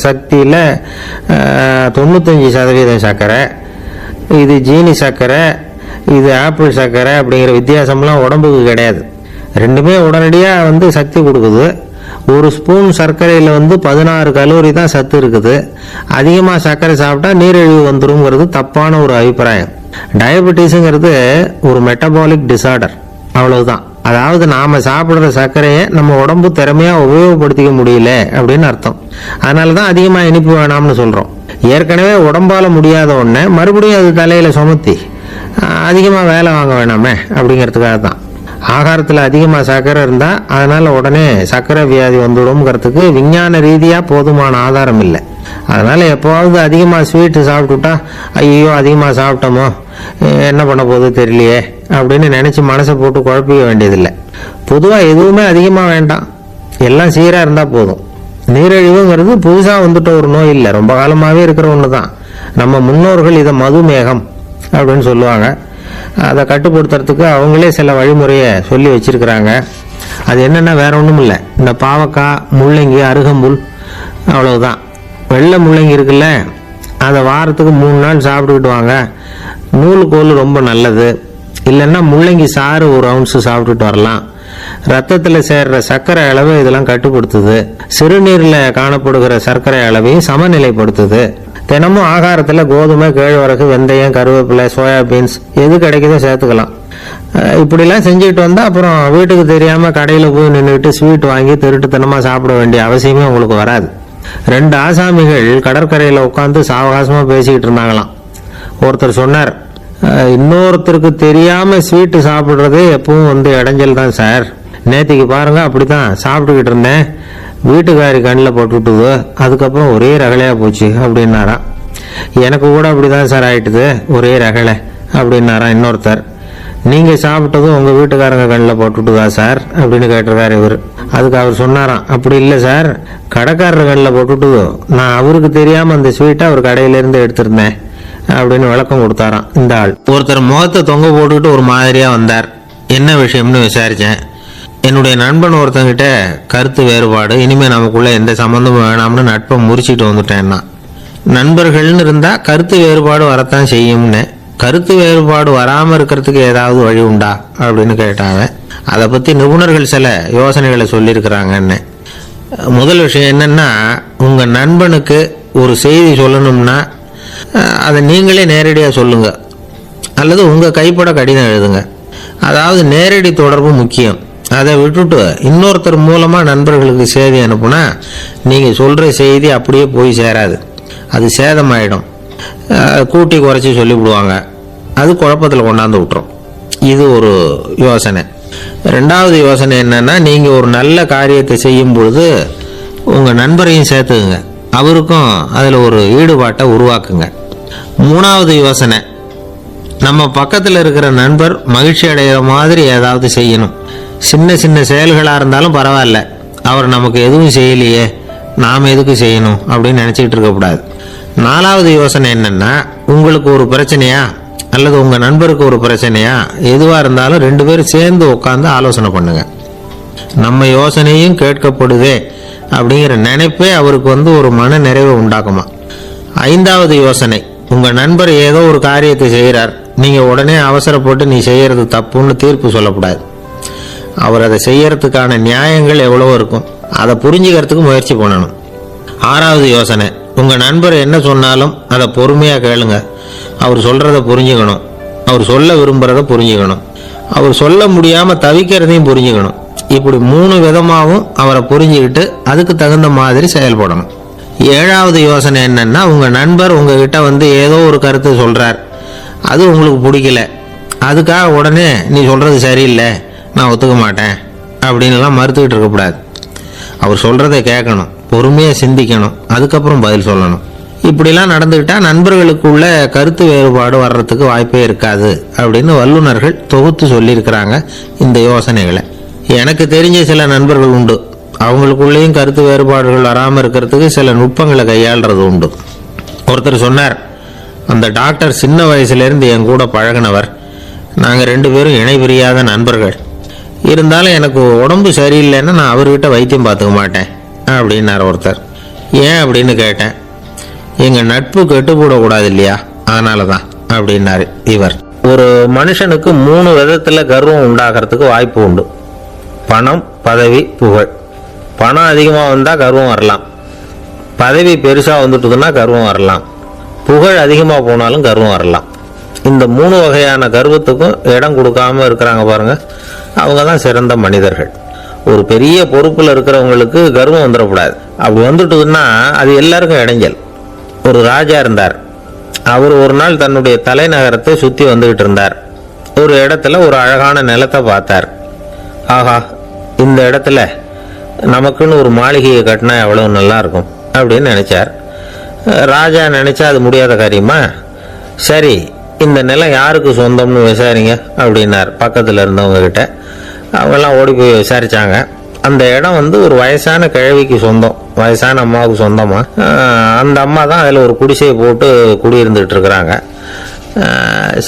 சக்தியில் 95% சர்க்கரை. இது ஜீனி சர்க்கரை, இது ஆப்பிள் சர்க்கரை அப்படிங்கிற வித்தியாசம்லாம் உடம்புக்கு கிடையாது. ரெண்டுமே உடனடியாக சக்தி கொடுக்குது. ஒரு ஸ்பூன் சர்க்கரையில் 16 கலோரி தான் சத்து இருக்குது. அதிகமாக சர்க்கரை சாப்பிட்டா நீரிழிவு வந்துருங்கிறது தப்பான ஒரு அபிப்பிராயம். டயபெட்டிஸுங்கிறது ஒரு மெட்டபாலிக் டிசார்டர், அவ்வளவுதான். அதாவது நாம் சாப்பிட்ற சர்க்கரையை நம்ம உடம்பு திறமையாக உபயோகப்படுத்திக்க முடியல அப்படின்னு அர்த்தம். அதனால தான் அதிகமாக இனிப்பு வேணாம்னு சொல்கிறோம். ஏற்கனவே உடம்பால் முடியாத ஒன்றை மறுபடியும் அது தலையில் சுமத்தி அதிகமாக வேலை வாங்க வேணாமே அப்படிங்கிறதுக்காக தான். ஆகாரத்தில் அதிகமாக சர்க்கரை இருந்தால் அதனால் உடனே சர்க்கரை வியாதி வந்துடும்ங்கிறதுக்கு விஞ்ஞான ரீதியாக போதுமான ஆதாரம் இல்லை. அதனால் எப்போவாவது அதிகமாக ஸ்வீட்டு சாப்பிட்டுட்டா, ஐயோ அதிகமாக சாப்பிட்டோமோ, என்ன பண்ண போகுது தெரியலையே அப்படின்னு நினச்சி மனசை போட்டு குழப்பிக்க வேண்டியதில்லை. பொதுவாக எதுவுமே அதிகமாக வேண்டாம், எல்லாம் சீராக இருந்தால் போதும். நீரிழிவுங்கிறது புதுசாக வந்துட்ட ஒரு நோய் இல்லை, ரொம்ப காலமாகவே இருக்கிற ஒன்று தான். நம்ம முன்னோர்கள் இதை மதுமேகம் அப்படின்னு சொல்லுவாங்க. அதை கட்டுப்படுத்துறதுக்கு அவங்களே சில வழிமுறையை சொல்லி வச்சிருக்கிறாங்க. அது என்னென்னா வேற ஒன்றும் இல்லை, இந்த பாவக்காய், முள்ளங்கி, அருகம்புல், அவ்வளவுதான். வெள்ளை முள்ளங்கி இருக்குல்ல, அதை வாரத்துக்கு 3 நாள் சாப்பிட்டுக்கிட்டு வாங்க. நூலுக்கோல் ரொம்ப நல்லது. இல்லைன்னா முள்ளங்கி சாறு 1 ounce சாப்பிட்டுட்டு வரலாம். ரத்தத்தில் சேர்ற சர்க்கரை அளவை இதெல்லாம் கட்டுப்படுத்துது. சிறுநீரில் காணப்படுகிற சர்க்கரை அளவையும் சமநிலைப்படுத்துது. தினமும் ஆகாரத்தில் கோதுமை, கேழ்வரகு, வெந்தயம், கருவேப்பிலை, சோயாபீன்ஸ் எது கிடைக்குதோ சேர்த்துக்கலாம். இப்படிலாம் செஞ்சுக்கிட்டு வந்தால் அப்புறம் வீட்டுக்கு தெரியாமல் கடையில் போய் நின்றுட்டு ஸ்வீட் வாங்கி திருட்டுத்தனமாக சாப்பிட வேண்டிய அவசியமே உங்களுக்கு வராது. 2 ஆசாமிகள் கடற்கரையில் உட்காந்து சாவகாசமாக பேசிக்கிட்டு இருந்தாங்களாம். ஒருத்தர் சொன்னார், இன்னொருத்தருக்கு தெரியாமல் ஸ்வீட்டு சாப்பிட்றது எப்பவும் இடைஞ்சல் தான் சார். நேற்றுக்கு பாருங்க, அப்படி தான் சாப்பிட்டுக்கிட்டு இருந்தேன், வீட்டுக்காரி கண்ணில் போட்டுவிட்டுது, அதுக்கப்புறம் ஒரே ரகலையாக போச்சு அப்படின்னாராம். எனக்கு கூட அப்படி தான் சார் ஆயிட்டுது, ஒரே ரகலை அப்படின்னாராம் இன்னொருத்தர். நீங்கள் சாப்பிட்டதும் உங்கள் வீட்டுக்காரங்க கண்ணில் போட்டுவிட்டுதா சார் அப்படின்னு கேட்டிருக்காரு இவர். அதுக்கு அவர் சொன்னாராம், அப்படி இல்லை சார், கடைக்காரர் கண்ணில் போட்டுவிட்டுதோ, நான் அவருக்கு தெரியாமல் அந்த ஸ்வீட்டை அவர் கடையிலேருந்து எடுத்திருந்தேன் அப்படின்னு விளக்கம் கொடுத்தாராம் இந்த ஆள். ஒருத்தர் முகத்தை தொங்க போட்டுக்கிட்டு ஒரு மாதிரியாக வந்தார். என்ன விஷயம்னு விசாரித்தேன். என்னுடைய நண்பன் ஒருத்தங்கிட்ட கருத்து வேறுபாடு, இனிமேல் நமக்குள்ள எந்த சம்மந்தமும் வேணாம்னு நட்பை முறிச்சிட்டு வந்துட்டேன்னா. நண்பர்கள்னு இருந்தால் கருத்து வேறுபாடு வரத்தான் செய்யும்னு. கருத்து வேறுபாடு வராமல் இருக்கிறதுக்கு ஏதாவது வழி உண்டா அப்படின்னு கேட்டாங்க. அதை பற்றி நிபுணர்கள் சில யோசனைகளை சொல்லியிருக்கிறாங்கன்னு. முதல் விஷயம் என்னென்னா, உங்கள் நண்பனுக்கு ஒரு செய்தி சொல்லணும்னா அதை நீங்களே நேரடியாக சொல்லுங்கள், அல்லது உங்கள் கைப்பட கடிதம் எழுதுங்க. அதாவது நேரடி தொடர்பு முக்கியம். அதை விட்டுட்டு இன்னொருத்தர் மூலமாக நண்பர்களுக்கு செய்தி அனுப்புனா நீங்கள் சொல்கிற செய்தி அப்படியே போய் சேராது, அது சேதமாயிடும். கூட்டி குறைச்சி சொல்லிவிடுவாங்க, அது குழப்பத்தில் கொண்டாந்து விட்டுரும். இது ஒரு யோசனை. ரெண்டாவது யோசனை என்னன்னா, நீங்கள் ஒரு நல்ல காரியத்தை செய்யும் பொழுது உங்கள் நண்பரையும் சேர்த்துக்குங்க, அவருக்கும் அதில் ஒரு ஈடுபாட்டை உருவாக்குங்க. மூணாவது யோசனை, நம்ம பக்கத்தில் இருக்கிற நண்பர் மகிழ்ச்சி அடைகிற மாதிரி ஏதாவது செய்யணும். சின்ன சின்ன செயல்களாக இருந்தாலும் பரவாயில்ல, அவர் நமக்கு எதுவும் செய்யலையே, நாம் எதுக்கு செய்யணும் அப்படின்னு நினச்சிக்கிட்டு இருக்கக்கூடாது. நாலாவது யோசனை என்னென்னா, உங்களுக்கு ஒரு பிரச்சனையா அல்லது உங்கள் நண்பருக்கு ஒரு பிரச்சனையா, எதுவாக இருந்தாலும் 2 பேரும் சேர்ந்து உட்காந்து ஆலோசனை பண்ணுங்க. நம்ம யோசனையும் கேட்கப்படுதே அப்படிங்கிற நினைப்பே அவருக்கு ஒரு மன நிறைவை உண்டாக்குமா. 5வது யோசனை, உங்கள் நண்பர் ஏதோ ஒரு காரியத்தை செய்கிறார், நீங்கள் உடனே அவசரப்பட்டு நீ செய்கிறது தப்புன்னு தீர்ப்பு சொல்லக்கூடாது. அவர் அதை செய்யறதுக்கான நியாயங்கள் எவ்வளவோ இருக்கும், அதை புரிஞ்சுக்கிறதுக்கு முயற்சி பண்ணணும். 6வது யோசனை, உங்கள் நண்பர் என்ன சொன்னாலும் அதை பொறுமையாக கேளுங்க. அவர் சொல்கிறத புரிஞ்சுக்கணும், அவர் சொல்ல விரும்புகிறத புரிஞ்சுக்கணும், அவர் சொல்ல முடியாமல் தவிக்கிறதையும் புரிஞ்சுக்கணும். இப்படி 3 விதமாகவும் அவரை புரிஞ்சுக்கிட்டு அதுக்கு தகுந்த மாதிரி செயல்படணும். 7வது யோசனை என்னன்னா, உங்கள் நண்பர் உங்ககிட்ட ஏதோ ஒரு கருத்தை சொல்கிறார், அது உங்களுக்கு பிடிக்கல, அதுக்காக உடனே நீ சொல்கிறது சரியில்லை, நான் ஒத்துக்க மாட்டேன் அப்படின்லாம் மறுத்துக்கிட்டு இருக்கக்கூடாது. அவர் சொல்கிறத கேட்கணும், பொறுமையாக சிந்திக்கணும், அதுக்கப்புறம் பதில் சொல்லணும். இப்படிலாம் நடந்துக்கிட்டால் நண்பர்களுக்குள்ள கருத்து வேறுபாடு வர்றதுக்கு வாய்ப்பே இருக்காது அப்படின்னு வல்லுநர்கள் தொகுத்து சொல்லியிருக்கிறாங்க இந்த யோசனைகளை. எனக்கு தெரிஞ்ச சில நண்பர்கள் உண்டு, அவங்களுக்குள்ளேயும் கருத்து வேறுபாடுகள் வராமல் இருக்கிறதுக்கு சில நுட்பங்களை கையாளுறது உண்டு. ஒருத்தர் சொன்னார், அந்த டாக்டர் சின்ன வயசுலேருந்து என் கூட பழகினவர், நாங்கள் 2 பேரும் இணை பிரியாத நண்பர்கள், இருந்தாலும் எனக்கு உடம்பு சரியில்லைன்னா நான் அவர்கிட்ட வைத்தியம் பார்த்துக்க மாட்டேன் அப்படின்னார் ஒருத்தர். ஏன் அப்படின்னு கேட்டேன். எங்கள் நட்பு கெட்டு போடக்கூடாது இல்லையா, அதனால தான் அப்படின்னாரு இவர். ஒரு மனுஷனுக்கு 3 விதத்தில் கர்வம் உண்டாகிறதுக்கு வாய்ப்பு உண்டு. பணம், பதவி, புகழ். பணம் அதிகமாக வந்தால் கர்வம் வரலாம், பதவி பெருசாக வந்துட்டுதுன்னா கர்வம் வரலாம், புகழ் அதிகமாக போனாலும் கர்வம் வரலாம். இந்த 3 வகையான கர்வத்துக்கும் இடம் கொடுக்காம இருக்கிறாங்க பாருங்க, அவங்க தான் சிறந்த மனிதர்கள். ஒரு பெரிய பொறுப்பில் இருக்கிறவங்களுக்கு கர்வம் வந்துடக்கூடாது. அப்படி வந்துட்டுதுன்னா அது எல்லாருக்கும் இடைஞ்சல். ஒரு ராஜா இருந்தார், அவர் ஒரு நாள் தன்னுடைய தலைநகரத்தை சுற்றி வந்துக்கிட்டு இருந்தார். ஒரு இடத்துல ஒரு அழகான நிலத்தை பார்த்தார். ஆஹா, இந்த இடத்துல நமக்குன்னு ஒரு மாளிகையை கட்டினா எவ்வளோ நல்லா இருக்கும் அப்படின்னு நினைச்சார். ராஜா நினைச்சா அது முடியாத காரியமா? சரி, இந்த நிலம் யாருக்கு சொந்தம்னு விசாரிங்க அப்படின்னார் பக்கத்தில் இருந்தவங்க கிட்ட. அவங்கெல்லாம் ஓடி போய் விசாரிச்சாங்க. அந்த இடம் ஒரு வயசான கிழவிக்கு சொந்தம், வயசான அம்மாவுக்கு சொந்தமா. அந்த அம்மா தான் அதில் ஒரு குடிசையை போட்டு குடியிருந்துட்டு இருக்கிறாங்க.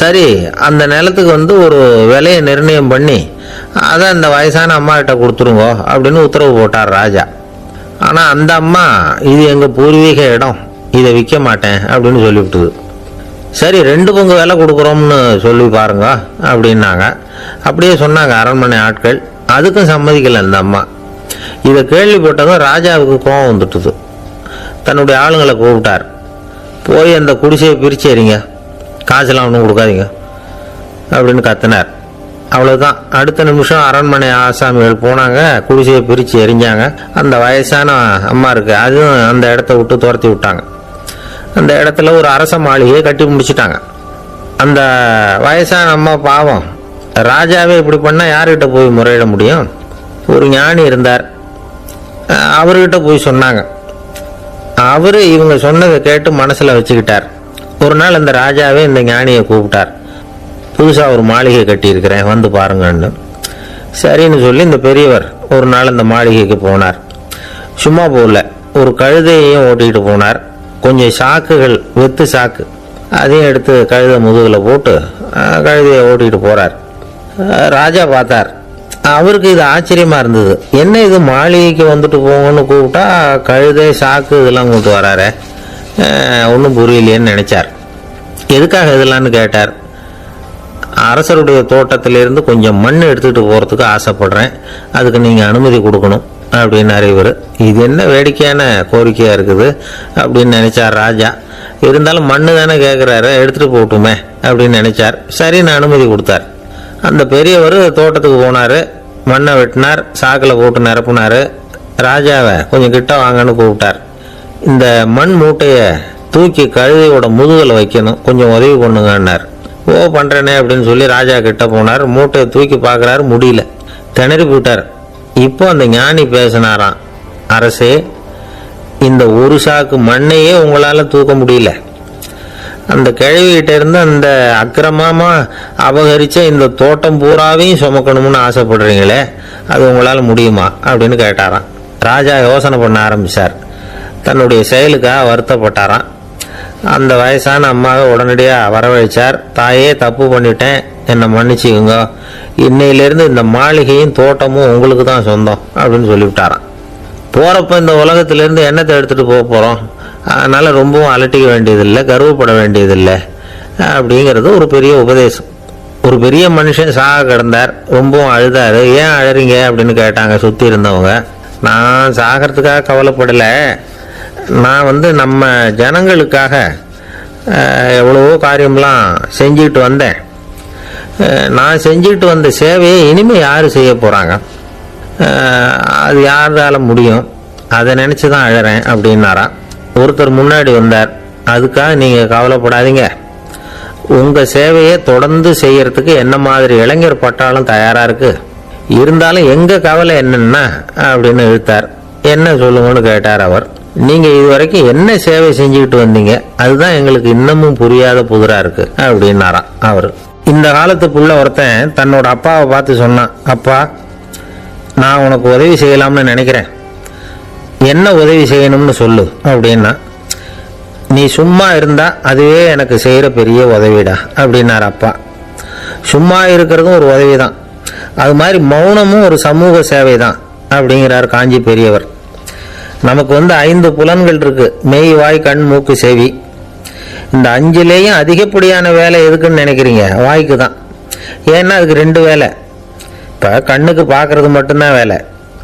சரி, அந்த நிலத்துக்கு ஒரு விலையை நிர்ணயம் பண்ணி அதை அந்த வயசான அம்மா கிட்ட கொடுத்துருங்க அப்படின்னு உத்தரவு போட்டார் ராஜா. ஆனால் அந்த அம்மா, இது எங்கள் பூர்வீக இடம், இதை விற்க மாட்டேன் அப்படின்னு சொல்லிவிட்டுது. சரி, 2 பங்கு விலை கொடுக்குறோம்னு சொல்லி பாருங்க அப்படின்னாங்க. அப்படியே சொன்னாங்க அரண்மனை ஆட்கள். அதுக்கும் சம்மதிக்கலை அந்த அம்மா. இதை கேள்விப்பட்டதும் ராஜாவுக்கு கோபம் வந்துட்டுது. தன்னுடைய ஆளுங்களை கூப்பிட்டார். போய் அந்த குடிசையை பிரித்து எறிங்க, காசெல்லாம் ஒன்றும் கொடுக்காதீங்க அப்படின்னு கத்தினார். அவ்வளோதான். அடுத்த நிமிஷம் அரண்மனை ஆசாமிகள் போனாங்க, குடிசையை பிரித்து எரிஞ்சாங்க. அந்த வயசான அம்மா இருக்கு, அதுவும் அந்த இடத்த விட்டு துரத்தி விட்டாங்க. அந்த இடத்துல ஒரு அரச மாளிகையை கட்டி முடிச்சிட்டாங்க. அந்த வயசான அம்மா பாவம், ராஜாவே இப்படி பண்ணால் யார்கிட்ட போய் முறையிட முடியும்? ஒரு ஞானி இருந்தார், அவர்கிட்ட போய் சொன்னாங்க. அவர் இவங்க சொன்னதை கேட்டு மனசில் வச்சுக்கிட்டார். ஒரு நாள் அந்த ராஜாவே இந்த ஞானியை கூப்பிட்டார். புதுசாக ஒரு மாளிகை கட்டியிருக்கிறேன், வந்து பாருங்கன்னு. சரின்னு சொல்லி இந்த பெரியவர் ஒரு நாள் இந்த மாளிகைக்கு போனார். சும்மா போகல, ஒரு கழுதையையும் ஓட்டிகிட்டு போனார். கொஞ்சம் சாக்குகள், வெத்து சாக்கு, அதையும் எடுத்து கழுதை முதுகில் போட்டு கழுதையை ஓட்டிகிட்டு போகிறார். ராஜா பார்த்தார். அவருக்கு இது ஆச்சரியமாக இருந்தது. என்ன இது, மாளிகைக்கு வந்துட்டு போங்கன்னு கூப்பிட்டா கழுதை சாக்கு இதெல்லாம் கொண்டு வராரு, ஒன்றும் புரியலையேன்னு நினைச்சார். எதுக்காக இதெல்லாம்னு கேட்டார். அரசருடைய தோட்டத்திலிருந்து கொஞ்சம் மண் எடுத்துகிட்டு போகிறதுக்கு ஆசைப்படுறேன், அதுக்கு நீங்கள் அனுமதி கொடுக்கணும் அப்படின்னாரு இவர். இது என்ன வேடிக்கையான கோரிக்கையாக இருக்குது அப்படின்னு நினைச்சார் ராஜா. இருந்தாலும் மண்ணு தானே கேட்குறாரு, எடுத்துகிட்டு போகட்டுமே அப்படின்னு நினைச்சார். சரி, நான் அனுமதி கொடுத்தார். அந்த பெரியவர் தோட்டத்துக்கு போனார். மண்ணை வெட்டினார், சாக்கில் போட்டு நிரப்புனார். ராஜாவை கொஞ்சம் கிட்ட வாங்கன்னு கூப்பிட்டார். இந்த மண் மூட்டையை தூக்கி கழுதையோட முதுகில் வைக்கணும், கொஞ்சம் உதவி பண்ணுங்கன்னார். ஓ பண்ணுறேனே அப்படின்னு சொல்லி ராஜா கிட்ட போனார். மூட்டையை தூக்கி பார்க்குறாரு, முடியல, திணறி போட்டார். இப்போ அந்த ஞானி பேசினாராம், அரசே, இந்த ஒரு சாக்கு மண்ணையே உங்களால் தூக்க முடியல, அந்த கிழவிகிட்ட இருந்து அந்த அக்கிரமமாக அபகரித்த இந்த தோட்டம் பூராவையும் சுமக்கணும்னு ஆசைப்படுறீங்களே, அது உங்களால் முடியுமா அப்படின்னு கேட்டாராம். ராஜா யோசனை பண்ண ஆரம்பித்தார். தன்னுடைய செயலுக்காக வருத்தப்பட்டாராம். அந்த வயசான அம்மாவை உடனடியாக வரவழைச்சார். தாயே, தப்பு பண்ணிட்டேன், என்னை மன்னிச்சுக்குங்க, இன்னையிலேருந்து இந்த மாளிகையும் தோட்டமும் உங்களுக்கு தான் சொந்தம் அப்படின்னு சொல்லிவிட்டாராம். போகிறப்ப இந்த உலகத்திலேருந்து என்னத்தை எடுத்துகிட்டு போக போகிறோம், அதனால் ரொம்பவும் அலட்டிக்க வேண்டியதில்லை, கர்வப்பட வேண்டியதில்லை அப்படிங்கிறது ஒரு பெரிய உபதேசம். ஒரு பெரிய மனுஷன் சாக கிடந்தார், ரொம்பவும் அழுதார். ஏன் அழறீங்க அப்படின்னு கேட்டாங்க சுற்றி இருந்தவங்க. நான் சாகிறதுக்காக கவலைப்படலை, நான் நம்ம ஜனங்களுக்காக எவ்வளவோ காரியம்லாம் செஞ்சுக்கிட்டு வந்தேன். நான் செஞ்சுக்கிட்டு வந்த சேவையை இனிமேல் யார் செய்ய போகிறாங்க, அது யாரால் முடியும், அதை நினச்சி தான் அழறேன் அப்படின்னாராம். ஒருத்தர் முன்னாடி வந்தார். அதுக்காக நீங்கள் கவலைப்படாதீங்க, உங்கள் சேவையை தொடர்ந்து செய்யறதுக்கு என்ன மாதிரி இளைஞர் பட்டாலும் தயாராக இருக்குது, இருந்தாலும் எங்கள் கவலை என்னன்னா அப்படின்னு இழுத்தார். என்ன சொல்லுங்கன்னு கேட்டார் அவர். நீங்கள் இது வரைக்கும் என்ன சேவை செஞ்சுக்கிட்டு வந்தீங்க, அதுதான் எங்களுக்கு இன்னமும் புரியாத புதிராக இருக்குது அப்படின்னாராம் அவர். இந்த காலத்துக்குள்ள ஒருத்தன் தன்னோட அப்பாவை பார்த்து சொன்னான், அப்பா, நான் உனக்கு உதவி செய்யலாம்னு நினைக்கிறேன், என்ன உதவி செய்யணும்னு சொல்லு அப்படின்னா. நீ சும்மா இருந்தா அதுவே எனக்கு செய்கிற பெரிய உதவிடா அப்படின்னார் அப்பா. சும்மா இருக்கிறதும் ஒரு உதவி தான், அது மாதிரி மௌனமும் ஒரு சமூக சேவை தான் அப்படிங்கிறார் காஞ்சி பெரியவர். நமக்கு 5 புலன்கள் இருக்கு, மெய், வாய், கண், மூக்கு, செவி. இந்த 5லேயும் அதிகப்படியான வேலை எதுக்குன்னு நினைக்கிறீங்க? வாய்க்கு தான். ஏன்னா அதுக்கு 2 வேலை. இப்போ கண்ணுக்கு பார்க்கறது மட்டும்தான் வேலை,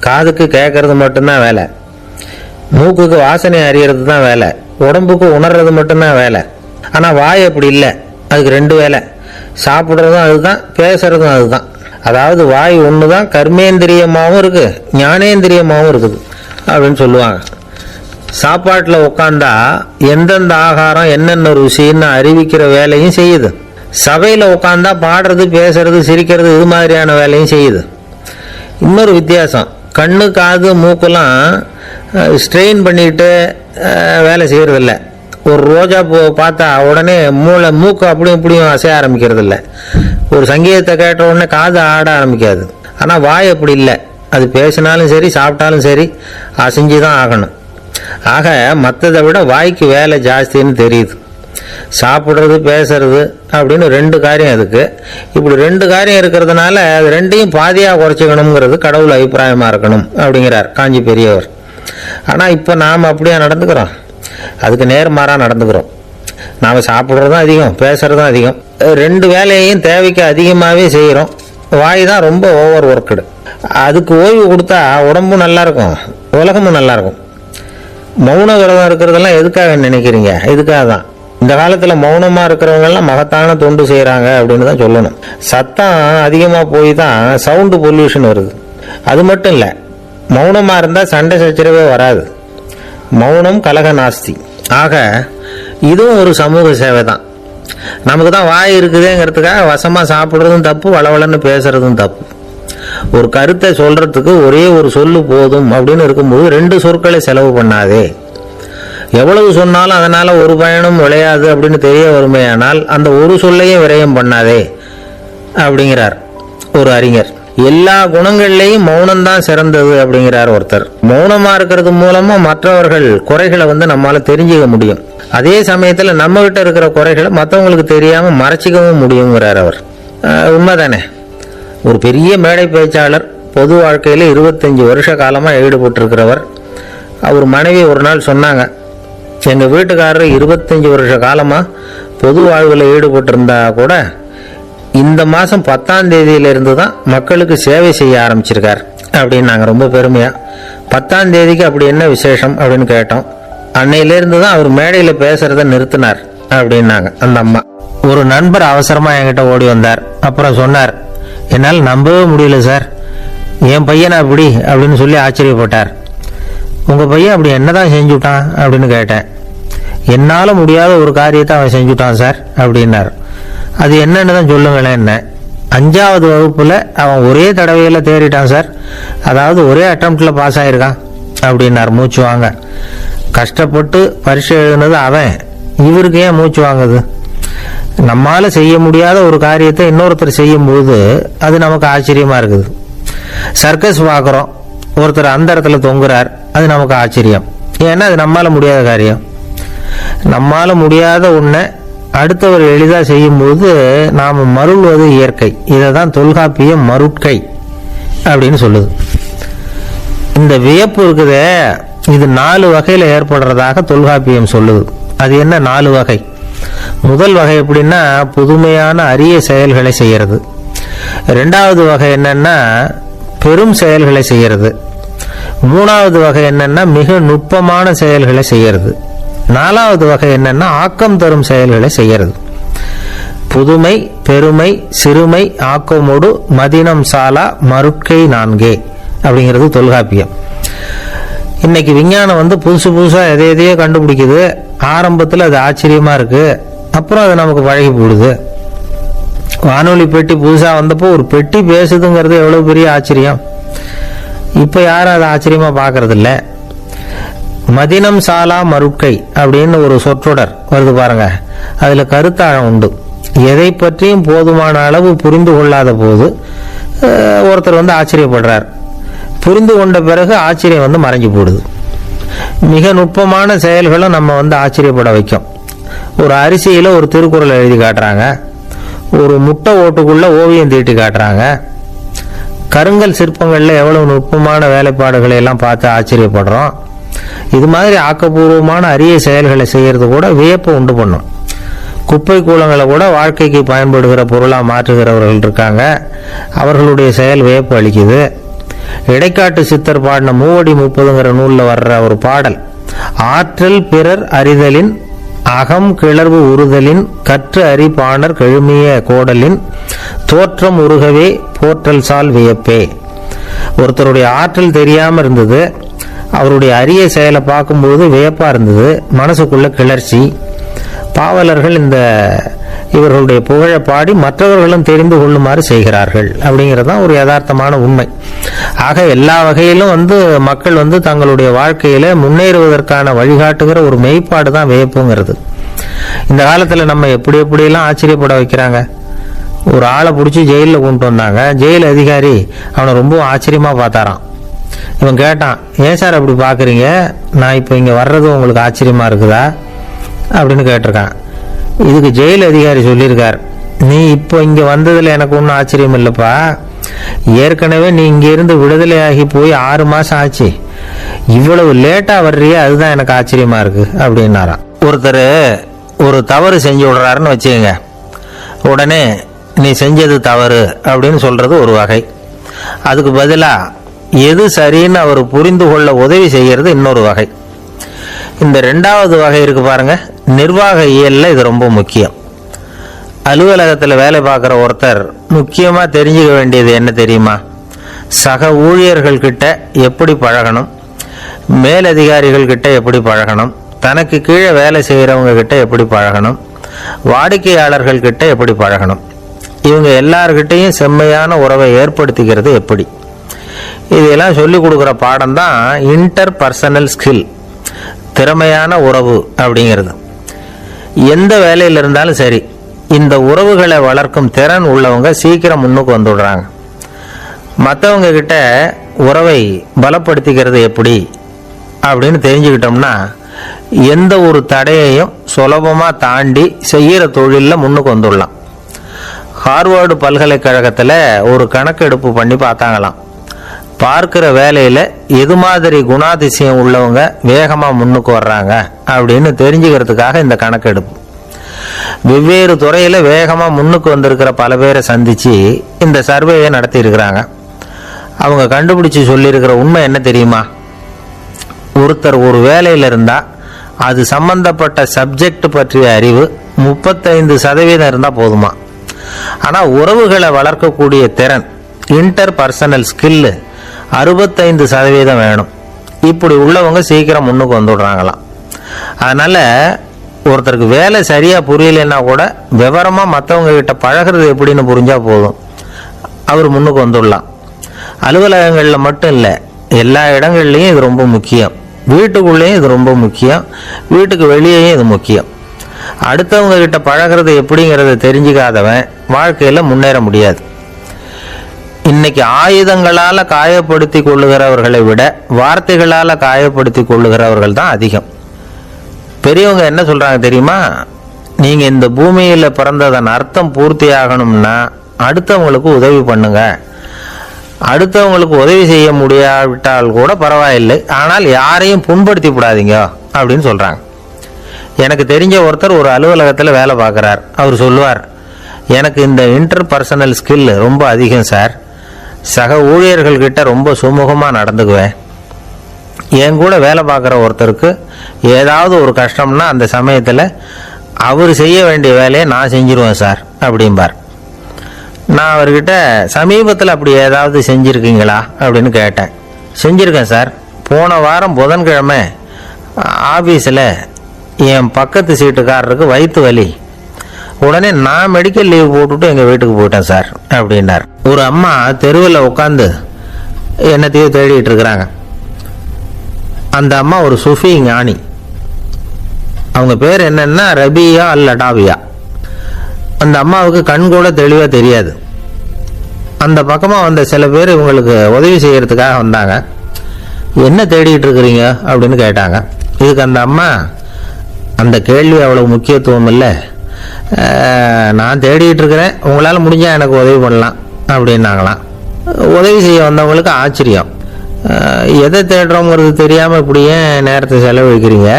காதுக்கு கேட்கறது மட்டும்தான் வேலை, மூக்குக்கு வாசனை அறியறது தான் வேலை, உடம்புக்கு உணர்றது மட்டும்தான் வேலை. ஆனால் வாய் அப்படி இல்லை, அதுக்கு 2 வேலை, சாப்பிட்றதும் அதுதான், பேசுறதும் அதுதான். அதாவது வாய் ஒன்று தான் கர்மேந்திரியமாகவும் இருக்குது, ஞானேந்திரியமாகவும் இருக்குது அப்படின்னு சொல்லுவாங்க. சாப்பாட்டில் உட்காந்தா எந்தெந்த ஆகாரம் என்னென்ன ருசின்னு அறிவிக்கிற வேலையும் செய்யுது. சபையில் உட்காந்தா பாடுறது, பேசுறது, சிரிக்கிறது, இது மாதிரியான வேலையும் செய்யுது. இன்னொரு வித்தியாசம், கண்ணு, காது, மூக்கெல்லாம் ஸ்ட்ரெயின் பண்ணிக்கிட்டு வேலை செய்கிறதில்ல. ஒரு ரோஜா பூ பார்த்தா உடனே மூக்கு அப்படியும் இப்படியும் அசைய ஆரம்பிக்கிறதில்ல. ஒரு சங்கீதத்தை கேட்ட உடனே காது ஆட ஆரம்பிக்காது. ஆனால் வாய் அப்படி இல்லை, அது பேசினாலும் சரி சாப்பிட்டாலும் சரி அசைஞ்சு தான் ஆகணும். ஆக மற்றதை விட வாய்க்கு வேலை ஜாஸ்தின்னு தெரியுது. சாப்பிட்றது, பேசுறது அப்படின்னு 2 காரியம் அதுக்கு. இப்படி 2 காரியம் இருக்கிறதுனால அது 2ஐயும் பாதியாக குறைச்சிக்கணுங்கிறது கடவுள் அபிப்பிராயமாக இருக்கணும் அப்படிங்கிறார் காஞ்சி பெரியவர். ஆனால் இப்போ நாம் அப்படியே நடந்துக்கிறோம், அதுக்கு நேர்மாறாக நடந்துக்கிறோம். நாம் சாப்பிட்றதும் அதிகம், பேசுகிறதும் அதிகம், 2 வேலையையும் தேவைக்கு அதிகமாகவே செய்கிறோம். வாய் தான் ரொம்ப ஓவர் ஒர்க்குடு. அதுக்கு ஓய்வு கொடுத்தா உடம்பும் நல்லாயிருக்கும், உலகமும் நல்லாயிருக்கும். மௌன விரதம் இருக்கிறதெல்லாம் எதுக்காக நினைக்கிறீங்க? இதுக்காக தான். இந்த காலத்தில் மௌனமாக இருக்கிறவங்கெல்லாம் மகத்தான தொண்டு செய்கிறாங்க அப்படின்னு தான் சொல்லணும். சத்தம் அதிகமாக போய் தான் சவுண்டு பொல்யூஷன் வருது. அது மட்டும் இல்லை, மௌனமாக இருந்தால் சண்டை சச்சரவே வராது. மௌனம் கலக நாஸ்தி. ஆக இதுவும் ஒரு சமூக சேவை தான். நமக்கு தான் வாய் இருக்குதுங்கிறதுக்காக வசமாக சாப்பிட்றதும் தப்பு, வளவளன்னு பேசுறதும் தப்பு. ஒரு கருத்தை சொல்றதுக்கு ஒரே ஒரு சொல்லு போதும் அப்படின்னு இருக்கும்போது 2 சொற்களை செலவு பண்ணாதே. எவ்வளவு சொன்னாலும் அதனால ஒரு பயனும் விளையாது அப்படின்னு தெரிய வருமையானால் அந்த ஒரு சொல்லையும் விரயம் பண்ணாதே அப்படிங்கிறார் ஒரு அறிஞர். எல்லா குணங்கள்லையும் மௌனம்தான் சிறந்தது அப்படிங்கிறார் ஒருத்தர். மௌனமா இருக்கிறது மூலமா மற்றவர்கள் குறைகளை நம்மால தெரிஞ்சுக்க முடியும். அதே சமயத்துல நம்ம கிட்ட இருக்கிற குறைகளை மற்றவங்களுக்கு தெரியாம மறைச்சிக்கவும் முடியுங்கிறார் அவர். உண்மைதானே? ஒரு பெரிய மேடை பேச்சாளர், பொது வாழ்க்கையில் 25 வருஷ காலமாக ஈடுபட்டிருக்கிறவர். அவர் மனைவி ஒரு நாள் சொன்னாங்க, எங்கள் வீட்டுக்காரர் 25 வருஷ காலமாக பொது வாழ்வில் ஈடுபட்டிருந்தா கூட இந்த மாதம் 10ஆம் தேதியிலிருந்து தான் மக்களுக்கு சேவை செய்ய ஆரம்பிச்சிருக்கார் அப்படின்னு நாங்கள் ரொம்ப பெருமையாக. 10ஆம் தேதிக்கு அப்படி என்ன விசேஷம் அப்படின்னு கேட்டோம். அன்னையிலேருந்து தான் அவர் மேடையில் பேசுகிறத நிறுத்தினார் அப்படின்னாங்க அந்த அம்மா. ஒரு நண்பர் அவசரமாக என்கிட்ட ஓடி வந்தார். அப்புறம் சொன்னார், என்னால் நம்பவே முடியல சார், என் பையனை அப்படி அப்படின்னு சொல்லி ஆச்சரியப்பட்டார். உங்கள் பையன் அப்படி என்னதான் செஞ்சுட்டான் அப்படின்னு கேட்டேன். என்னால் முடியாத ஒரு காரியத்தை அவன் செஞ்சுட்டான் சார் அப்படின்னார். அது என்னன்னு தான் சொல்லுங்களேன். என்ன 5வது வகுப்பில் அவன் ஒரே தடவையில் தேறிட்டான் சார், அதாவது ஒரே அட்டம்ப்டில் பாஸ் ஆகிருக்கான் அப்படின்னார் மூச்சு வாங்க. கஷ்டப்பட்டு பரீட்சை எழுதுனது அவன், இவருக்கு ஏன் மூச்சு வாங்குது? நம்மால் செய்ய முடியாத ஒரு காரியத்தை இன்னொருத்தர் செய்யும்போது அது நமக்கு ஆச்சரியமாக இருக்குது. சர்க்கஸ் பார்க்குறோம், ஒருத்தர் அந்த இடத்துல தொங்குறார், அது நமக்கு ஆச்சரியம். ஏன்னா அது நம்மால் முடியாத காரியம். நம்மால் முடியாத ஒன்றை அடுத்தவர் எளிதாக செய்யும்போது நாம் மருள்வது இயற்கை. இதை தான் தொல்காப்பியம் மருட்கை அப்படின்னு சொல்லுது. இந்த வியப்பு இருக்குதே, இது 4 வகையில் ஏற்படுறதாக தொல்காப்பியம் சொல்லுது. அது என்ன 4 வகை? முதல் வகை எப்படின்னா புதுமையான அரிய செயல்களை செய்யறது. 2வது வகை என்னன்னா பெரும் செயல்களை செய்யறது. 3வது வகை என்னன்னா மிக நுட்பமான செயல்களை செய்யறது. 4வது வகை என்னன்னா ஆக்கம் தரும் செயல்களை செய்யறது. புதுமை, பெருமை, சிறுமை, ஆக்கமோடு மதினம் சாலா மருட்கை 4 அப்படிங்கிறது தொல்காப்பியம். இன்னைக்கு விஞ்ஞானம் புதுசு புதுசாக எதையோ கண்டுபிடிக்குது. ஆரம்பத்தில் அது ஆச்சரியமாக இருக்குது, அப்புறம் அது நமக்கு பழகி போடுது. வானொலி பெட்டி புதுசாக வந்தப்போ ஒரு பெட்டி பேசுதுங்கிறது எவ்வளோ பெரிய ஆச்சரியம். இப்போ யாரும் அதை ஆச்சரியமாக பார்க்கறதில்ல. மதினம் சாலா மருட்கை அப்படின்னு ஒரு சொற்றொடர் வருது பாருங்க, அதில் கருத்தாழம் உண்டு. எதை பற்றியும் போதுமான அளவு புரிந்து கொள்ளாத போது ஒருத்தர் ஆச்சரியப்படுறார். புரிந்து கொண்ட பிறகு ஆச்சரியம் மறைஞ்சு போடுது. மிக நுட்பமான செயல்களும் நம்ம ஆச்சரியப்பட வைக்கும். ஒரு அரிசியில் ஒரு திருக்குறளை எழுதி காட்டுறாங்க, ஒரு முட்டை ஓட்டுக்குள்ள ஓவியம் தீட்டி காட்டுறாங்க. கருங்கல் சிற்பங்களில் எவ்வளவு நுட்பமான வேலைப்பாடுகளை எல்லாம் பார்த்து ஆச்சரியப்படுறோம். இது மாதிரி ஆக்கப்பூர்வமான அரிய செயல்களை செய்யறது கூட வியப்பு உண்டு பண்ணும். குப்பை கூலங்களை கூட வாழ்க்கைக்கு பயன்படுகிற பொருளாக மாற்றுகிறவர்கள் இருக்காங்க, அவர்களுடைய செயல் வியப்பு அளிக்குது. இடைக்காட்டு சித்தர் பாடின 30 நூலில் வர்ற ஒரு பாடல், ஆற்றல் பிறர் அறிதலின் அகம் கிளர்வு உறுதலின் கற்று அறி பாணர் கெழுமிய கோடலின் தோற்றம் உருகவே போற்றல் சால் வியப்பே. ஒருத்தருடைய ஆற்றல் தெரியாம இருந்தது, அவருடைய அரிய செயலை பார்க்கும்போது வியப்பா இருந்தது, மனசுக்குள்ள கிளர்ச்சி. பாவலர்கள் இவர்களுடைய புகழை பாடி மற்றவர்களும் தெரிந்து கொள்ளுமாறு செய்கிறார்கள் அப்படிங்கிறது தான் ஒரு யதார்த்தமான உண்மை. ஆக எல்லா வகையிலும் மக்கள் தங்களுடைய வாழ்க்கையில முன்னேறுவதற்கான வழிகாட்டுகிற ஒரு மெய்ப்பாடு தான் வியப்புங்கிறது. இந்த காலத்துல நம்ம எப்படியெல்லாம் ஆச்சரியப்பட வைக்கிறாங்க. ஒரு ஆளை பிடிச்சி ஜெயிலில் கொண்டு வந்தாங்க. ஜெயில் அதிகாரி அவனை ரொம்ப ஆச்சரியமா பார்த்தாராம். இவன் கேட்டான், ஏன் சார் அப்படி பாக்குறீங்க, நான் இப்போ இங்க வர்றது உங்களுக்கு ஆச்சரியமா இருக்குதா அப்படின்னு கேட்டிருக்கான். இதுக்கு ஜெயில் அதிகாரி சொல்லியிருக்கார், நீ இப்போ இங்க வந்ததுல எனக்கு ஒன்றும் ஆச்சரியம் இல்லப்பா, ஏற்கனவே நீ இங்க இருந்து விடுதலையாகி போய் 6 மாசம் ஆச்சு, இவ்வளவு லேட்டா வர்றிய, அதுதான் எனக்கு ஆச்சரியமா இருக்கு அப்படின்னாராம். ஒருத்தர் ஒரு தவறு செஞ்சு விடுறாருன்னு வச்சுக்கோங்க, உடனே நீ செஞ்சது தவறு அப்படின்னு சொல்றது ஒரு வகை. அதுக்கு பதிலா எது சரின்னு அவர் புரிந்து கொள்ள உதவி செய்யறது இன்னொரு வகை. இந்த 2வது வகை இருக்கு பாருங்க, நிர்வாக இயல்ல இது ரொம்ப முக்கியம். அலுவலகத்தில் வேலை பார்க்குற ஒருத்தர் முக்கியமாக தெரிஞ்சுக்க வேண்டியது என்ன தெரியுமா? சக ஊழியர்கள் கிட்ட எப்படி பழகணும், மேலதிகாரிகள் கிட்ட எப்படி பழகணும், தனக்கு கீழே வேலை செய்கிறவங்க கிட்ட எப்படி பழகணும், வாடிக்கையாளர்கள் கிட்ட எப்படி பழகணும், இவங்க எல்லார்கிட்டையும் செம்மையான உறவை ஏற்படுத்திக்கிறது எப்படி, இதெல்லாம் சொல்லிக் கொடுக்குற பாடம் தான் இன்டர் பர்சனல் ஸ்கில், திறமையான உறவு அப்படிங்கிறது. எந்த வேலையில் இருந்தாலும் சரி, இந்த உறவுகளை வளர்க்கும் திறன் உள்ளவங்க சீக்கிரம் முன்னுக்கு வந்துடுறாங்க. மற்றவங்க கிட்ட உறவை பலப்படுத்திக்கிறது எப்படி அப்படின்னு தெரிஞ்சுக்கிட்டோம்னா எந்த ஒரு தடையையும் சுலபமாக தாண்டி செய்கிற தொழிலில் முன்னுக்கு வந்துடலாம். ஹார்வர்டு பல்கலைக்கழகத்தில் ஒரு கணக்கெடுப்பு பண்ணி பார்த்தாங்களாம். பார்க்கிற வேலையில் எது மாதிரி குணாதிசயம் உள்ளவங்க வேகமாக முன்னுக்கு வர்றாங்க அப்படின்னு தெரிஞ்சுக்கிறதுக்காக இந்த கணக்கெடுப்பு. வெவ்வேறு துறையில் வேகமாக முன்னுக்கு வந்திருக்கிற பல பேரை சந்தித்து இந்த சர்வேயை நடத்தி இருக்கிறாங்க. அவங்க கண்டுபிடிச்சி சொல்லியிருக்கிற உண்மை என்ன தெரியுமா? ஒருத்தர் ஒரு வேலையில் இருந்தால் அது சம்பந்தப்பட்ட சப்ஜெக்ட் பற்றிய அறிவு 35% இருந்தால் போதுமா. ஆனால் உறவுகளை வளர்க்கக்கூடிய திறன், இன்டர் பர்சனல் ஸ்கில்லு 65% வேணும். இப்படி உள்ளவங்க சீக்கிரம் முன்னுக்கு வந்துடுறாங்களாம். அதனால ஒருத்தருக்கு வேலை சரியா புரியலைன்னா கூட விவரமா மற்றவங்க கிட்ட பழகிறது எப்படின்னு புரிஞ்சா போதும், அவர் முன்னுக்கு வந்துடலாம். அலுவலகங்களில் மட்டும் இல்லை, எல்லா இடங்கள்லையும் இது ரொம்ப முக்கியம். வீட்டுக்குள்ளேயும் இது ரொம்ப முக்கியம், வீட்டுக்கு வெளியேயும் இது முக்கியம். அடுத்தவங்க கிட்ட பழகிறது எப்படிங்கிறத தெரிஞ்சுக்காதவன் வாழ்க்கையில் முன்னேற முடியாது. இன்னைக்கு ஆயுதங்களால் காயப்படுத்தி கொள்ளுகிறவர்களை விட வார்த்தைகளால் காயப்படுத்தி கொள்ளுகிறவர்கள் தான் அதிகம். பெரியவங்க என்ன சொல்றாங்க தெரியுமா? நீங்க இந்த பூமியில பிறந்ததன் அர்த்தம் பூர்த்தி ஆகணும்னா அடுத்தவங்களுக்கு உதவி பண்ணுங்க. அடுத்தவங்களுக்கு உதவி செய்ய முடியாவிட்டால் கூட பரவாயில்லை, ஆனால் யாரையும் புண்படுத்தி விடாதீங்க அப்படின்னு சொல்றாங்க. எனக்கு தெரிஞ்ச ஒருத்தர் ஒரு அலுவலகத்தில் வேலை பார்க்குறார். அவர் சொல்லுவார், எனக்கு இந்த இன்டர்பர்சனல் ஸ்கில் ரொம்ப அதிகம் சார். சக ஊழியர்கள்கிட்ட ரொம்ப சுமூகமாக நடந்துக்குவேன். என் கூட வேலை பார்க்குற ஒருத்தருக்கு ஏதாவது ஒரு கஷ்டம்னா அந்த சமயத்தில் அவர் செய்ய வேண்டிய வேலையை நான் செஞ்சிருவேன் சார் அப்படிம்பார். நான் அவர்கிட்ட சமீபத்தில் அப்படி ஏதாவது செஞ்சுருக்கீங்களா அப்படின்னு கேட்டேன். செஞ்சுருக்கேன் சார். போன வாரம் புதன்கிழமை ஆஃபீஸில் என் பக்கத்து சீட்டுக்காரருக்கு வயிற்று வலி. உடனே நான் மெடிக்கல் லீவ் போட்டுட்டு எங்கள் வீட்டுக்கு போயிட்டேன் சார் அப்படின்னார். ஒரு அம்மா தெருவில் உட்காந்து என்னத்தையோ தேடிட்டு இருக்கிறாங்க. அந்த அம்மா ஒரு சுஃபி ஞானி. அவங்க பேர் என்னன்னா ரபியா அல் அடாவியா. அந்த அம்மாவுக்கு கண் கூட தெளிவாக தெரியாது. அந்த பக்கமாக வந்த சில பேர் இவங்களுக்கு உதவி செய்யறதுக்காக வந்தாங்க. என்ன தேடிட்டு இருக்கிறீங்க அப்படின்னு கேட்டாங்க. இதுக்கு அந்த அம்மா, அந்த கேள்வி அவ்வளோ முக்கியத்துவம் இல்லை, நான் தேடிட்டு இருக்கிறேன், உங்களால் முடிஞ்சால் எனக்கு உதவி பண்ணலாம் அப்படின்னாங்களாம். உதவி செய்ய வந்தவங்களுக்கு ஆச்சரியம். எதை தேடுறோங்கிறது தெரியாமல் இப்படி ஏன் நேரத்தை செலவழிக்கிறீங்க?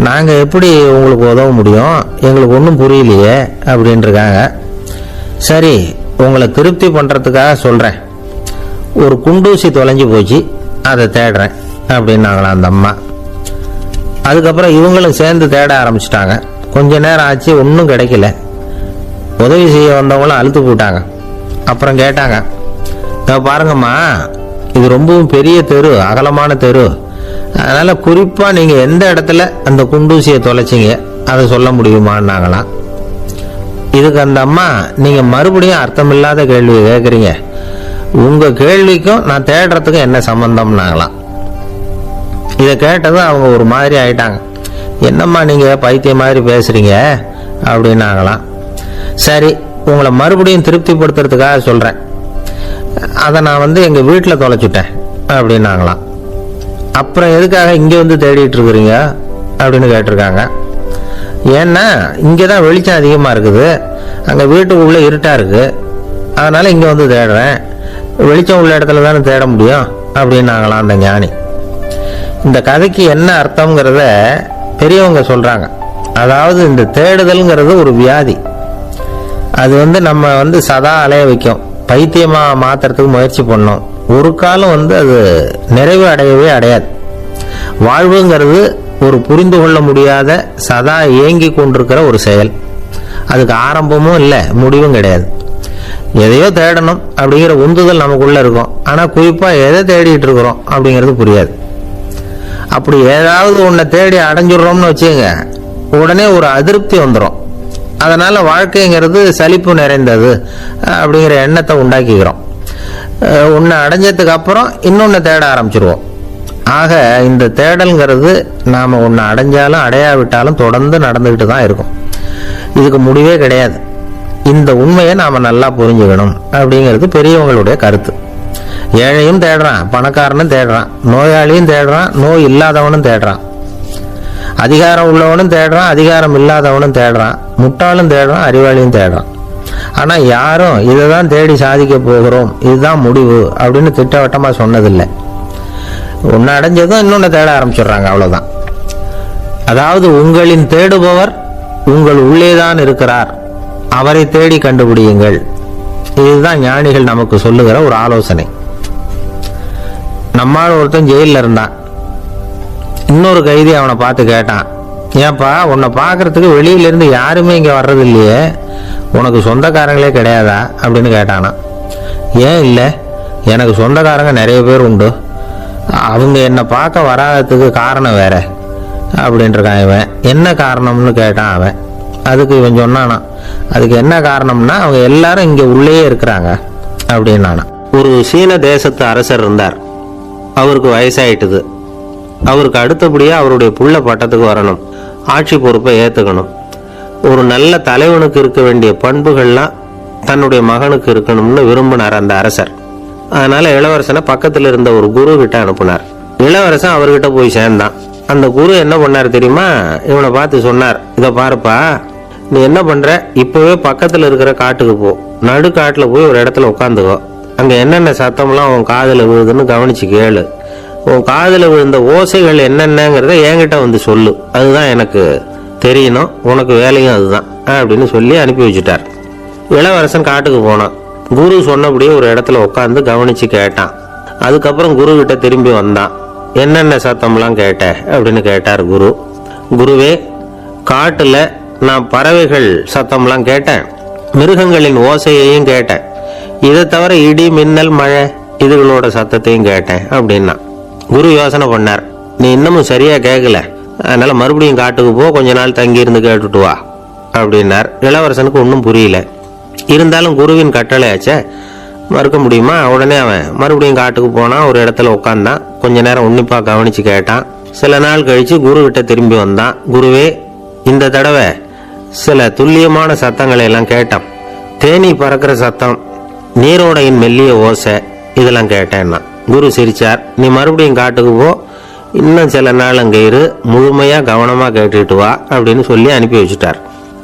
நாங்கள் எப்படி உங்களுக்கு உதவ முடியும்? எங்களுக்கு ஒன்றும் புரியலையே அப்படின்ட்டுருக்காங்க. சரி, உங்களை திருப்தி பண்ணுறதுக்காக சொல்கிறேன். ஒரு குண்டூசி தொலைஞ்சி போச்சு, அதை தேடுறேன் அப்படின்னாங்களாம் அந்த அம்மா. அதுக்கப்புறம் இவங்களும் சேர்ந்து தேட ஆரம்பிச்சிட்டாங்க. கொஞ்ச நேரம் ஆச்சு, ஒன்றும் கிடைக்கல. உதவி செய்ய வந்தவங்களும் அழுத்து போட்டாங்க. அப்புறம் கேட்டாங்க, பாருங்கம்மா, இது ரொம்பவும் பெரிய தெரு, அகலமான தெரு. அதனால் குறிப்பாக நீங்கள் எந்த இடத்துல அந்த குண்டூசியை தொலைச்சிங்க அதை சொல்ல முடியுமான்னாங்களாம். இதுக்கு அந்த அம்மா, நீங்கள் மறுபடியும் அர்த்தமில்லாத கேள்வியை கேட்குறீங்க, உங்கள் கேள்விக்கும் நான் தேடுறதுக்கும் என்ன சம்பந்தம்னாங்களாம். இதை கேட்டதும் அவங்க ஒரு மாதிரி ஆயிட்டாங்க. என்னம்மா நீங்கள் பைத்தியம் மாதிரி பேசுகிறீங்க அப்படின்னாங்களாம். சரி, உங்களை மறுபடியும் திருப்திப்படுத்துறதுக்காக சொல்கிறேன். அதை நான் எங்கள் வீட்டில் தொலைச்சிட்டேன் அப்படின்னாங்களாம். அப்புறம் எதுக்காக இங்கே வந்து தேடிட்டு இருக்கிறீங்க அப்படின்னு கேட்டிருக்காங்க. ஏன்னா இங்கே தான் வெளிச்சம் அதிகமாக இருக்குது, அங்கே வீட்டுக்குள்ளே இருட்டாக இருக்குது, அதனால் இங்கே வந்து தேடுறேன். வெளிச்சம் உள்ள இடத்துல தானே தேட முடியும் அப்படின்னாங்களாம் அந்த ஞானி. இந்த கதைக்கு என்ன அர்த்தங்கிறத பெரியவங்க சொல்கிறாங்க. அதாவது இந்த தேடுதல்ங்கிறது ஒரு வியாதி. அது நம்ம சதா அலைய வைக்கும், பைத்தியமாக மாற்றுறதுக்கு முயற்சி பண்ணோம். ஒரு காலம் அது நிறைவு அடையவே அடையாது. வாழ்வுங்கிறது ஒரு புரிந்து கொள்ள முடியாத சதா ஏங்கி கொண்டிருக்கிற ஒரு செயல். அதுக்கு ஆரம்பமும் இல்லை, முடிவும் கிடையாது. எதையோ தேடணும் அப்படிங்கிற உந்துதல் நமக்குள்ள இருக்கும், ஆனால் குறிப்பாக எதை தேடிட்டு இருக்கிறோம் அப்படிங்கிறது புரியாது. அப்படி ஏதாவது ஒன்றை தேடி அடைஞ்சிடுறோம்னு வச்சுங்க, உடனே ஒரு அதிருப்தி வந்துடும். அதனால வாழ்க்கைங்கிறது சலிப்பு நிறைந்தது அப்படிங்கிற எண்ணத்தை உண்டாக்கிக்கிறோம். ஒன்று அடைஞ்சதுக்கு அப்புறம் இன்னொன்று தேட ஆரம்பிச்சிருவோம். ஆக இந்த தேடல்ங்கிறது நாம் ஒன்று அடைஞ்சாலும் அடையாவிட்டாலும் தொடர்ந்து நடந்துக்கிட்டு தான் இருக்கும். இதுக்கு முடிவே கிடையாது. இந்த உண்மையை நாம் நல்லா புரிஞ்சுக்கணும் அப்படிங்கிறது பெரியவங்களுடைய கருத்து. ஏழையும் தேடுறான், பணக்காரனும் தேடுறான், நோயாளியும் தேடுறான், நோய் இல்லாதவனும் தேடுறான், அதிகாரம் உள்ளவனும் தேடுறான், அதிகாரம் இல்லாதவனும் தேடுறான், முட்டாளும் தேடுறான், அறிவாளியும் தேடுறான். ஆனால் யாரும் இதை தான் தேடி சாதிக்க போகிறோம், இதுதான் முடிவு அப்படின்னு திட்டவட்டமாக சொன்னதில்லை. ஒன்று அடைஞ்சதும் இன்னொன்று தேட ஆரம்பிச்சிடுறாங்க, அவ்வளோதான். அதாவது உங்களின் தேடுபவர் உங்கள் உள்ளேதான் இருக்கிறார், அவரை தேடி கண்டுபிடியுங்கள். இதுதான் ஞானிகள் நமக்கு சொல்லுகிற ஒரு ஆலோசனை. நம்மால் ஒருத்தன் ஜெயிலில் இருந்தான். இன்னொரு கைதி அவனை பார்த்து கேட்டான், ஏன்பா உன்னை பார்க்கறதுக்கு வெளியிலேருந்து யாருமே இங்கே வர்றது இல்லையே, உனக்கு சொந்தக்காரங்களே கிடையாதா அப்படின்னு கேட்டானா. ஏன் இல்லை, எனக்கு சொந்தக்காரங்க நிறைய பேர் உண்டு, அவங்க என்னை பார்க்க வராததுக்கு காரணம் வேற அப்படின்ட்டுருக்கான் இவன். என்ன காரணம்னு கேட்டான் அவன். அதுக்கு இவன் சொன்னானா, அதுக்கு என்ன காரணம்னா அவங்க எல்லாரும் இங்கே உள்ளேயே இருக்கிறாங்க அப்படின்னானா. ஒரு சீன தேசத்து அரசர் இருந்தார். அவருக்கு வயசாயிட்டுது. அவருக்கு அடுத்தபடியாக அவருடைய புள்ள பட்டத்துக்கு வரணும், ஆட்சி பொறுப்பை ஏற்றுக்கணும். ஒரு நல்ல தலைவனுக்கு இருக்க வேண்டிய பண்புகள்லாம் தன்னுடைய மகனுக்கு இருக்கணும்னு விரும்பினார் அந்த அரசர். அதனால இளவரசனை பக்கத்தில் இருந்த ஒரு குரு கிட்ட அனுப்புனார். இளவரசன் அவர்கிட்ட போய் சேர்ந்தான். அந்த குரு என்ன பண்ணார் தெரியுமா, இவனை பார்த்து சொன்னார், இதை பாருப்பா, நீ என்ன பண்ற, இப்பவே பக்கத்தில் இருக்கிற காட்டுக்கு போ, நடு காட்டில் போய் ஒரு இடத்துல உட்காந்துக்கோ. அங்கே என்னென்ன சத்தம்லாம் உன் காதில் விழுதுன்னு கவனிச்சு கேளு. உன் காதில் விழுந்த ஓசைகள் என்னென்னங்கிறத என்கிட்ட வந்து சொல்லு, அதுதான் எனக்கு தெரியணும், உனக்கு வேலையும் அதுதான் அப்படின்னு சொல்லி அனுப்பி வச்சுட்டார். இளவரசன் காட்டுக்கு போனான். குரு சொன்னபடியே ஒரு இடத்துல உட்காந்து கவனிச்சு கேட்டான். அதுக்கப்புறம் குரு கிட்ட திரும்பி வந்தான். என்னென்ன சத்தம்லாம் கேட்ட அப்படின்னு கேட்டார் குரு. குருவே, காட்டுல நான் பறவைகள் சத்தம்லாம் கேட்டேன், மிருகங்களின் ஓசையையும் கேட்டேன், இதை தவிர இடி மின்னல் மழை இதுகளோட சத்தத்தையும் கேட்டேன் அப்படின்னா. குரு யோசனை பண்ணார், நீ இன்னமும் சரியா கேட்கல, அதனால மறுபடியும் காட்டுக்கு போ, கொஞ்ச நாள் தங்கி இருந்து கேட்டுட்டு வா அப்படின்னார். இளவரசனுக்கு ஒன்றும் புரியல. இருந்தாலும் குருவின் கட்டளையாச்சே, மறுக்க முடியுமா? உடனே அவன் மறுபடியும் காட்டுக்கு போனான். ஒரு இடத்துல உட்காந்தான். கொஞ்ச நேரம் உன்னிப்பாக கவனிச்சு கேட்டான். சில நாள் கழிச்சு குரு கிட்ட திரும்பி வந்தான். குருவே, இந்த தடவை சில துல்லியமான சத்தங்களை எல்லாம் கேட்டான். தேனி பறக்கிற சத்தம், நீரோடையின் மெல்லிய ஓசை, இதெல்லாம் கேட்டேன்னா. குரு சிரிச்சார். நீ மறுபடியும் காட்டுக்கு போ, இன்னும் சில நாள் அங்கே இரு, முழுமையாக கவனமாக கேட்டுட்டு வா அப்படின்னு சொல்லி அனுப்பி வச்சுட்டார்.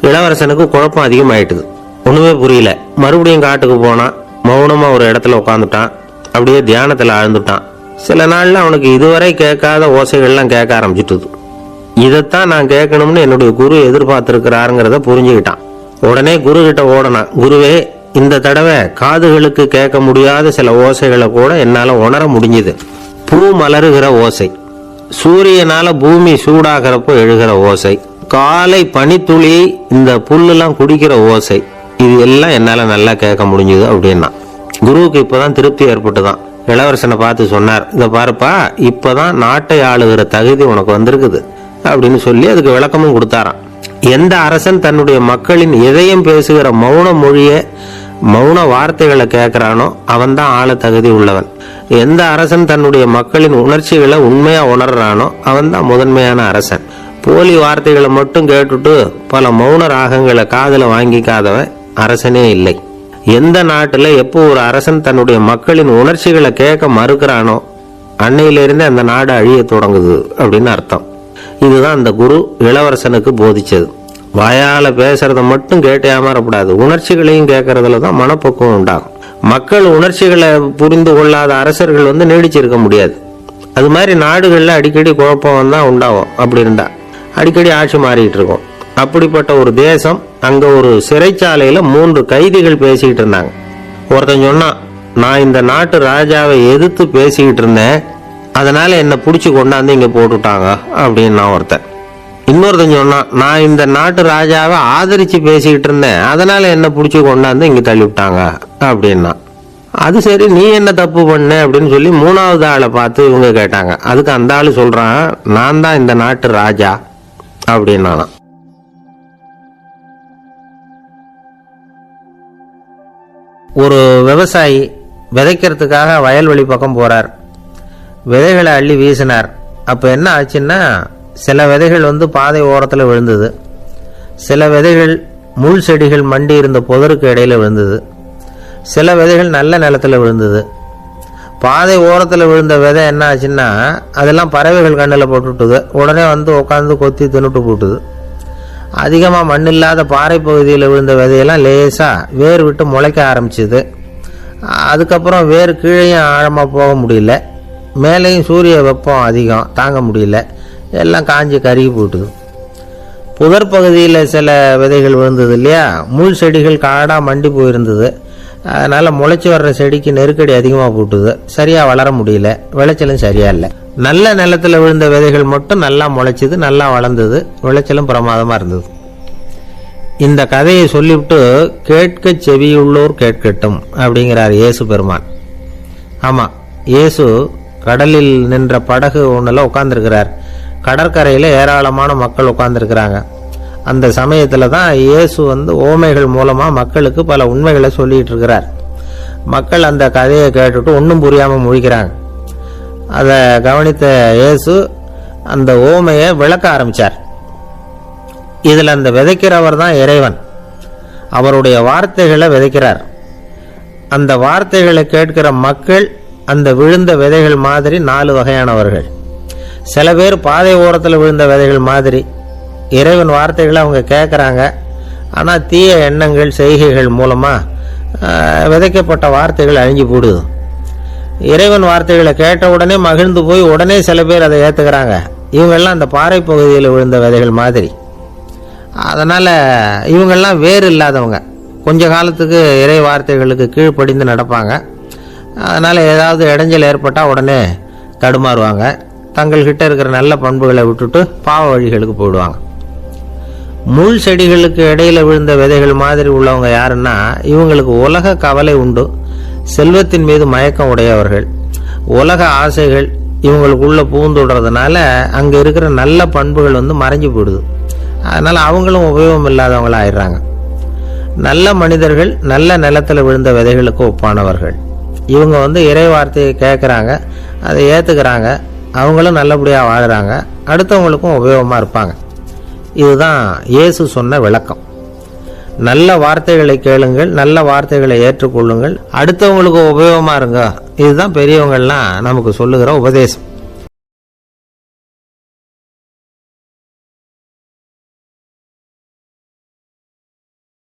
இளவரசனுக்கு குழப்பம் அதிகமாயிட்டுது. ஒன்றுமே புரியல. மறுபடியும் காட்டுக்கு போனான். மௌனமாக ஒரு இடத்துல உட்காந்துட்டான். அப்படியே தியானத்தில் ஆழ்ந்துட்டான். சில நாளில் அவனுக்கு இதுவரை கேட்காத ஓசைகள்லாம் கேட்க ஆரம்பிச்சுட்டுது. இதைத்தான் நான் கேட்கணும்னு என்னுடைய குரு எதிர்பார்த்துருக்கிறாருங்கிறத புரிஞ்சுக்கிட்டான். உடனே குரு கிட்ட ஓடனான். குருவே, இந்த தடவை காதுகளுக்கு கேட்க முடியாத சில ஓசைகளை கூட என்னால் உணர முடிஞ்சுது. பூ மலருகிற ஓசை, சூரியனால பூமி சூடாகிறப்போ எழுகிற ஓசை, காலை பனித்துளி இந்த புல்லுலாம் குடிக்கிற ஓசை, இது எல்லாம் என்னால் நல்லா கேட்க முடிஞ்சுது அப்படின்னா. குருவுக்கு இப்போதான் திருப்தி ஏற்பட்டுதான். இளவரசனை பார்த்து சொன்னார், இதை பாருப்பா, இப்போதான் நாட்டை ஆளுகிற தகுதி உனக்கு வந்திருக்குது அப்படின்னு சொல்லி அதுக்கு விளக்கமும் கொடுத்தாராம். எந்த அரசன் தன்னுடைய மக்களின் இதயம் பேசுகிற மௌன மொழியை, மௌன வார்த்தைகளை கேட்கிறானோ அவன் தான் ஆள தகுதி உள்ளவன். எந்த அரசன் தன்னுடைய மக்களின் உணர்ச்சிகளை உண்மையா உணர்றானோ அவன் தான் முதன்மையான அரசன். போலி வார்த்தைகளை மட்டும் கேட்டுட்டு பல மௌன ராகங்களை காதுல வாங்கிக்காதவன் அரசனே இல்லை. எந்த நாட்டுல எப்போ ஒரு அரசன் தன்னுடைய மக்களின் உணர்ச்சிகளை கேட்க மறுக்கிறானோ அன்னையிலிருந்து அந்த நாடு அழிய தொடங்குது அப்படின்னு அர்த்தம். இதுதான் அந்த குரு இளவரசனுக்கு போதிச்சது. வாயால பேசுறத மட்டும் கேட்டு ஏமாறக்கூடாது, உணர்ச்சிகளையும் கேட்கறதுல தான் மனப்பக்குவம் உண்டாகும். மக்கள் உணர்ச்சிகளை புரிந்து கொள்ளாத அரசர்கள் நீடிச்சிருக்க முடியாது. அது மாதிரி நாடுகள்ல அடிக்கடி குழப்பம் தான் உண்டாகும். அப்படி இருந்தா அடிக்கடி ஆட்சி மாறிட்டு இருக்கும். அப்படிப்பட்ட ஒரு தேசம், அங்க ஒரு சிறைச்சாலையில 3 கைதிகள் பேசிக்கிட்டு இருந்தாங்க. ஒருத்தன் சொன்னான், நான் இந்த நாட்டு ராஜாவை எதிர்த்து பேசிக்கிட்டு இருந்தேன், அதனால என்னை பிடிச்சி கொண்டாந்து இங்க போட்டுட்டாங்க அப்படின்னு ஒருத்தன். இன்னொருத்தன் சொன்னான், நான் இந்த நாட்டு ராஜாவை ஆதரிச்சு பேசிக்கிட்டு இருந்தேன், அதனால என்ன பிடிச்சி கொண்டாந்து இங்க தள்ளி விட்டாங்க அப்படின்னா. அது சரி, நீ என்ன தப்பு பண்ண அப்படின்னு சொல்லி 3வது ஆளை பார்த்து இவங்க கேட்டாங்க. அதுக்கு அந்த ஆளு சொல்றான், நான் தான் இந்த நாட்டு ராஜா அப்படின்னா. ஒரு விவசாயி விதைக்கிறதுக்காக வயல்வெளி பக்கம் போறார். விதைகளை அள்ளி வீசினார். அப்போ என்ன ஆச்சுன்னா, சில விதைகள் பாதை ஓரத்தில் விழுந்தது, சில விதைகள் முள் செடிகள் மண்டி இருந்த புதருக்கு இடையில விழுந்தது, சில விதைகள் நல்ல நிலத்தில் விழுந்தது. பாதை ஓரத்தில் விழுந்த விதை என்ன ஆச்சுன்னா, அதெல்லாம் பறவைகள் கண்ணில் போட்டுட்டுது. உடனே உட்காந்து கொத்தி தின்னுட்டு போட்டுது. அதிகமாக மண் இல்லாத பாறை பகுதியில் விழுந்த விதையெல்லாம் லேசாக வேர் விட்டு முளைக்க ஆரம்பிச்சுது. அதுக்கப்புறம் வேர் கீழேயும் ஆழமாக போக முடியல, மேலேயும் சூரிய வெப்பம் அதிகம் தாங்க முடியல, எல்லாம் காஞ்சி கருகி போட்டுது. புதர் பகுதியில் சில விதைகள் விழுந்தது இல்லையா, முள் செடிகள் காடாக மண்டி போயிருந்தது. அதனால் முளைச்சி வர்ற செடிக்கு நெருக்கடி அதிகமாக போட்டுது, சரியாக வளர முடியல, விளைச்சலும் சரியா இல்லை. நல்ல நிலத்தில் விழுந்த விதைகள் மட்டும் நல்லா முளைச்சிது, நல்லா வளர்ந்தது, விளைச்சலும் பிரமாதமாக இருந்தது. இந்த கதையை சொல்லிவிட்டு கேட்க செவியுள்ளோர் கேட்கட்டும் அப்படிங்கிறார் இயேசு பெருமான். ஆமாம், இயேசு கடலில் நின்ற படகு ஒன்றில் உட்காந்துருக்கிறார். கடற்கரையில் ஏராளமான மக்கள் உட்காந்துருக்கிறாங்க. அந்த சமயத்தில் தான் இயேசு ஓமைகள் மூலமாக மக்களுக்கு பல உண்மைகளை சொல்லிகிட்டு இருக்கிறார். மக்கள் அந்த கதையை கேட்டுட்டு ஒன்றும் புரியாமல் முழிக்கிறாங்க. அதை கவனித்த இயேசு அந்த ஓமையை விளக்க ஆரம்பித்தார். இதில் அந்த விதைக்கிறவர் தான் இறைவன். அவருடைய வார்த்தைகளை விதைக்கிறார். அந்த வார்த்தைகளை கேட்கிற மக்கள் அந்த விழுந்த விதைகள் மாதிரி 4 வகையானவர்கள். சில பேர் பாதை ஓரத்தில் விழுந்த விதைகள் மாதிரி. இறைவன் வார்த்தைகளை அவங்க கேட்குறாங்க, ஆனால் தீய எண்ணங்கள் செய்கைகள் மூலமாக விதைக்கப்பட்ட வார்த்தைகள் அழிஞ்சு போடுது. இறைவன் வார்த்தைகளை கேட்ட உடனே மகிழ்ந்து போய் உடனே சில பேர் அதை ஏற்றுக்கிறாங்க. இவங்கெல்லாம் அந்த பாறை பகுதியில் விழுந்த விதைகள் மாதிரி. அதனால் இவங்கெல்லாம் வேறு இல்லாதவங்க. கொஞ்ச காலத்துக்கு இறை வார்த்தைகளுக்கு கீழ்ப்படிந்து நடப்பாங்க. அதனால் ஏதாவது இடைஞ்சல் ஏற்பட்டால் உடனே தடுமாறுவாங்க. தங்கள்கிட்ட இருக்கிற நல்ல பண்புகளை விட்டுட்டு பாவ வழிகளுக்கு போயிடுவாங்க. முள் செடிகளுக்கு இடையில விழுந்த விதைகள் மாதிரி உள்ளவங்க யாருன்னா, இவங்களுக்கு உலக கவலை உண்டு, செல்வத்தின் மீது மயக்கம் உடையவர்கள். உலக ஆசைகள் இவங்களுக்குள்ள பூந்துடுறதுனால அங்கே இருக்கிற நல்ல பண்புகள் மறைஞ்சு போயிடுது. அதனால் அவங்களும் உபயோகம் இல்லாதவங்களா ஆயிடுறாங்க. நல்ல மனிதர்கள் நல்ல நிலத்தில் விழுந்த விதைகளுக்கு ஒப்பானவர்கள். இவங்க இறை வார்த்தையை கேட்குறாங்க, அதை ஏற்றுக்கிறாங்க, அவங்களும் நல்லபடியாக வாழ்கிறாங்க, அடுத்தவங்களுக்கும் உபயோகமாக இருப்பாங்க. இதுதான் இயேசு சொன்ன விளக்கம். நல்ல வார்த்தைகளை கேளுங்கள், நல்ல வார்த்தைகளை ஏற்றுக்கொள்ளுங்கள், அடுத்தவங்களுக்கு உபயோகமாக இருங்க. இதுதான் பெரியவங்கள்லாம் நமக்கு சொல்லுகிற உபதேசம்.